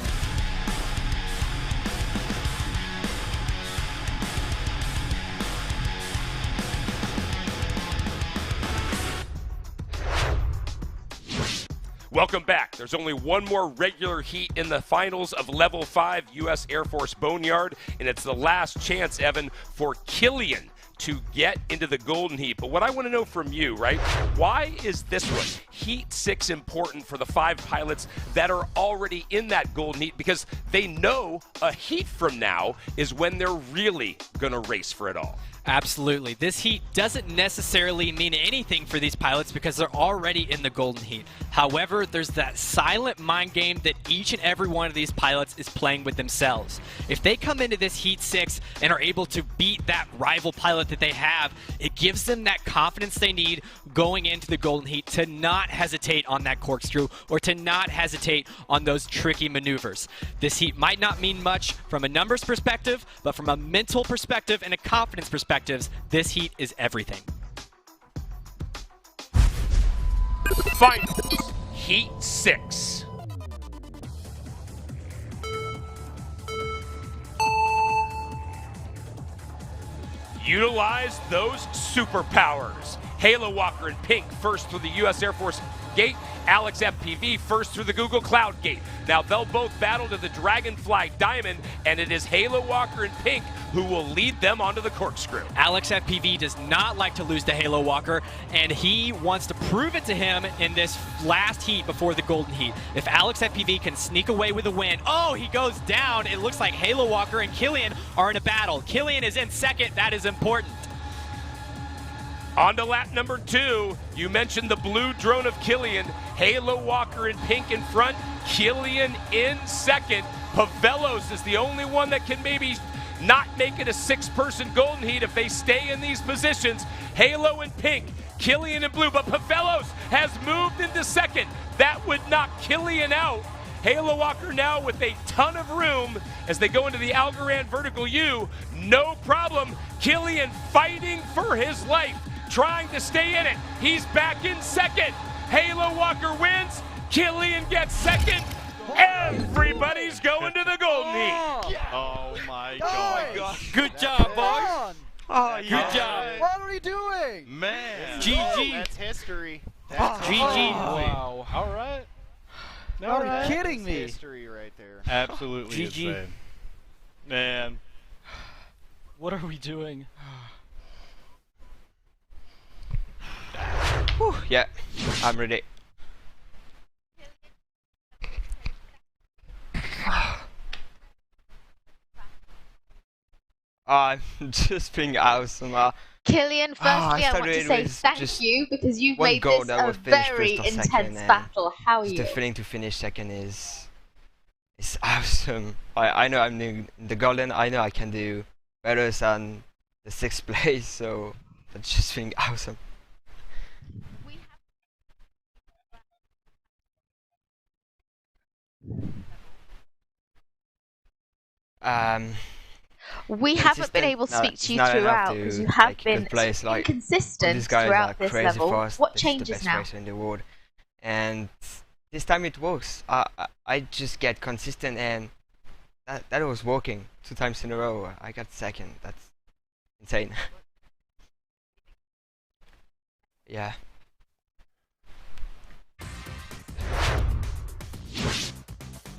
Welcome back. There's only one more regular heat in the finals of Level 5 U.S. Air Force Boneyard, and it's the last chance, Evan, for Killian to get into the golden heat. But what I want to know from you, right, why is this one, Heat 6, important for the 5 pilots that are already in that golden heat? Because they know a heat from now is when they're really going to race for it all. Absolutely. This heat doesn't necessarily mean anything for these pilots because they're already in the golden heat. However, there's that silent mind game that each and every one of these pilots is playing with themselves. If they come into this Heat 6 and are able to beat that rival pilot that they have, it gives them that confidence they need going into the golden heat to not hesitate on that corkscrew or to not hesitate on those tricky maneuvers. This heat might not mean much from a numbers perspective, but from a mental perspective and a confidence perspective, this heat is everything. Finals, Heat 6. Utilize those superpowers. Halo Walker in pink, first through the U.S. Air Force gate. Alex FPV first through the Google Cloud gate. Now they'll both battle to the Dragonfly Diamond, and it is Halo Walker in pink who will lead them onto the corkscrew. Alex FPV does not like to lose to Halo Walker, and he wants to prove it to him in this last heat before the golden heat. If Alex FPV can sneak away with a win, oh, he goes down. It looks like Halo Walker and Killian are in a battle. Killian is in second. That is important. On to lap number 2. You mentioned the blue drone of Killian. Halo Walker in pink in front. Killian in second. Pavelos is the only one that can maybe not make it a 6-person golden heat if they stay in these positions. Halo in pink, Killian in blue, but Pavelos has moved into second. That would knock Killian out. Halo Walker now with a ton of room as they go into the Algorand Vertical U. No problem. Killian fighting for his life, trying to stay in it. He's back in second. Halo Walker wins. Killian gets second. Everybody's going to the golden heat. Oh my God. Good job, boys. Oh, Good job. What are we doing? Man. GG. That's history. GG. Wow. All right. Are you kidding me? History right there. Absolutely GG. insane. Man. What are we doing? Whew, yeah, I'm ready. I'm just being awesome. Killian, firstly, I want to say thank you because you've made this a very intense battle. How are you? The feeling to finish second is It's awesome. I know I'm in the golden. I know I can do better than the 6th place, so that's just feeling awesome. We haven't been able to speak to you throughout because you have been inconsistent throughout this level. What changes now? In the world, and this time it works. I just get consistent, and that was working 2 times in a row. I got 2nd. That's insane. Yeah.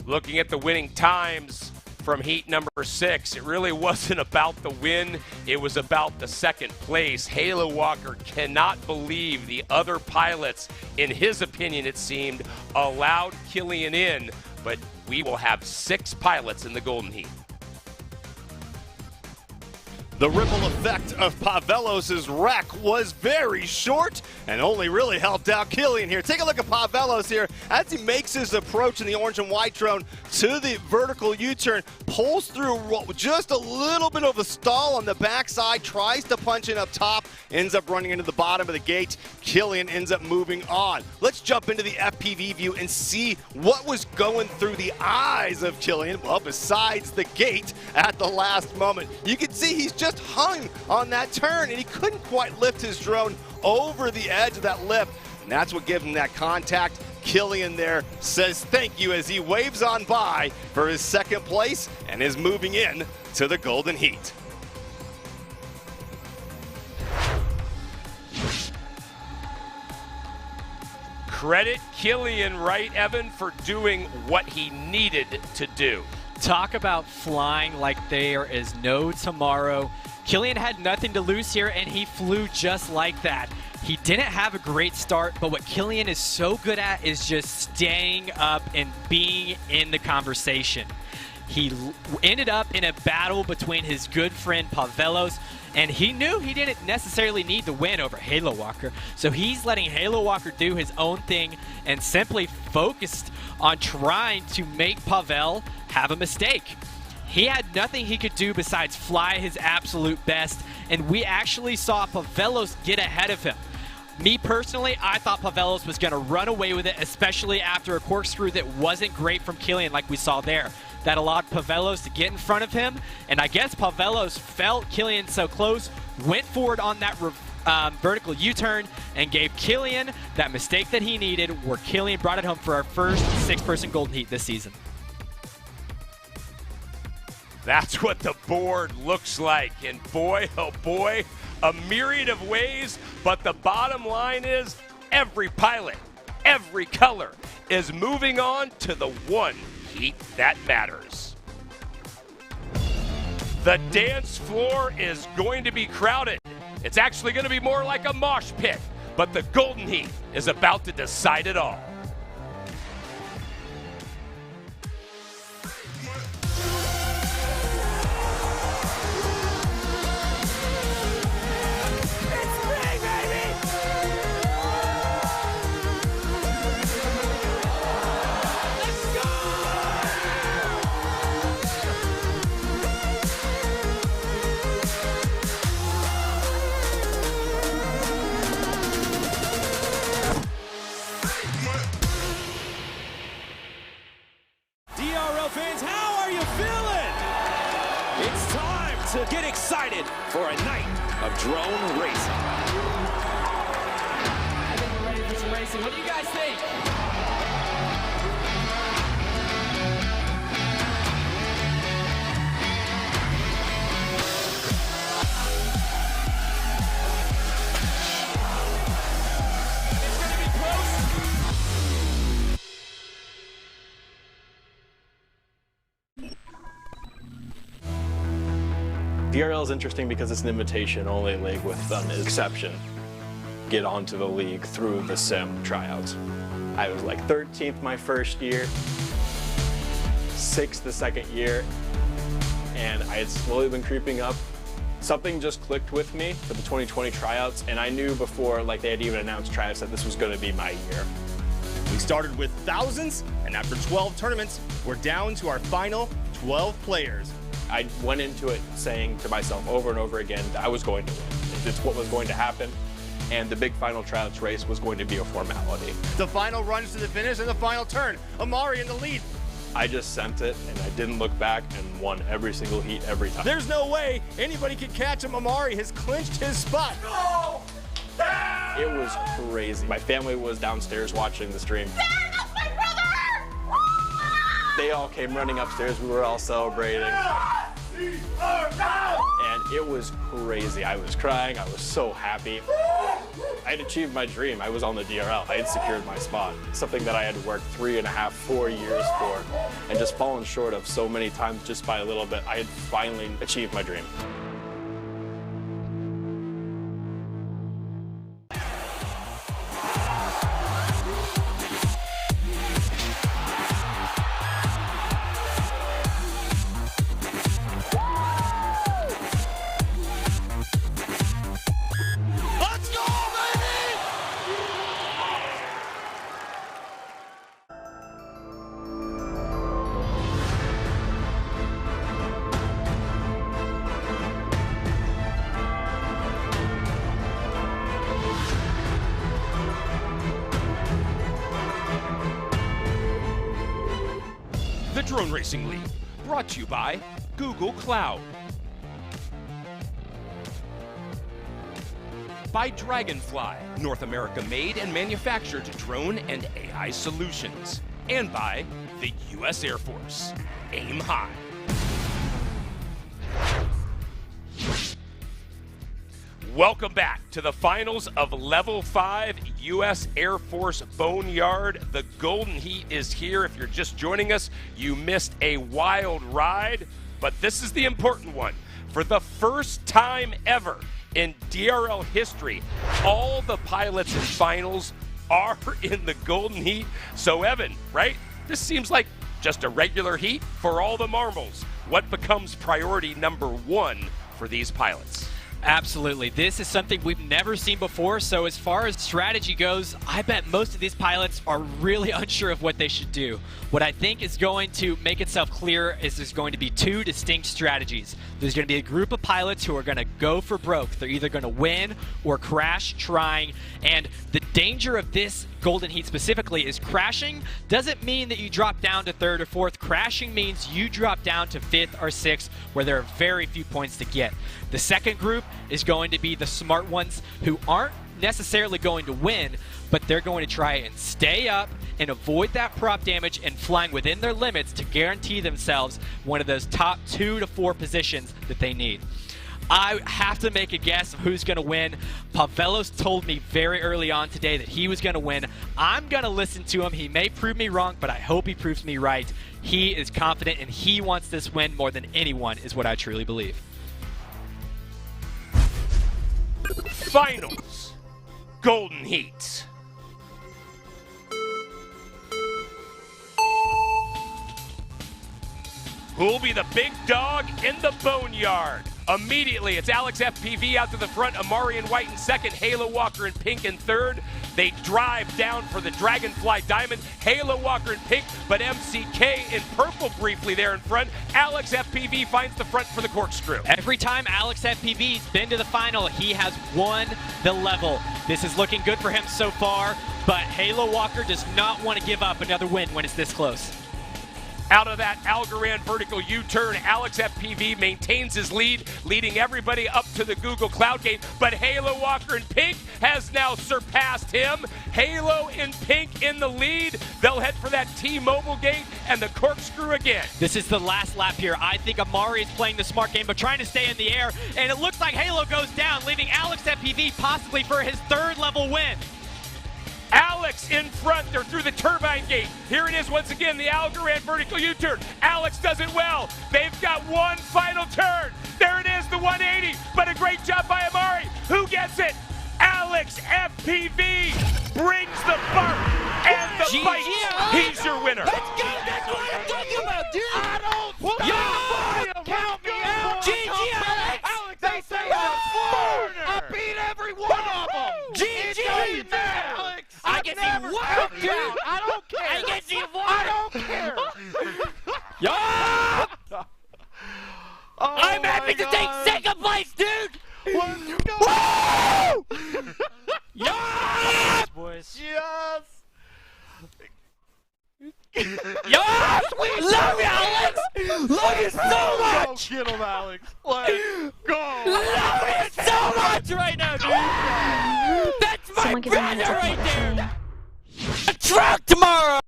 Looking at the winning times from heat number 6, it really wasn't about the win, it was about the 2nd place. Halo Walker cannot believe the other pilots, in his opinion it seemed, allowed Killian in, but we will have 6 pilots in the Golden Heat. The ripple effect of Pavelos' wreck was very short and only really helped out Killian here. Take a look at Pavelos here as he makes his approach in the orange and white drone to the vertical U-turn, pulls through just a little bit of a stall on the backside, tries to punch in up top, ends up running into the bottom of the gate. Killian ends up moving on. Let's jump into the FPV view and see what was going through the eyes of Killian, well, besides the gate at the last moment. You can see he's just hung on that turn and he couldn't quite lift his drone over the edge of that lip, and that's what gave him that contact. Killian there says thank you as he waves on by for his 2nd place and is moving in to the Golden Heat. Credit Killian, right, Evan, for doing what he needed to do. Talk about flying like there is no tomorrow. Killian had nothing to lose here, and he flew just like that. He didn't have a great start, but what Killian is so good at is just staying up and being in the conversation. He ended up in a battle between his good friend Pavelos, and he knew he didn't necessarily need the win over Halo Walker, so he's letting Halo Walker do his own thing and simply focused on trying to make Pavel have a mistake. He had nothing he could do besides fly his absolute best, and we actually saw Pavelos get ahead of him. Me personally, I thought Pavelos was going to run away with it, especially after a corkscrew that wasn't great from Killian like we saw there. That allowed Pavelos to get in front of him, and I guess Pavelos felt Killian so close, went forward on that vertical U-turn, and gave Killian that mistake that he needed, where Killian brought it home for our first 6-person Golden Heat this season. That's what the board looks like, and boy, oh boy, a myriad of ways, but the bottom line is every pilot, every color is moving on to the one heat that matters. The dance floor is going to be crowded. It's actually going to be more like a mosh pit, but the Golden Heat is about to decide it all. DRL fans, how are you feeling? It's time to get excited for a night of drone racing. I think we're ready for some racing. What do you guys think? DRL is interesting because it's an invitation-only league with an exception. Get onto the league through the sim tryouts. I was like 13th my first year, 6th the 2nd year, and I had slowly been creeping up. Something just clicked with me for the 2020 tryouts, and I knew before they had even announced tryouts that this was going to be my year. We started with thousands, and after 12 tournaments, we're down to our final 12 players. I went into it saying to myself over and over again that I was going to win. It's what was going to happen, and the big final tryouts race was going to be a formality. The final runs to the finish and the final turn. Amari in the lead. I just sent it, and I didn't look back and won every single heat every time. There's no way anybody could catch him. Amari has clinched his spot. No! It was crazy. My family was downstairs watching the stream. Dad, that's my brother! They all came running upstairs. We were all celebrating. And it was crazy. I was crying. I was so happy. I had achieved my dream. I was on the DRL. I had secured my spot. Something that I had worked 3.5, 4 years for, and just fallen short of so many times just by a little bit. I had finally achieved my dream. The Drone Racing League, brought to you by Google Cloud. By Dragonfly, North America made and manufactured drone and AI solutions. And by the U.S. Air Force. Aim high. Welcome back to the finals of Level 5 U.S. Air Force Boneyard. The Golden Heat is here. If you're just joining us, you missed a wild ride, but this is the important one. For the first time ever in DRL history, all the pilots in finals are in the Golden Heat. So Evan, right? This seems like just a regular heat for all the marbles. What becomes priority number one for these pilots? Absolutely. This is something we've never seen before, so as far as strategy goes, I bet most of these pilots are really unsure of what they should do. What I think is going to make itself clear is there's going to be two distinct strategies. There's going to be a group of pilots who are going to go for broke. They're either going to win or crash trying, and the danger of this Golden Heat specifically is crashing doesn't mean that you drop down to 3rd or 4th. Crashing means you drop down to 5th or 6th, where there are very few points to get. The second group is going to be the smart ones who aren't necessarily going to win, but they're going to try and stay up and avoid that prop damage and flying within their limits to guarantee themselves one of those top 2 to 4 positions that they need. I have to make a guess of who's going to win. Pavelos told me very early on today that he was going to win. I'm going to listen to him. He may prove me wrong, but I hope he proves me right. He is confident and he wants this win more than anyone, is what I truly believe. Finals, Golden Heat. Who'll be the big dog in the Boneyard? Immediately, it's Alex FPV out to the front, Amari in white in second, Halo Walker in pink in third. They drive down for the Dragonfly Diamond. Halo Walker in pink, but MCK in purple briefly there in front. Alex FPV finds the front for the corkscrew. Every time Alex FPV's been to the final, he has won the level. This is looking good for him so far, but Halo Walker does not want to give up another win when it's this close. Out of that Algorand vertical U-turn, Alex FPV maintains his lead, leading everybody up to the Google Cloud gate, but Halo Walker in pink has now surpassed him. Halo in pink in the lead. They'll head for that T-Mobile gate and the corkscrew again. This is the last lap here. I think Amari is playing the smart game, but trying to stay in the air, and it looks like Halo goes down, leaving Alex FPV possibly for his 3rd level win. Alex in front, they're through the turbine gate. Here it is once again, the Algorand vertical U-turn. Alex does it well. They've got one final turn. There it is, the 180, but a great job by Amari. Who gets it? Alex FPV brings the bark and the bite. He's your winner. Let's go, that's what I'm talking about, dude. I don't count me out. GG, Alex. Alex, they say I'm a foreigner. I beat every one of them. GG, Alex. I get worked, dude. I don't get him, Alex. Let's go. I love it so much right now, dude. That's my brother right there. A truck tomorrow.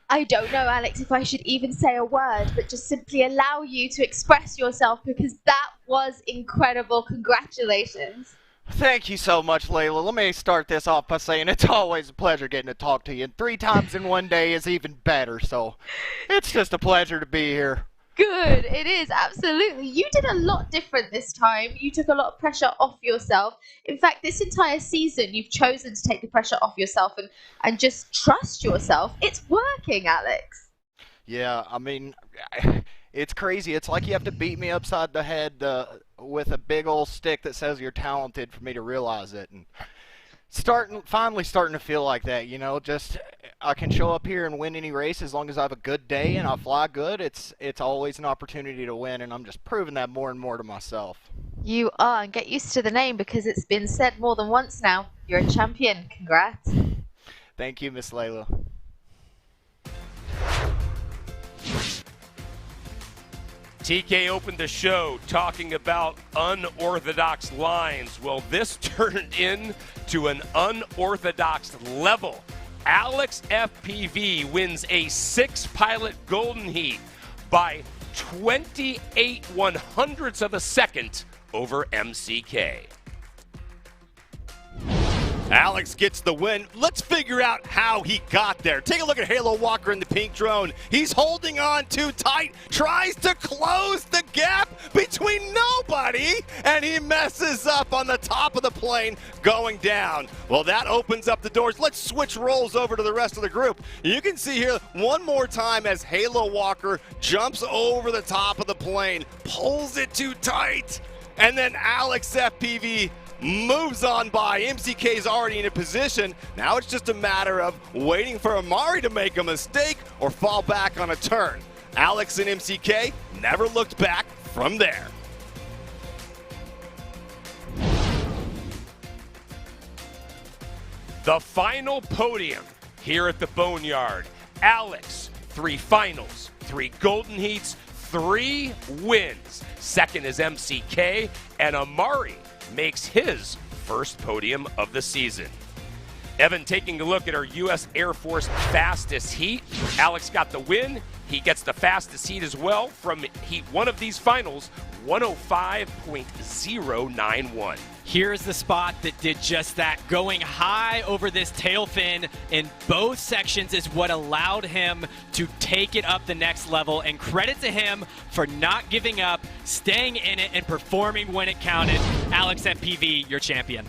I don't know, Alex, if I should even say a word, but just simply allow you to express yourself because that was incredible. Congratulations. Thank you so much, Layla. Let me start this off by saying it's always a pleasure getting to talk to you, and 3 times in one day is even better, so it's just a pleasure to be here. Good, it is, absolutely. You did a lot different this time. You took a lot of pressure off yourself. In fact, this entire season, you've chosen to take the pressure off yourself and just trust yourself. It's working, Alex. Yeah, I mean, it's crazy. It's like you have to beat me upside the head with a big old stick that says you're talented for me to realize it. And finally starting to feel like that, you know, just I can show up here and win any race as long as I have a good day and I fly good. It's always an opportunity to win, and I'm just proving that more and more to myself. You are, and get used to the name because it's been said more than once now. You're a champion. Congrats. Thank you, Miss Layla. TK opened the show talking about unorthodox lines. Well, this turned into an unorthodox level. Alex FPV wins a 6-pilot golden heat by 28 100ths of a second over MCK. Alex gets the win. Let's figure out how he got there. Take a look at Halo Walker in the pink drone. He's holding on too tight, tries to close the gap between nobody, and he messes up on the top of the plane going down. Well, that opens up the doors. Let's switch roles over to the rest of the group. You can see here one more time as Halo Walker jumps over the top of the plane, pulls it too tight, and then Alex FPV moves on by. MCK is already in a position. Now it's just a matter of waiting for Amari to make a mistake or fall back on a turn. Alex and MCK never looked back from there. The final podium here at the Boneyard. Alex, 3 finals, 3 golden heats, 3 wins. Second is MCK, and Amari makes his first podium of the season. Evan, taking a look at our U.S. Air Force fastest heat. Alex got the win. He gets the fastest heat as well from heat 1 of these finals, 105.091. Here's the spot that did just that. Going high over this tail fin in both sections is what allowed him to take it up the next level, and credit to him for not giving up, staying in it, and performing when it counted. Alex FPV, your champion.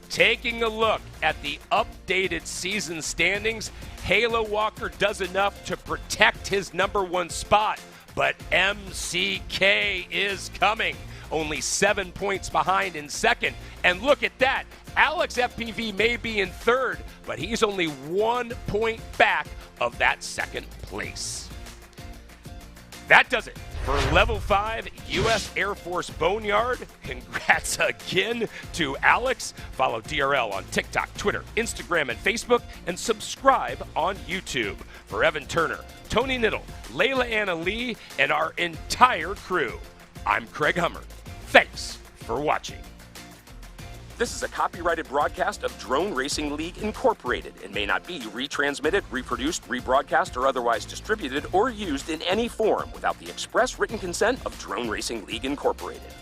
Taking a look at the updated season standings, Halo Walker does enough to protect his #1 spot, but MCK is coming. Only 7 points behind in second. And look at that. Alex FPV may be in third, but he's only 1 point back of that second place. That does it for Level 5 U.S. Air Force Boneyard. Congrats again to Alex. Follow DRL on TikTok, Twitter, Instagram, and Facebook, and subscribe on YouTube. For Evan Turner, Tony Niddle, Layla Anna Lee, and our entire crew, I'm Craig Hummer. Thanks for watching. This is a copyrighted broadcast of Drone Racing League Incorporated and may not be retransmitted, reproduced, rebroadcast, or otherwise distributed or used in any form without the express written consent of Drone Racing League Incorporated.